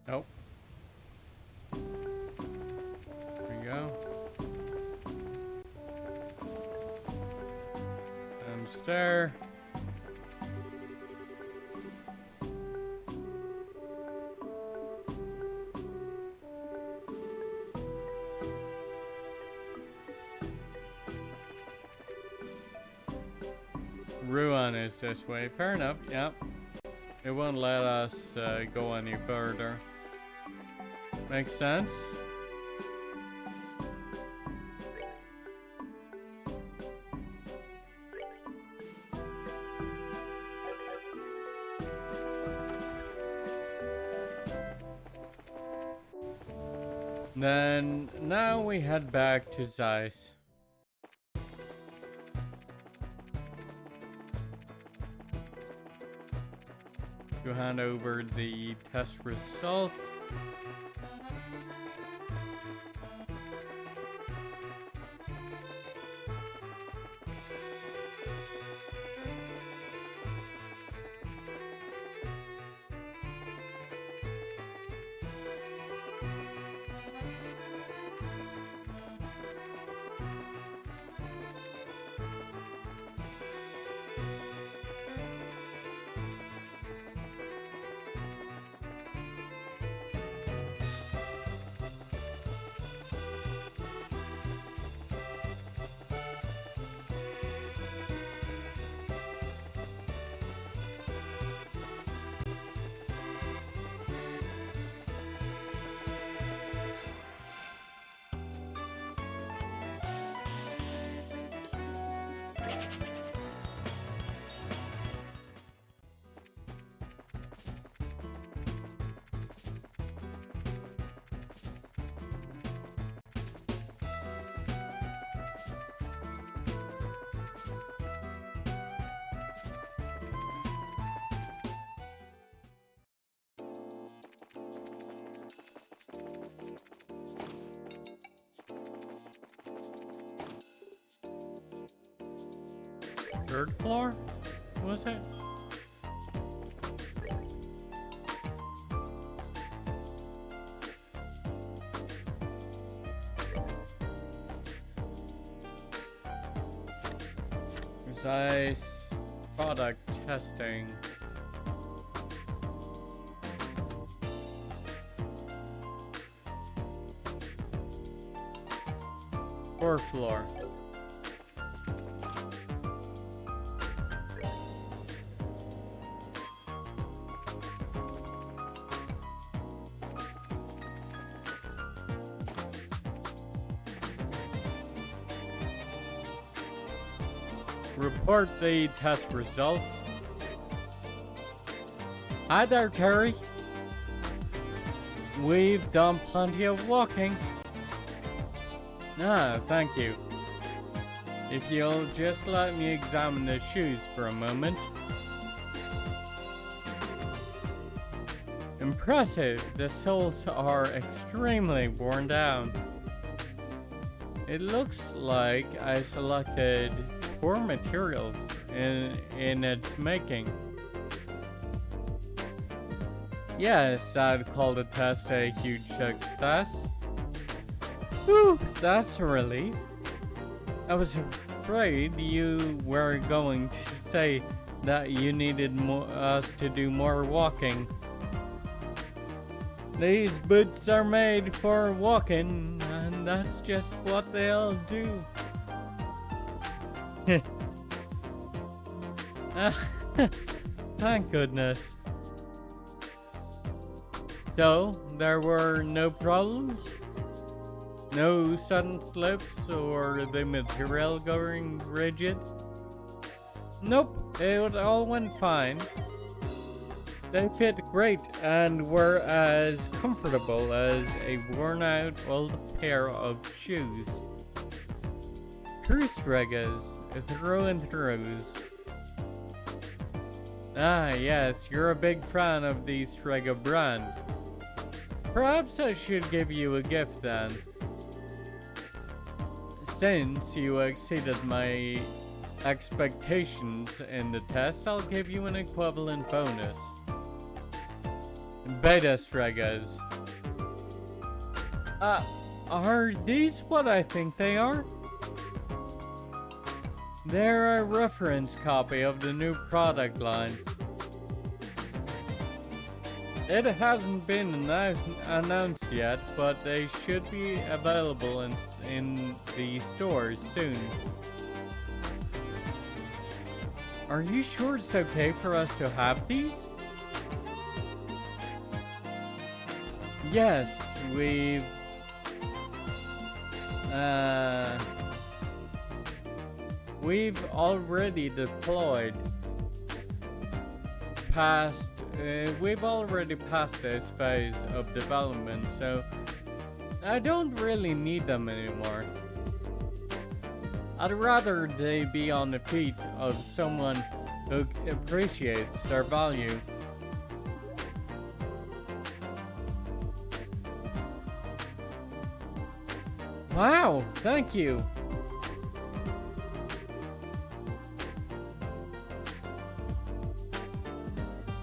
Oh. There we go. And stair. Ruan is this way. Fair enough, yeah. It won't let us go any further. Makes sense. Then, now we head back to Zeiss. To hand over the test results. Third floor? Was it? Precise product testing. Fourth floor. Report the test results. Hi there, Terry. We've done plenty of walking. Ah, thank you. If you'll just let me examine the shoes for a moment. Impressive. The soles are extremely worn down. It looks like I selected poor materials in its making. Yes, I'd call the test a huge success. Whew, that's a relief. I was afraid you were going to say that you needed us to do more walking. These boots are made for walking, and that's just what they'll do. Thank goodness. So, there were no problems? No sudden slips or the material going rigid? Nope, it all went fine. They fit great and were as comfortable as a worn out old pair of shoes. True Stregas, through and throughs. Ah yes, you're a big fan of the Strega brand. Perhaps I should give you a gift then. Since you exceeded my expectations in the test, I'll give you an equivalent bonus. Beta Stregas. Are these what I think they are? They're a reference copy of the new product line. It hasn't been announced yet, but they should be available in the stores soon. Are you sure it's okay for us to have these? Yes, we've already deployed past, we've already passed this phase of development, so I don't really need them anymore. I'd rather they be on the feet of someone who appreciates their value. Wow, thank you.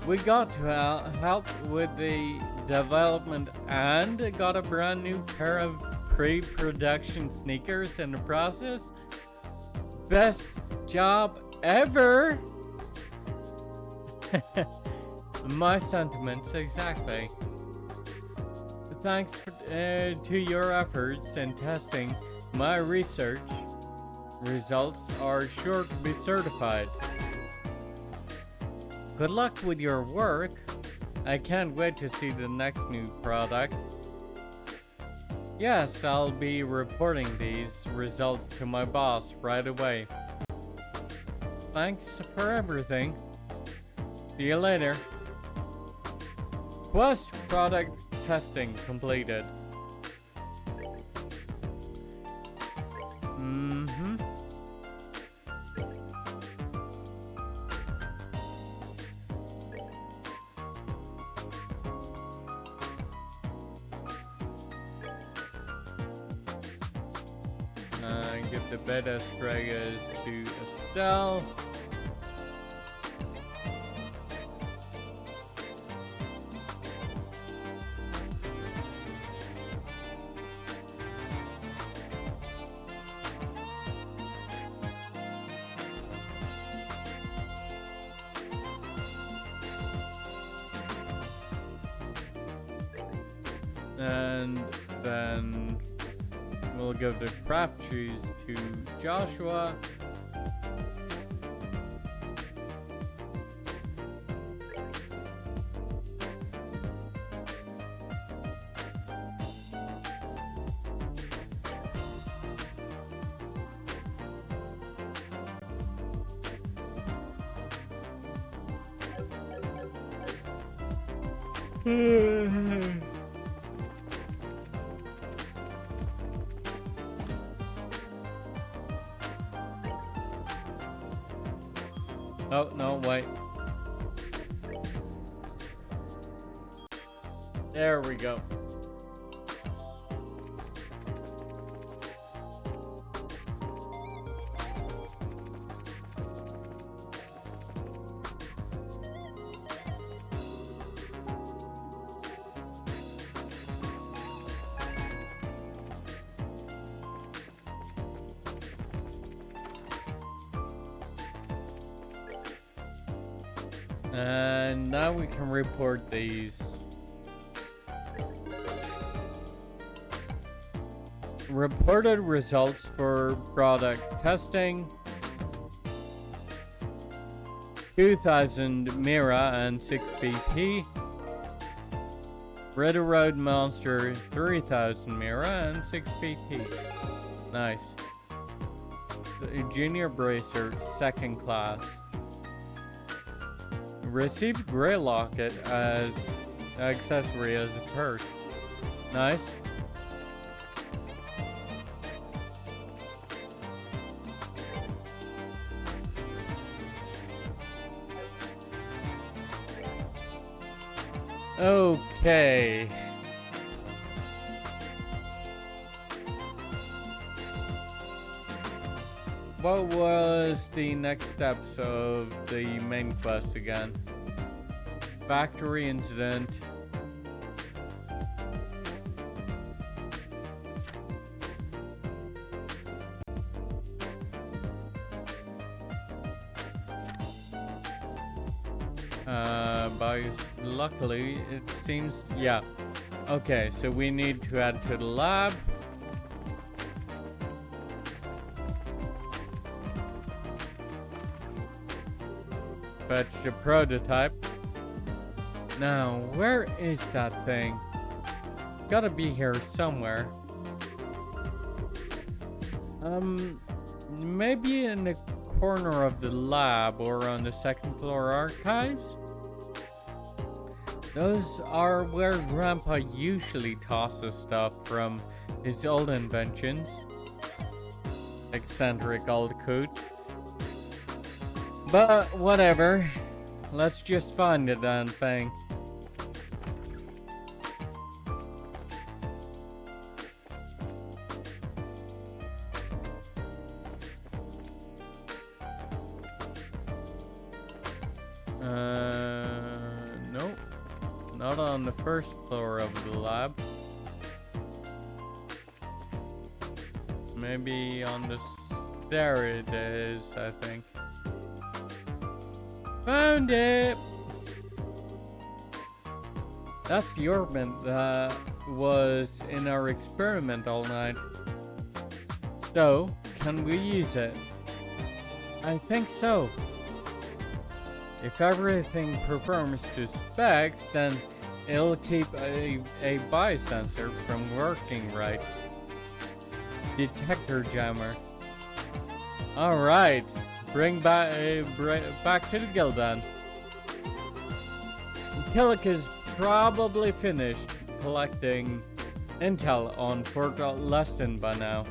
We got to help with the development and got a brand new pair of pre-production sneakers in the process. Best job ever! My sentiments, exactly. Thanks to your efforts in testing, my research results are sure to be certified. Good luck with your work. I can't wait to see the next new product. Yes, I'll be reporting these results to my boss right away. Thanks for everything. See you later. Quest product testing completed. Give the beta Stragas to Estelle. And then we'll give the craft shoes to Joshua. Oh, no, wait. There we go. And now we can report these. Reported results for product testing. 2000 Mira and 6 BP. Red Road Monster 3000 Mira and 6 BP. Nice. The Junior Bracer, second class. Received Grey Locket as accessory as a perk. Nice. Okay. What was the next steps of the main quest again? Factory incident. But luckily it seems, yeah. Okay, so we need to add to the lab. fetch the prototype. Now, where is that thing? Gotta be here somewhere. Maybe in the corner of the lab or on the second floor archives? Those are where Grandpa usually tosses stuff from his old inventions. Eccentric old coot. But whatever. Let's just find the damn thing. Nope. Not on the first floor of the lab. Maybe on the there it is, I think. Found it! That's the orbit that was in our experiment all night. So, can we use it? I think so. If everything performs to specs, then it'll keep a biosensor from working right. Detector jammer. Alright, bring back to the guild then. Killick is probably finished collecting intel on Fort Leston by now.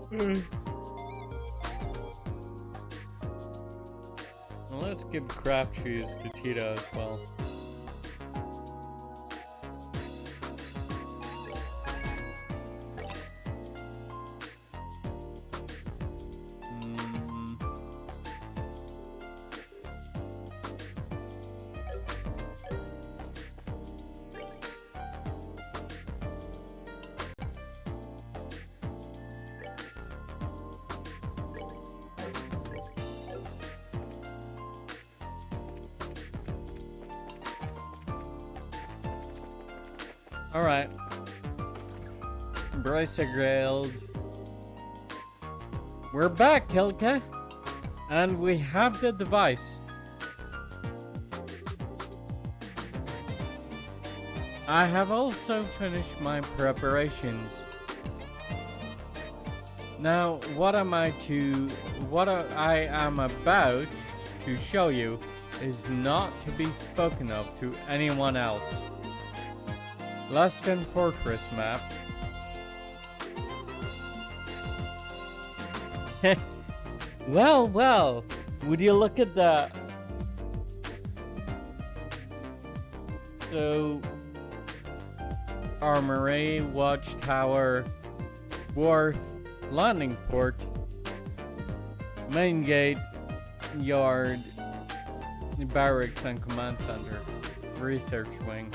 Well, let's give craft shoes to Tito as well. Alright. Bryce grilled. We're back, Kilka. And we have the device. I have also finished my preparations. Now, what I am about to show you is not to be spoken of to anyone else. Leston Fortress map. Well, would you look at that? So, Armory, Watchtower, Wharf, Landing Port, Main Gate, Yard, Barracks and Command Center, Research Wing.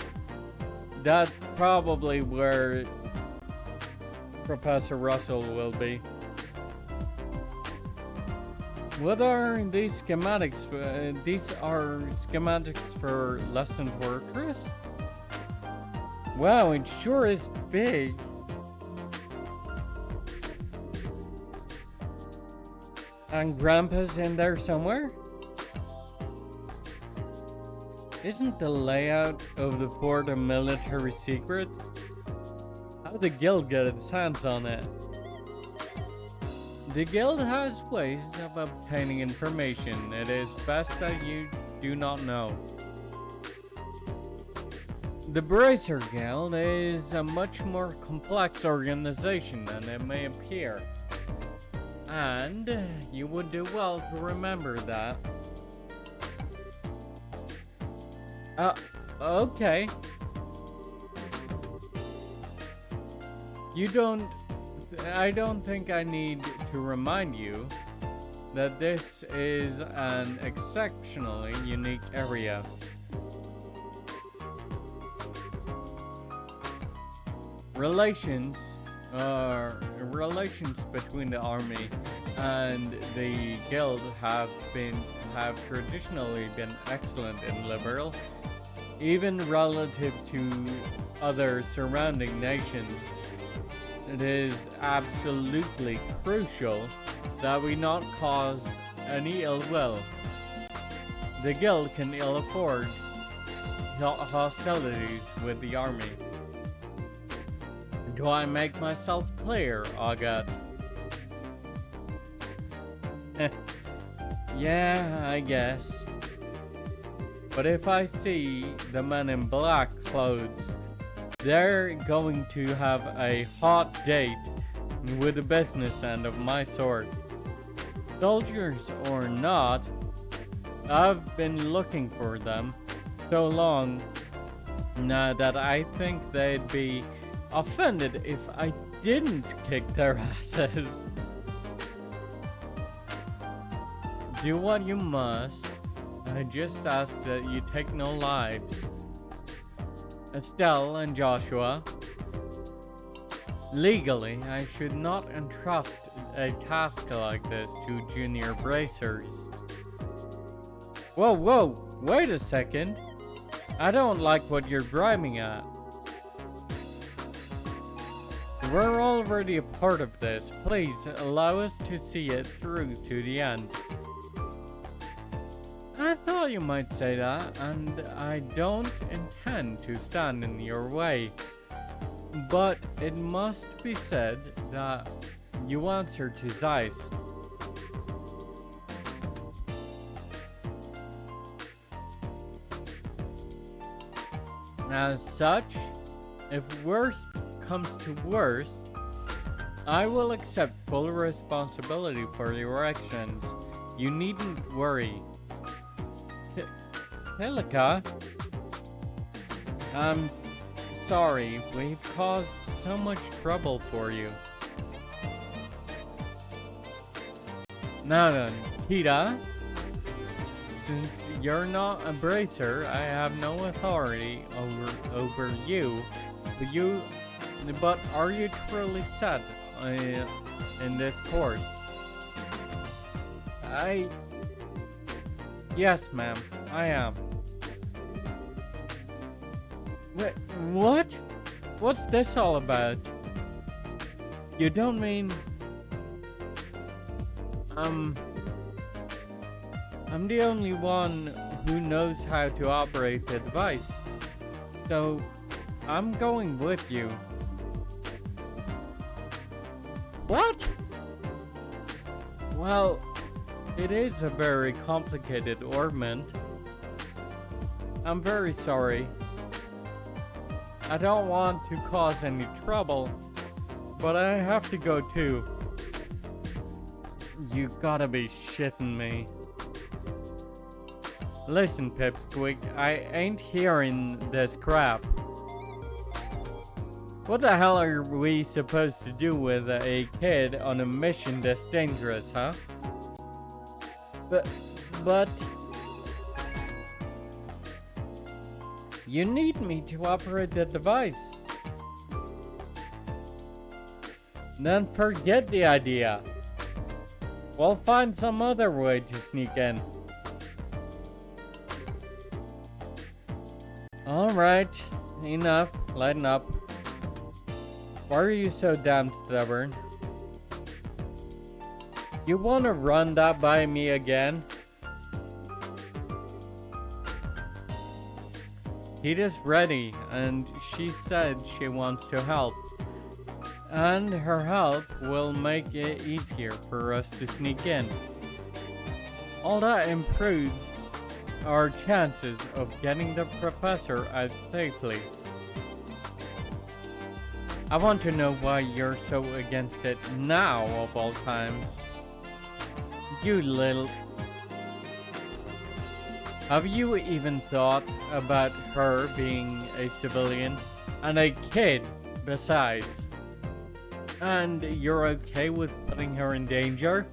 That's probably where Professor Russell will be. What are these schematics? These are schematics for Leston Fortress? Wow, it sure is big. And Grandpa's in there somewhere? Isn't the layout of the fort a military secret? How did the guild get its hands on it? The guild has ways of obtaining information. It is best that you do not know. The Bracer Guild is a much more complex organization than it may appear. And you would do well to remember that. Uh, okay. I don't think I need to remind you that this is an exceptionally unique area. Relations between the army and the guild have traditionally been excellent and liberal, even relative to other surrounding nations. It is absolutely crucial that we not cause any ill will. The guild can ill afford hostilities with the army. Do I make myself clear, Agat? Yeah, I guess. But if I see the men in black clothes, they're going to have a hot date with the business end of my sword. Soldiers or not, I've been looking for them so long now that I think they'd be offended if I didn't kick their asses. Do what you must. I just ask that you take no lives. Estelle and Joshua, legally, I should not entrust a task like this to junior bracers. Whoa, wait a second. I don't like what you're driving at. We're already a part of this. Please allow us to see it through to the end. I thought you might say that, and I don't intend to stand in your way. But it must be said that you answer to Zeiss. As such, if worst comes to worst, I will accept full responsibility for your actions. You needn't worry. Helica, I'm sorry, we've caused so much trouble for you. Now then, Kita, since you're not a bracer, I have no authority over you. But are you truly set in this course? Yes, ma'am, I am. Wait, what? What's this all about? You don't mean... I'm the only one who knows how to operate the device. So, I'm going with you. What? Well, it is a very complicated ornament. I'm very sorry. I don't want to cause any trouble, but I have to go too. You gotta be shitting me. Listen, Pipsqueak, I ain't hearing this crap. What the hell are we supposed to do with a kid on a mission this dangerous, huh? But... You need me to operate the device. Then forget the idea. We'll find some other way to sneak in. Alright, enough, lighten up. Why are you so damn stubborn? You wanna run that by me again? Kita's ready, and she said she wants to help. And her help will make it easier for us to sneak in. All that improves our chances of getting the professor out safely. I want to know why you're so against it now of all times. You little... Have you even thought about her being a civilian and a kid besides? And you're okay with putting her in danger?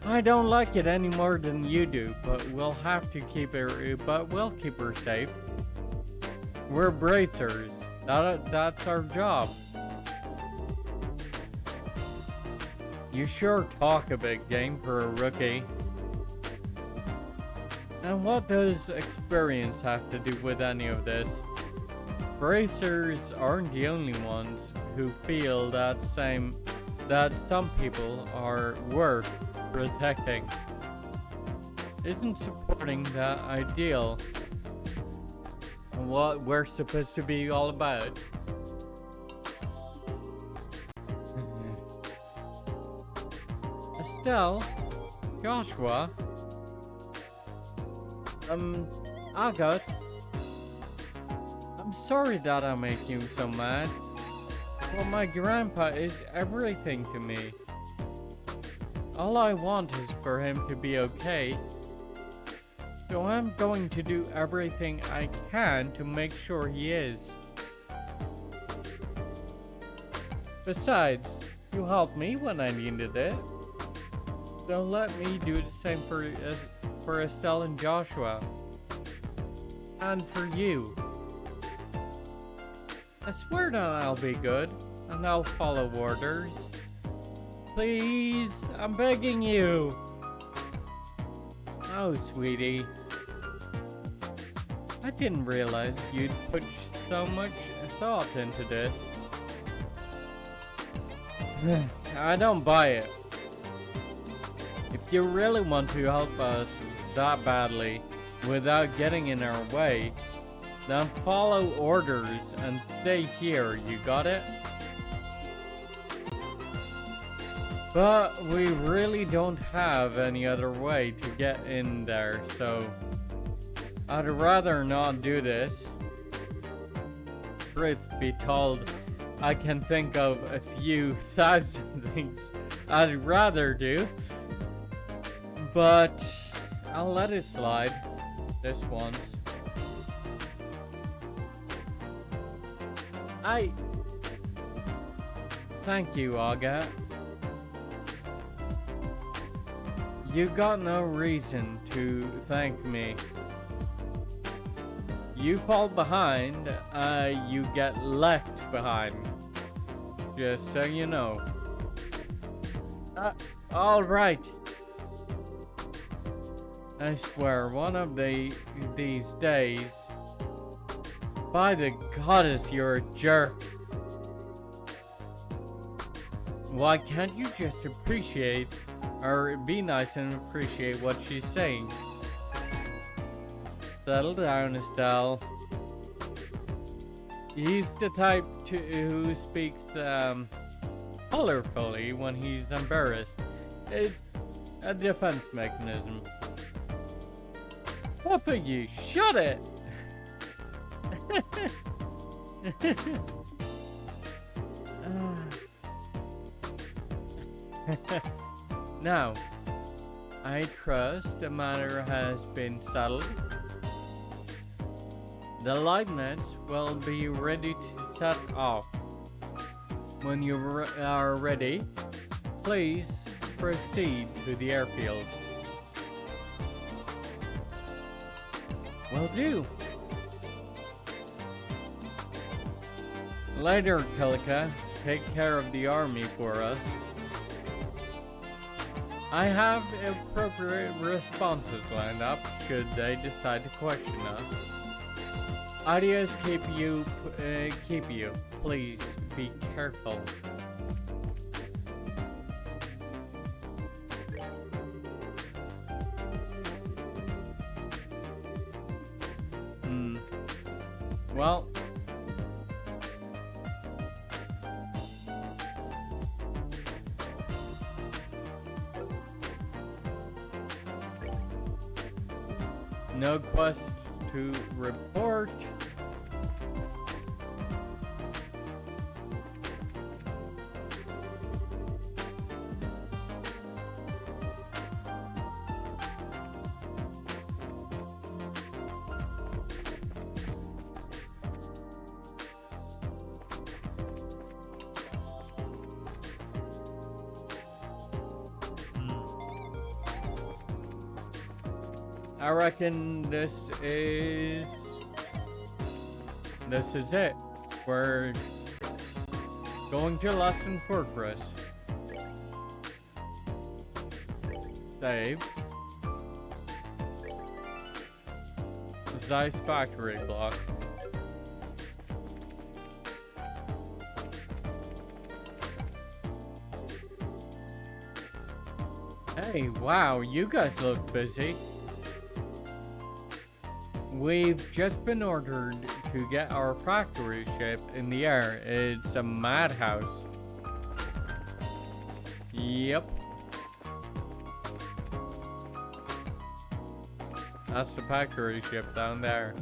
I don't like it any more than you do, but we'll keep her safe. We're bracers. That's our job. You sure talk a big game for a rookie. And what does experience have to do with any of this? Bracers aren't the only ones who feel that some people are worth protecting. Isn't supporting that ideal what we're supposed to be all about? Estelle, Joshua, Agatha, I'm sorry that I make you so mad. Well, my grandpa is everything to me. All I want is for him to be okay. So I'm going to do everything I can to make sure he is. Besides, you helped me when I needed it. So let me do the same for Estelle and Joshua. And for you. I swear that I'll be good, and I'll follow orders. Please, I'm begging you. Oh, sweetie. I didn't realize you'd put so much thought into this. I don't buy it. If you really want to help us that badly without getting in our way, then follow orders and stay here, you got it? But we really don't have any other way to get in there, so I'd rather not do this. Truth be told, I can think of a few thousand things I'd rather do, but I'll let it slide this once. Thank you, Aga. You got no reason to thank me. You fall behind, you get left behind. Just so you know. Alright. I swear, one of these days, by the goddess, you're a jerk. Why can't you just appreciate, or be nice and appreciate what she's saying? Settle down, Estelle. He's the type who speaks colorfully when he's embarrassed. It's a defense mechanism. Papa, you shut it! Now, I trust the matter has been settled. The light nets will be ready to set off. When you are ready, please proceed to the airfield. Will do. Later, Kilika. Take care of the army for us. I have appropriate responses lined up should they decide to question us. Adios, keep you. Please be careful. Well. No quests to report. I reckon this is it. We're going to Luston Fortress. Save. Zeiss factory block. Hey, wow, you guys look busy. We've just been ordered to get our factory ship in the air. It's a madhouse. Yep. That's the factory ship down there.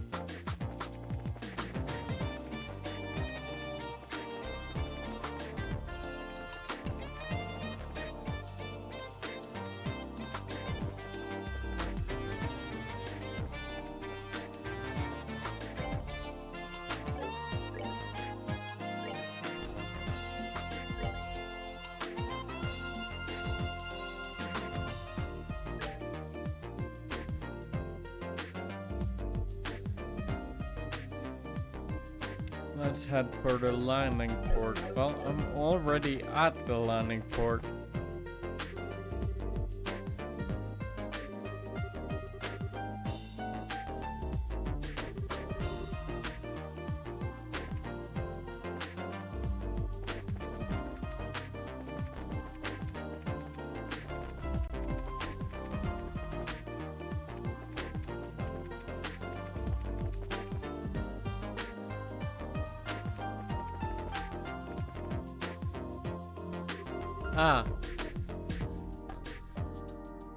Let's head for the landing port. Well, I'm already at the landing port.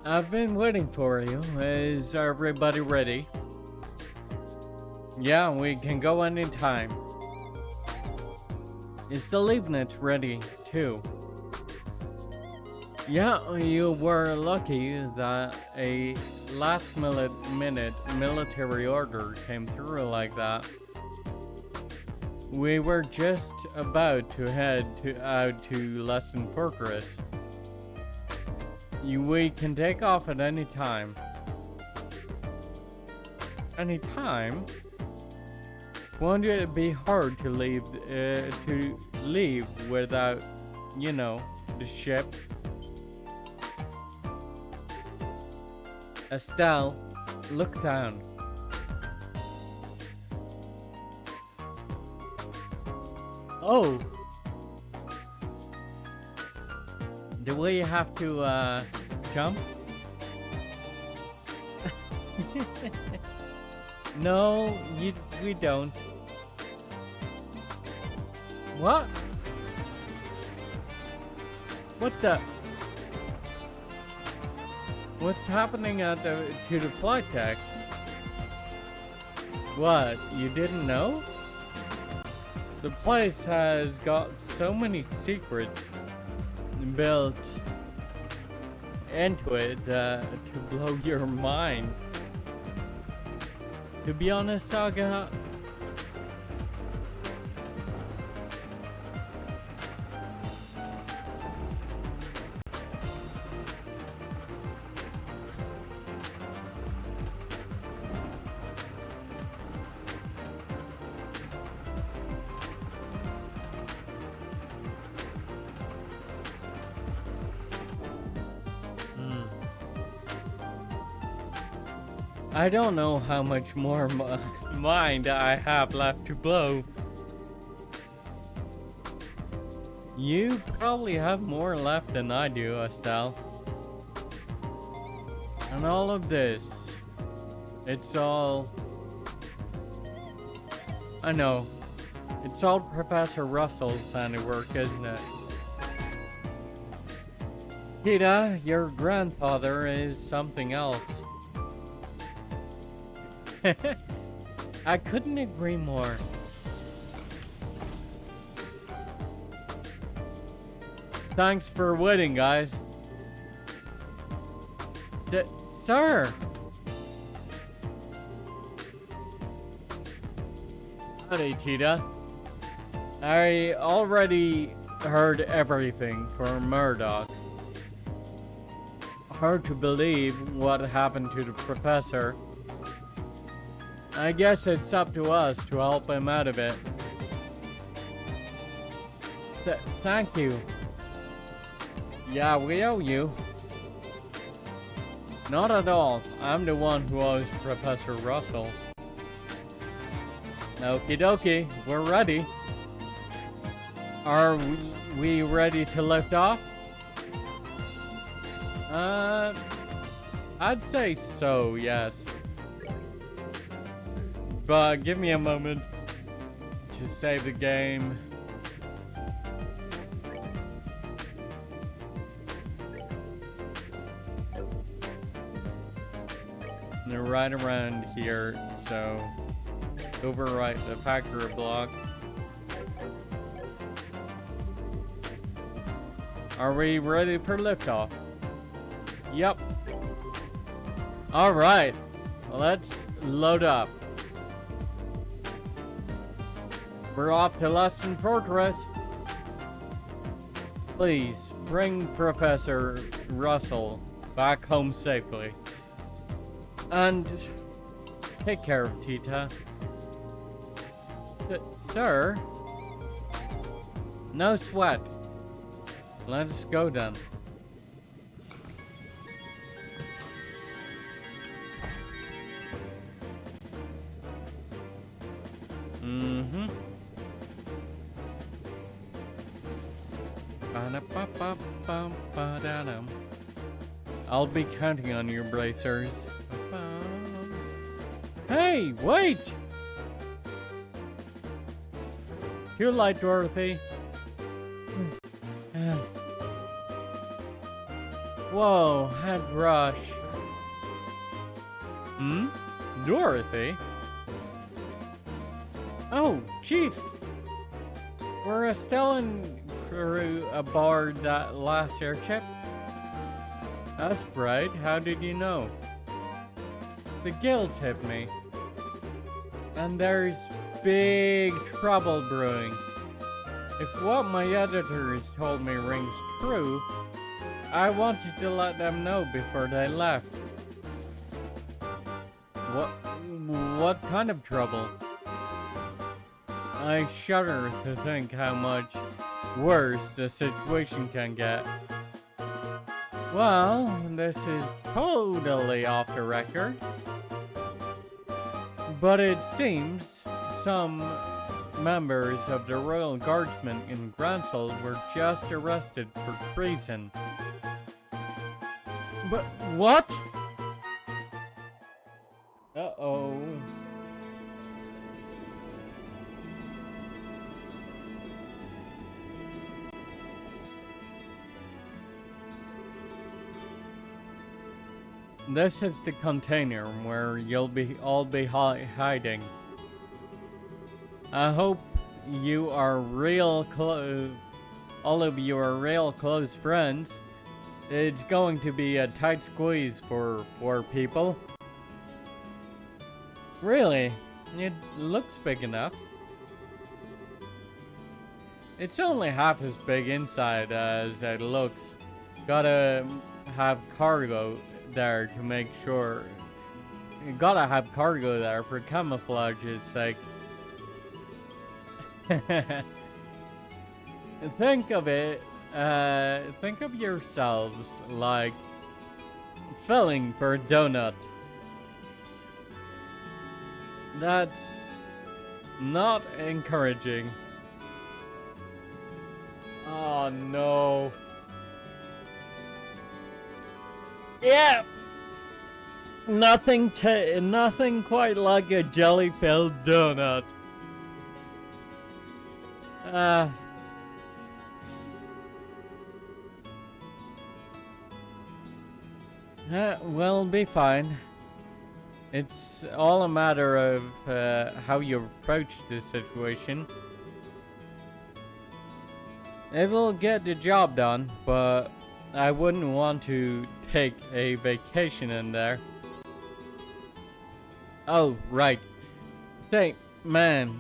I've been waiting for you. Is everybody ready? Yeah, we can go anytime. Is the Leibniz ready too? Yeah, you were lucky that a last-minute military order came through like that. We were just about to head out to Luston Fortress. We can take off at any time. Any time? Won't it be hard to leave without, you know, the ship? Estelle, look down. Oh! Do we have to, jump? No, we don't. What? What the? What's happening to the flight deck? What? You didn't know? The place has got so many secrets built into it to blow your mind. To be honest, Saga, I don't know how much more mind I have left to blow. You probably have more left than I do, Estelle. And all of this, it's all... I know. It's all Professor Russell's handiwork, isn't it? Tita, your grandfather is something else. I couldn't agree more. Thanks for waiting, guys. Sir! Howdy, Tita. I already heard everything from Murdoch. hard to believe what happened to the professor. I guess it's up to us to help him out of it. Thank you. Yeah, we owe you. Not at all. I'm the one who owes Professor Russell. Okie dokie, we're ready. Are we ready to lift off? I'd say so, yes. But give me a moment to save the game. And they're right around here, so overwrite the factor block. Are we ready for liftoff? Yep. Alright, let's load up. We're off to Luston Fortress. Please bring Professor Russell back home safely. And take care of Tita. Sir? No sweat. Let's go then. I'll be counting on you, bracers. Hey, wait! Too light, Dorothy. Whoa, head rush. Dorothy? Oh, Chief! We're still in crew aboard that last airship? That's right, how did you know? The guild tipped me. And there's big trouble brewing. If what my editors told me rings true, I wanted to let them know before they left. What kind of trouble? I shudder to think how much worse the situation can get. Well, this is totally off the record. But it seems some members of the Royal Guardsmen in Gransel were just arrested for treason. But what? Uh-oh. This is the container where you'll all be hiding. I hope you are all of you are real close friends. It's going to be a tight squeeze for 4 people. Really? It looks big enough. It's only half as big inside as it looks. Gotta have cargo there to make sure. You gotta have cargo there for camouflage's sake. Think of it, think of yourselves like filling for a donut. That's not encouraging. Oh no. Yeah. Nothing quite like a jelly-filled donut. We'll be fine. It's all a matter of how you approach this situation. It'll get the job done, but I wouldn't want to take a vacation in there. Oh, right. Say, man,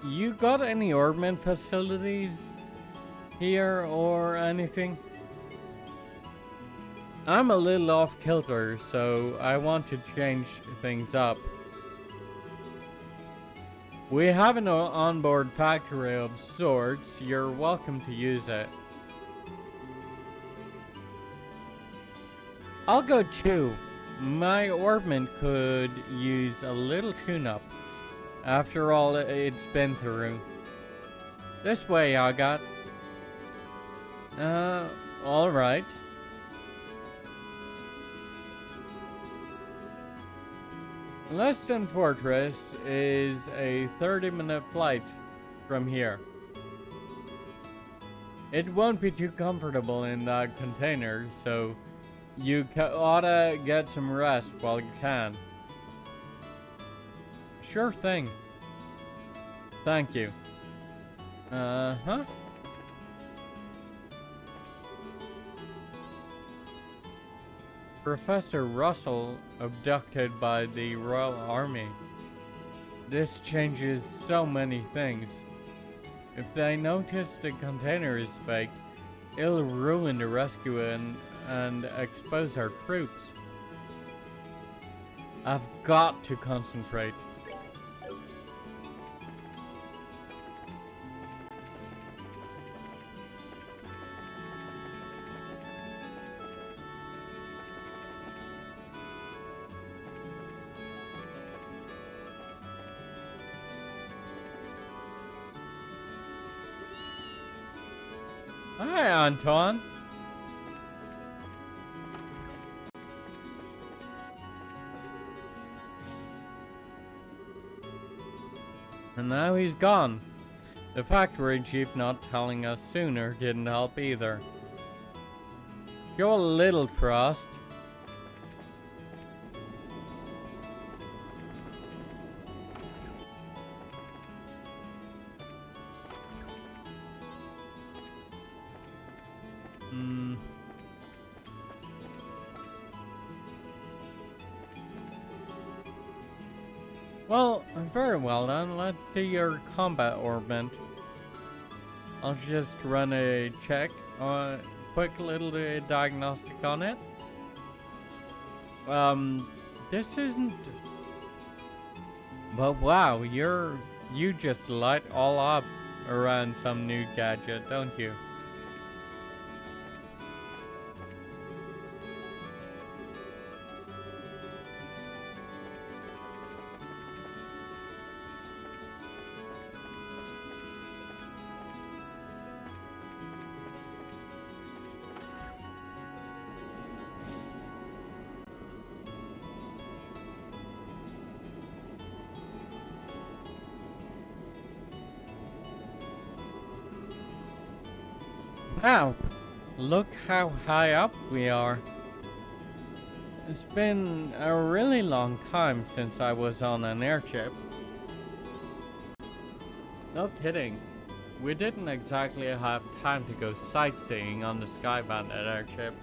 you got any Orbman facilities here or anything? I'm a little off kilter, so I want to change things up. We have an onboard factory of sorts. You're welcome to use it. I'll go too. My orbment could use a little tune-up. After all it's been through. This way, Agat. Alright. Leston Fortress is a 30-minute flight from here. It won't be too comfortable in that container, so you oughta get some rest while you can. Sure thing. Thank you. Uh-huh. Professor Russell abducted by the Royal Army. This changes so many things. If they notice the container is fake, it'll ruin the rescue and expose our troops. I've got to concentrate. Hi, Anton. And now he's gone. The factory chief not telling us sooner didn't help either. Show a little trust. Well, very well then. Let's see your combat orbit. I'll just run a check, quick little diagnostic on it. This isn't. But wow, you just light all up around some new gadget, don't you? Wow, look how high up we are. It's been a really long time since I was on an airship. No kidding. We didn't exactly have time to go sightseeing on the Sky Bandit airship.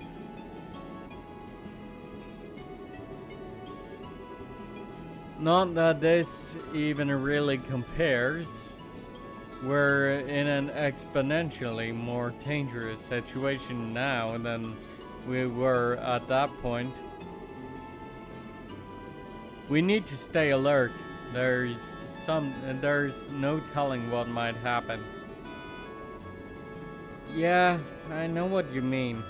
Not that this even really compares. We're in an exponentially more dangerous situation now than we were at that point. We need to stay alert. There's no telling what might happen. Yeah, I know what you mean.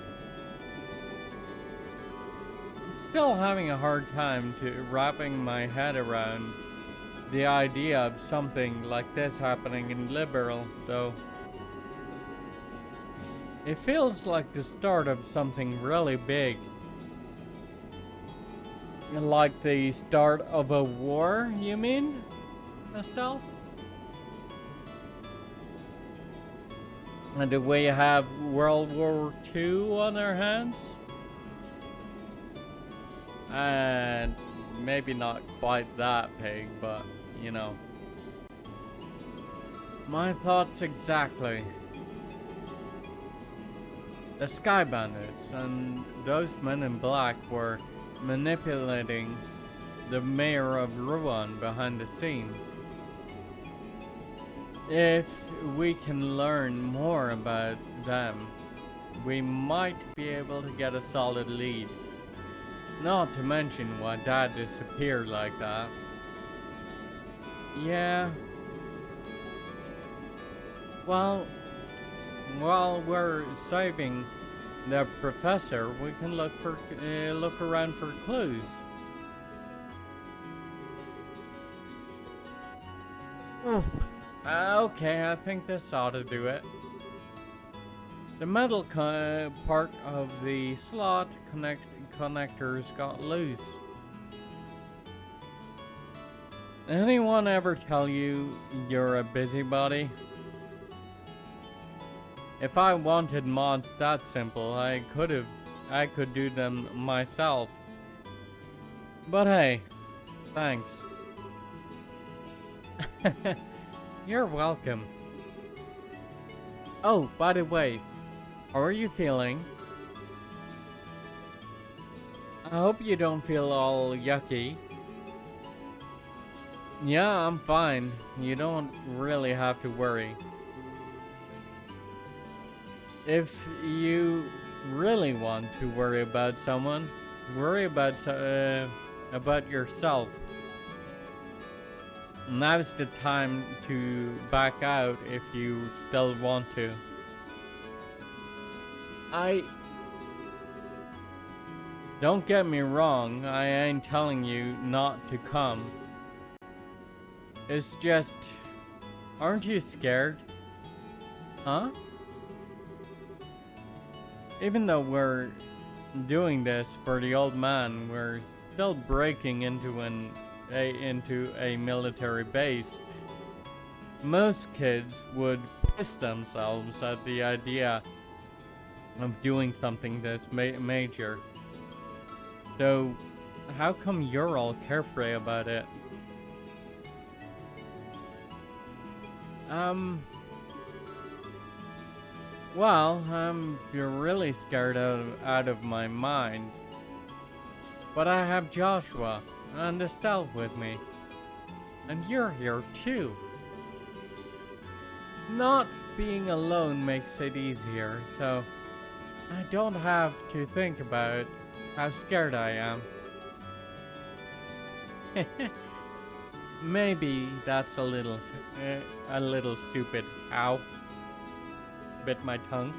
Still having a hard time wrapping my head around the idea of something like this happening in Liberl, though. It feels like the start of something really big. Like the start of a war, you mean, Estelle? And do we have World War II on our hands? And maybe not quite that big, but you know. My thoughts exactly. The Sky Bandits and those men in black were manipulating the mayor of Ruan behind the scenes. If we can learn more about them, we might be able to get a solid lead. Not to mention why Dad disappeared like that. Yeah. Well, while we're saving the professor, we can look around for clues. Okay, I think this ought to do it. The metal part of the slot connectors got loose. Anyone ever tell you you're a busybody? If I wanted mods that simple, I could do them myself. But hey, thanks. You're welcome. Oh, by the way, how are you feeling? I hope you don't feel all yucky. Yeah, I'm fine. You don't really have to worry. If you really want to worry about someone, worry about yourself. Now's the time to back out if you still want to. Don't get me wrong, I ain't telling you not to come. It's just, aren't you scared? Huh? Even though we're doing this for the old man, we're still breaking into a military base. Most kids would piss themselves at the idea of doing something this major. So, how come you're all carefree about it? Well, I'm really scared out of my mind. But I have Joshua and Estelle with me. And you're here too. Not being alone makes it easier, so I don't have to think about how scared I am. Maybe that's a little stupid. Ow. Bit my tongue.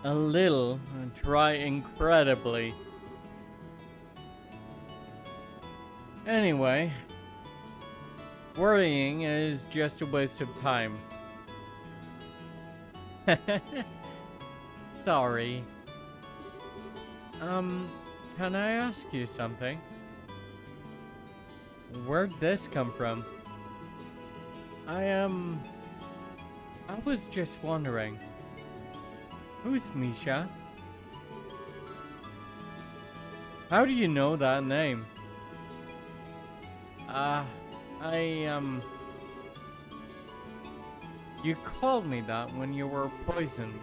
A little, try incredibly. Anyway, worrying is just a waste of time. Sorry. Can I ask you something? Where'd this come from? I was just wondering. Who's Misha? How do you know that name? You called me that when you were poisoned.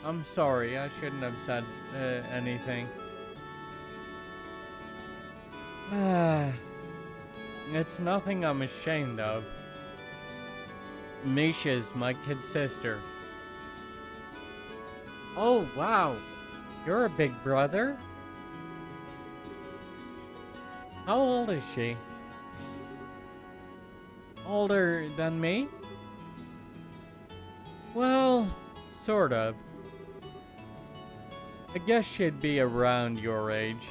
I'm sorry, I shouldn't have said anything. It's nothing I'm ashamed of. Misha's my kid sister. Oh, wow. You're a big brother? How old is she? Older than me? Well, sort of. I guess she'd be around your age.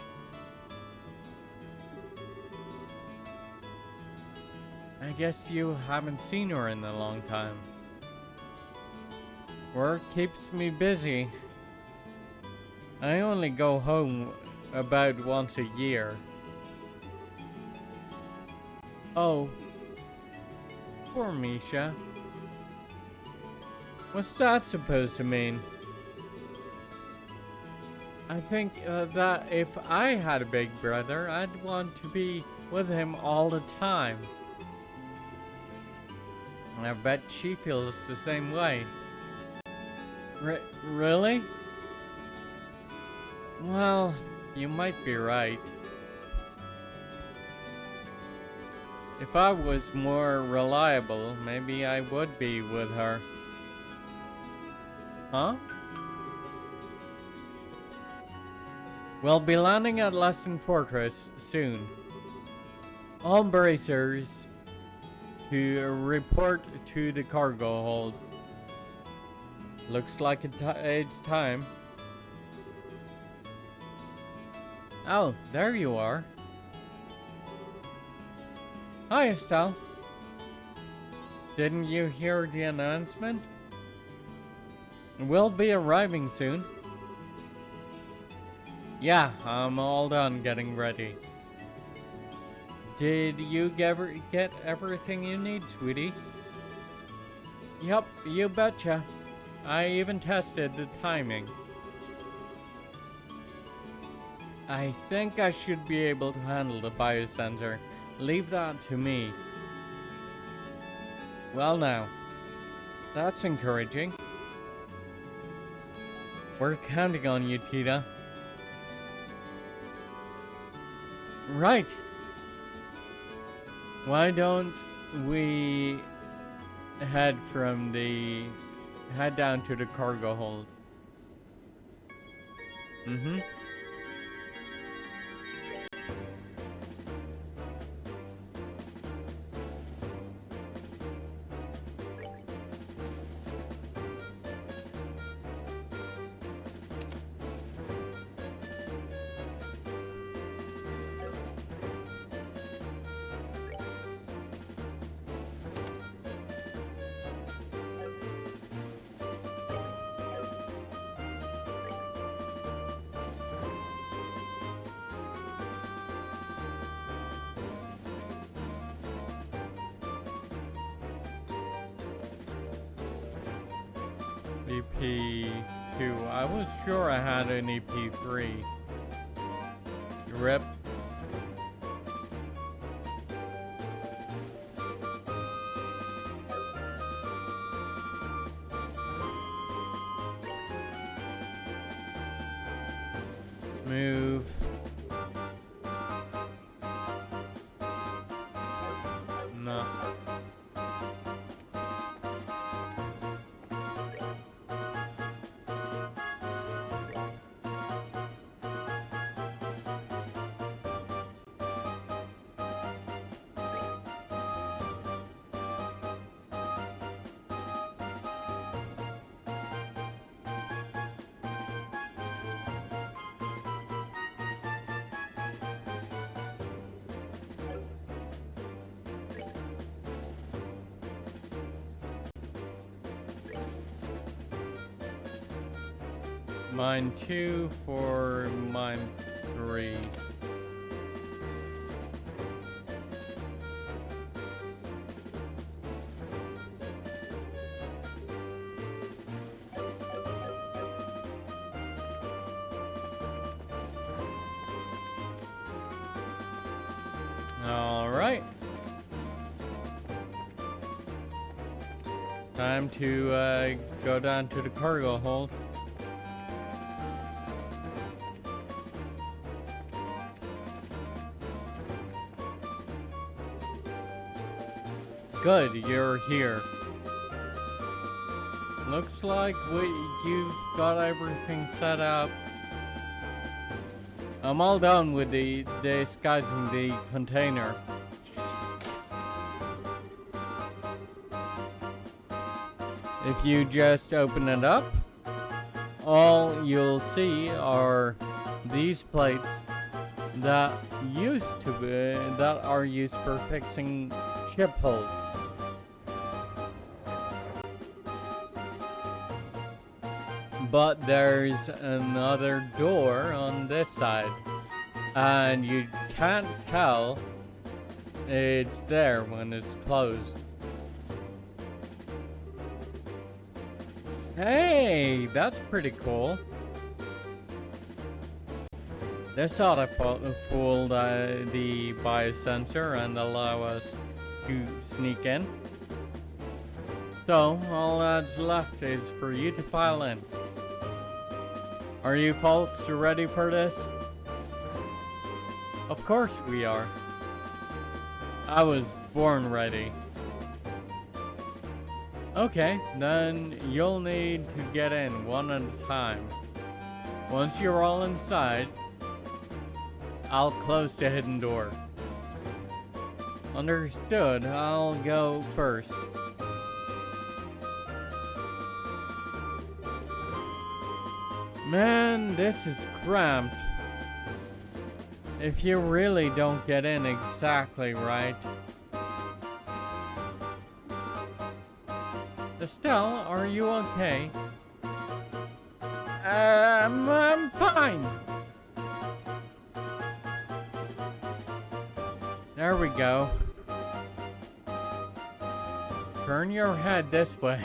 I guess you haven't seen her in a long time. Work keeps me busy. I only go home about once a year. Oh, poor Misha. What's that supposed to mean? I think that if I had a big brother, I'd want to be with him all the time. I bet she feels the same way. Really? Well, you might be right. If I was more reliable, maybe I would be with her. Huh? We'll be landing at Luston Fortress soon. All bracers to report to the cargo hold. Looks like it's time. Oh, there you are. Hi, Estelle. Didn't you hear the announcement? We'll be arriving soon. Yeah, I'm all done getting ready. Did you get everything you need, sweetie? Yup, you betcha. I even tested the timing. I think I should be able to handle the biosensor. Leave that to me. Well now, that's encouraging. We're counting on you, Tita. Right. Why don't we head down to the cargo hold? Mm-hmm. EP2. I was sure I had an EP3. Rip. Move. No. Mine 2 for mine 3. All right. Time to go down to the cargo hold. Good, you're here. Looks like you've got everything set up. I'm all done with the disguising the container. If you just open it up, all you'll see are these plates that are used for fixing ship holes. But there's another door on this side, and you can't tell it's there when it's closed. Hey, that's pretty cool. This ought to fool the biosensor and allow us to sneak in. So, all that's left is for you to file in. Are you folks ready for this? Of course we are. I was born ready. Okay, then you'll need to get in one at a time. Once you're all inside, I'll close the hidden door. Understood, I'll go first. Man, this is cramped. If you really don't get in exactly right. Estelle, are you okay? I'm fine. There we go. Turn your head this way.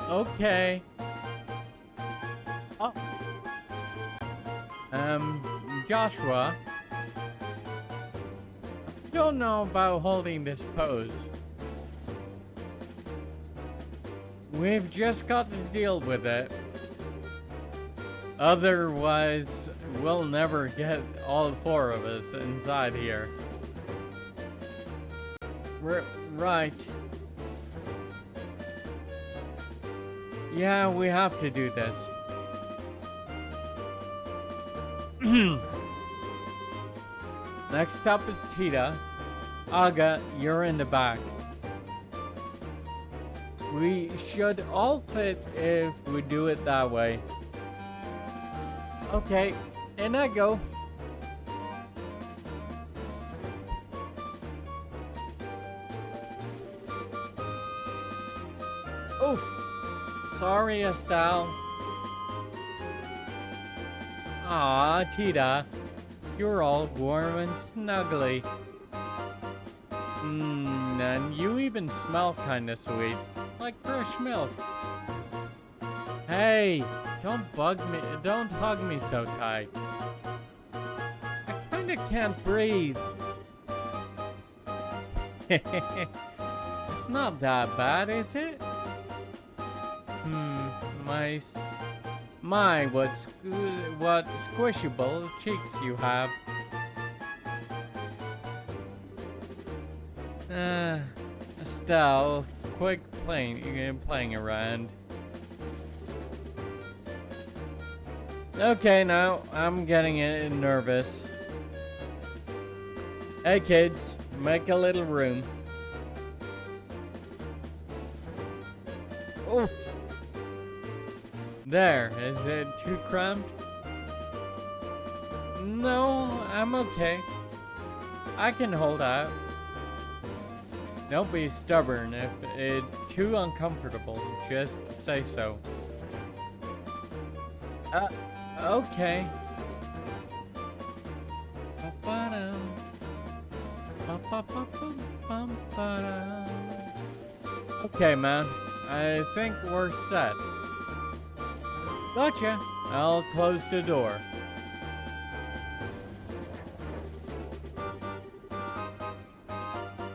Okay. Oh. Joshua. Don't know about holding this pose. We've just got to deal with it. Otherwise, we'll never get all four of us inside here. Right. Yeah, we have to do this. Next up is Tita. Aga, you're in the back. We should all fit if we do it that way. Okay, in I go. Oof. Sorry, Estelle. Aw, Tita. You're all warm and snuggly. And you even smell kinda sweet. Like fresh milk. Hey, don't bug me. Don't hug me so tight. I kinda can't breathe. It's not that bad, is it? What squishable cheeks you have. Estelle, quick playing around. Okay, now I'm getting nervous. Hey kids, make a little room. Oh, there. Is it too cramped? No, I'm okay. I can hold out. Don't be stubborn. If it's too uncomfortable, just say so. Okay. Okay, man. I think we're set. Gotcha. I'll close the door.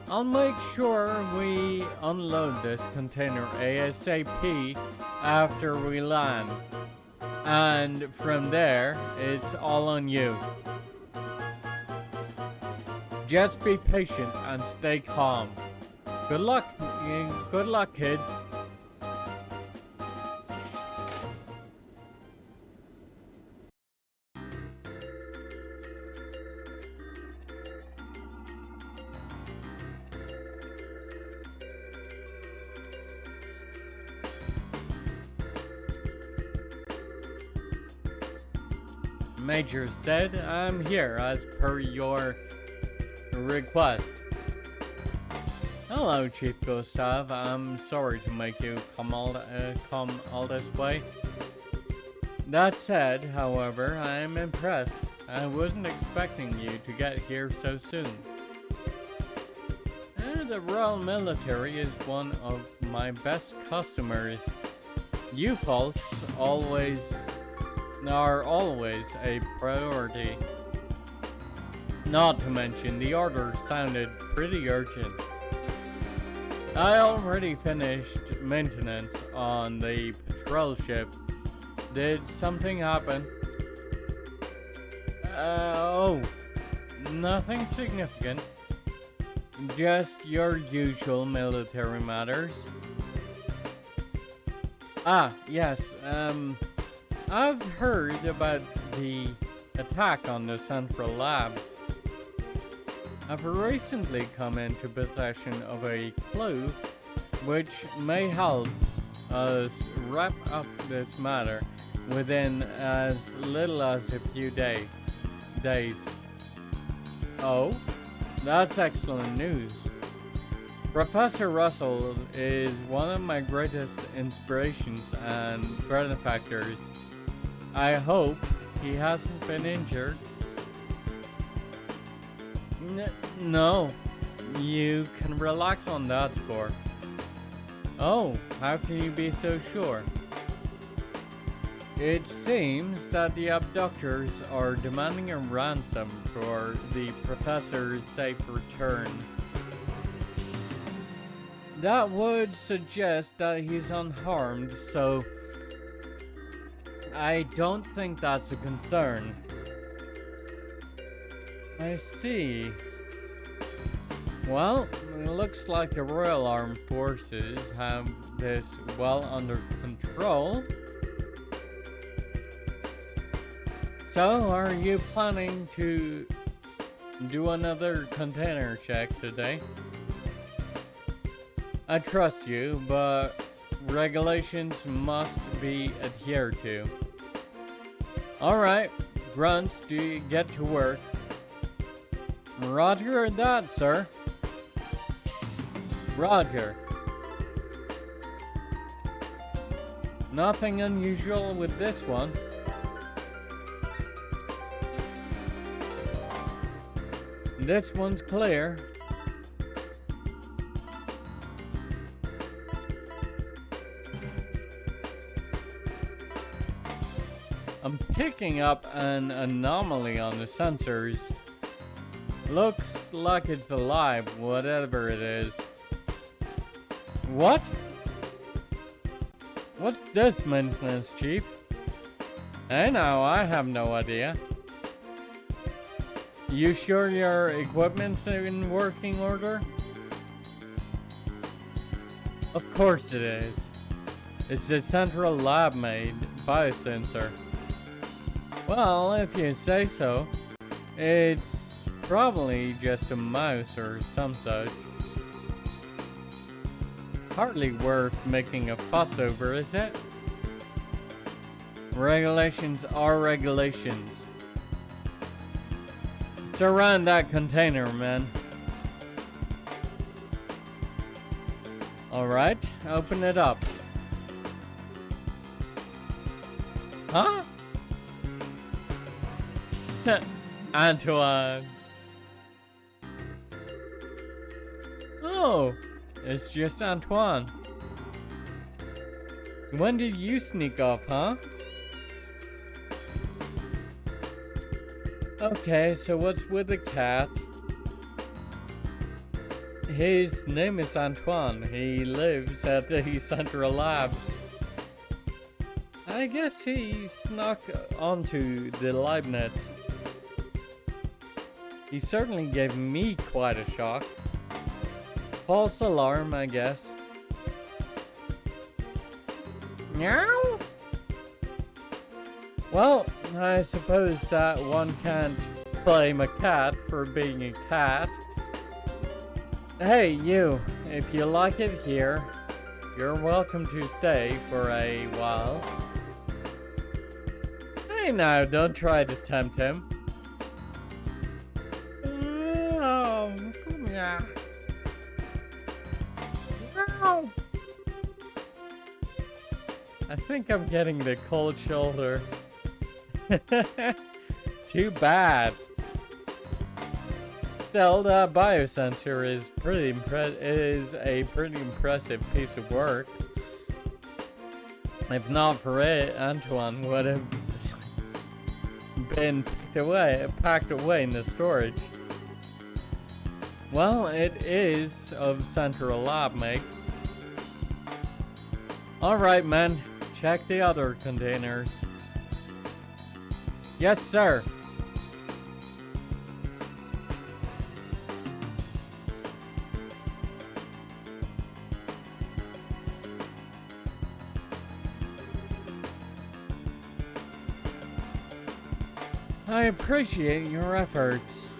I'll make sure we unload this container ASAP after we land. And from there, it's all on you. Just be patient and stay calm. Good luck, kids. Major said, I'm here as per your request. Hello, Chief Gustav. I'm sorry to make you come all this way. That said, however, I am impressed. I wasn't expecting you to get here so soon. The Royal Military is one of my best customers. You folks are always a priority. Not to mention, the order sounded pretty urgent. I already finished maintenance on the patrol ship. Did something happen? Oh, nothing significant. just your usual military matters. Ah, yes, I've heard about the attack on the Central Labs. I've recently come into possession of a clue which may help us wrap up this matter within as little as a few days. Oh, that's excellent news. Professor Russell is one of my greatest inspirations and benefactors. I hope he hasn't been injured. No, you can relax on that score. Oh, how can you be so sure? It seems that the abductors are demanding a ransom for the professor's safe return. That would suggest that he's unharmed, so I don't think that's a concern. I see. Well, it looks like the Royal Armed Forces have this well under control. So, are you planning to do another container check today? I trust you, but regulations must be adhered to. Alright, grunts, do you get to work? Roger that, sir. Roger. Nothing unusual with this one. This one's clear. I'm picking up an anomaly on the sensors. Looks like it's alive, whatever it is. What? What's this, maintenance chief? Hey now, I have no idea. You sure your equipment's in working order? Of course it is. It's a Central Lab made biosensor. Well, if you say so. It's probably just a mouse or some such. Hardly worth making a fuss over, is it? Regulations are regulations. Surround that container, man. Alright, open it up. Huh? Antoine. Oh, it's just Antoine. When did you sneak off, huh? Okay, so what's with the cat? His name is Antoine. He lives at the Central Labs. I guess he snuck onto the LiveNet. He certainly gave me quite a shock. False alarm, I guess. Meow? Well, I suppose that one can't blame a cat for being a cat. Hey, you, if you like it here, you're welcome to stay for a while. Hey now, don't try to tempt him. Oh, yeah. No. I think I'm getting the cold shoulder. Too bad. Still, that biosensor is a pretty impressive piece of work. If not for it, Antoine would have been packed away in the storage. Well, it is of Central Lab make. Alright, man. Check the other containers. Yes, sir. I appreciate your efforts.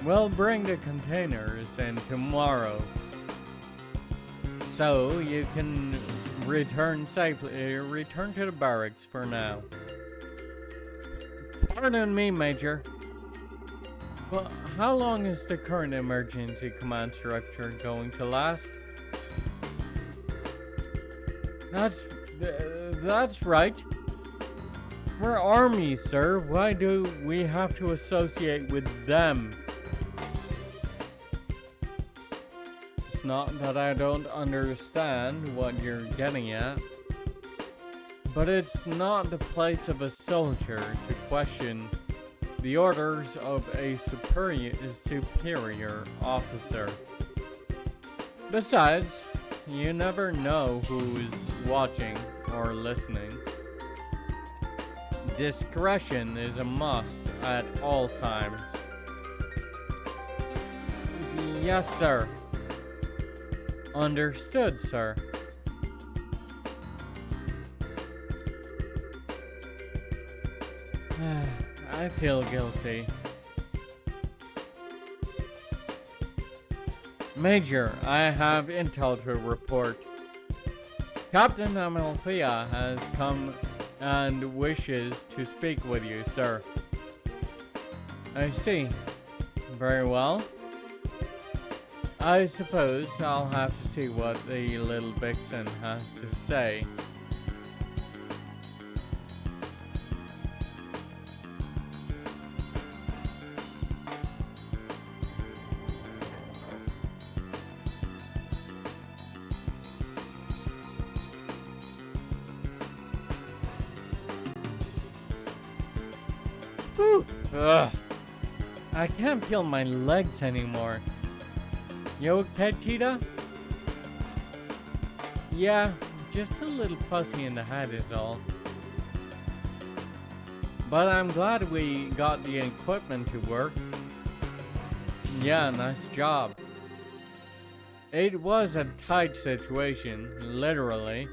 We'll bring the containers in tomorrow, so you can return safely. Return to the barracks for now. Pardon me, Major. Well, how long is the current emergency command structure going to last? That's right. We're army, sir. Why do we have to associate with them? It's not that I don't understand what you're getting at, but it's not the place of a soldier to question the orders of a superior officer. Besides, you never know who's watching or listening. Discretion is a must at all times. Yes, sir. Understood, sir. I feel guilty. Major, I have intel to report. Captain Amalthea has come and wishes to speak with you, sir. I see. Very well. I suppose I'll have to see what the little vixen has to say. Whew. Ugh. I can't feel my legs anymore. You okay, Cheetah? Yeah, just a little fuzzy in the head is all. But I'm glad we got the equipment to work. Yeah, nice job. It was a tight situation, literally,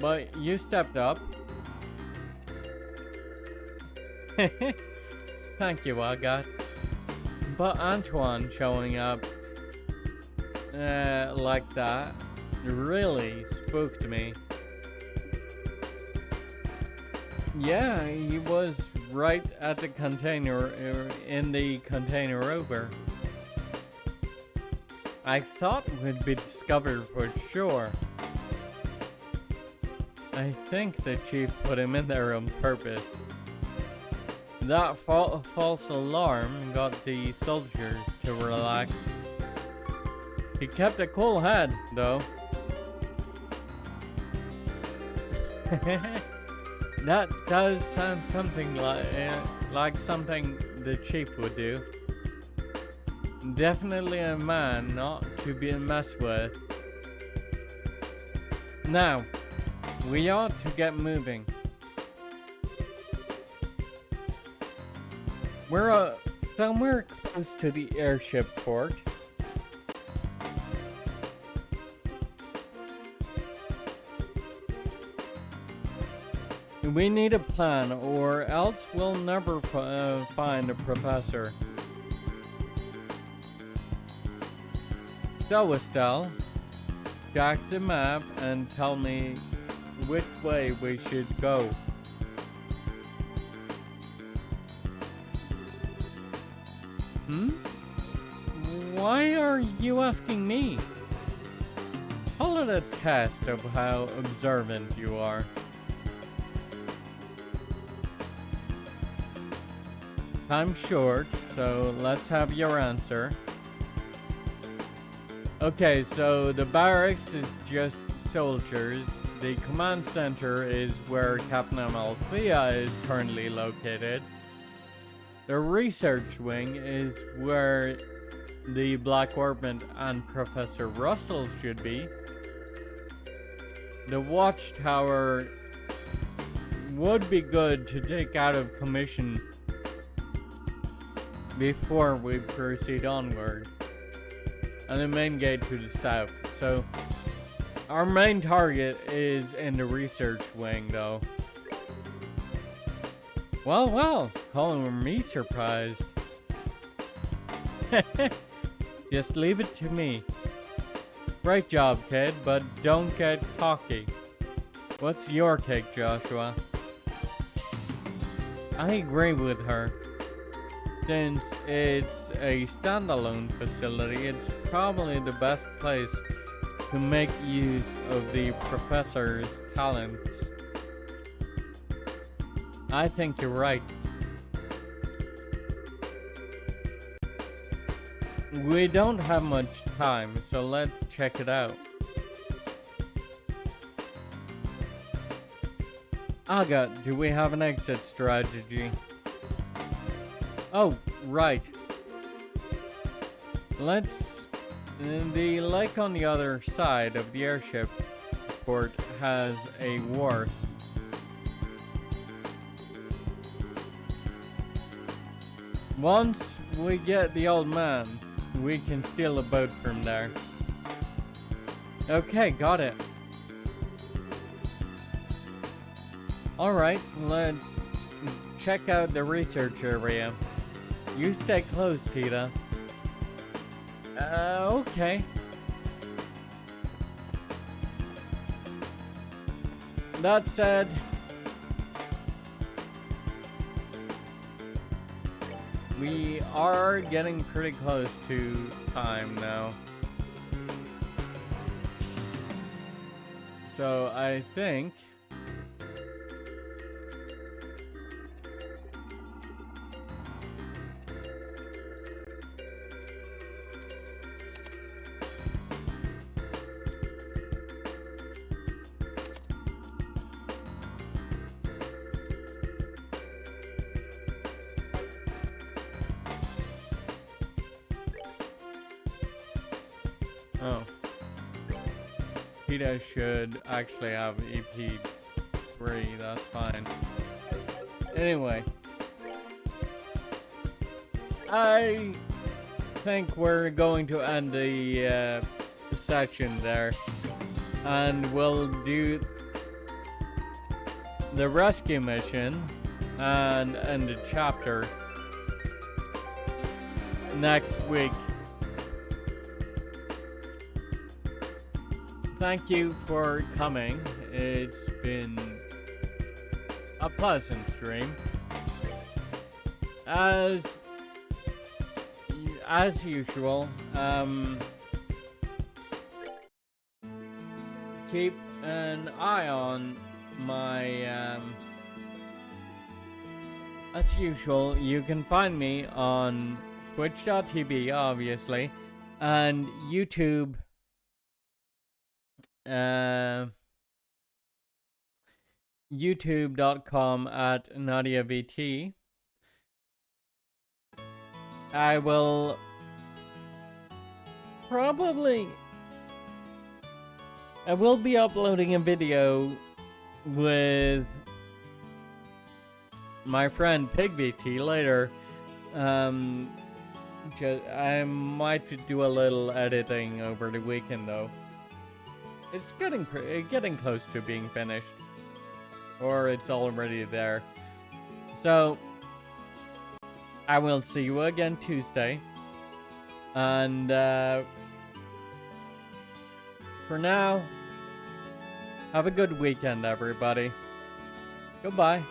but you stepped up. Thank you, Agathe. But Antoine showing up like that really spooked me. Yeah, he was right at the container, in the container rover. I thought we'd be discovered for sure. I think the chief put him in there on purpose. That false alarm got the soldiers to relax. He kept a cool head, though. That does sound something like something the chief would do. Definitely a man not to be messed with. Now, we ought to get moving. We're somewhere close to the airship port. We need a plan, or else we'll never find a professor. So, Estelle, check the map and tell me which way we should go. Why are you asking me? Call it a test of how observant you are. Time's short, so let's have your answer. Okay, so the barracks is just soldiers. The command center is where Captain Amalthea is currently located. The research wing is where the Black Orbit and Professor Russell should be. The watchtower would be good to take out of commission before we proceed onward. And the main gate to the south. So our main target is in the research wing, though. Well, calling me surprised. Just leave it to me. Great job, kid, but don't get cocky. What's your take, Joshua? I agree with her. Since it's a standalone facility, it's probably the best place to make use of the professor's talents. I think you're right. We don't have much time, so let's check it out. Aga, do we have an exit strategy? Oh, right. The lake on the other side of the airship port has a wharf. Once we get the old man, we can steal a boat from there. Okay, got it. Alright, let's check out the research area. You stay close, Tita. Okay. That said, we are getting pretty close to time now. So I think Tita should actually have EP3, that's fine. Anyway, I think we're going to end the section there, and we'll do the rescue mission and end the chapter next week. Thank you for coming. It's been a pleasant stream. As usual, keep an eye on my, as usual, you can find me on twitch.tv, obviously, and YouTube, youtube.com/NadiaVT. I will be uploading a video with my friend PigVT later. I might do a little editing over the weekend though. It's getting close to being finished, or it's already there. So I will see you again Tuesday, and for now, have a good weekend, everybody. Goodbye.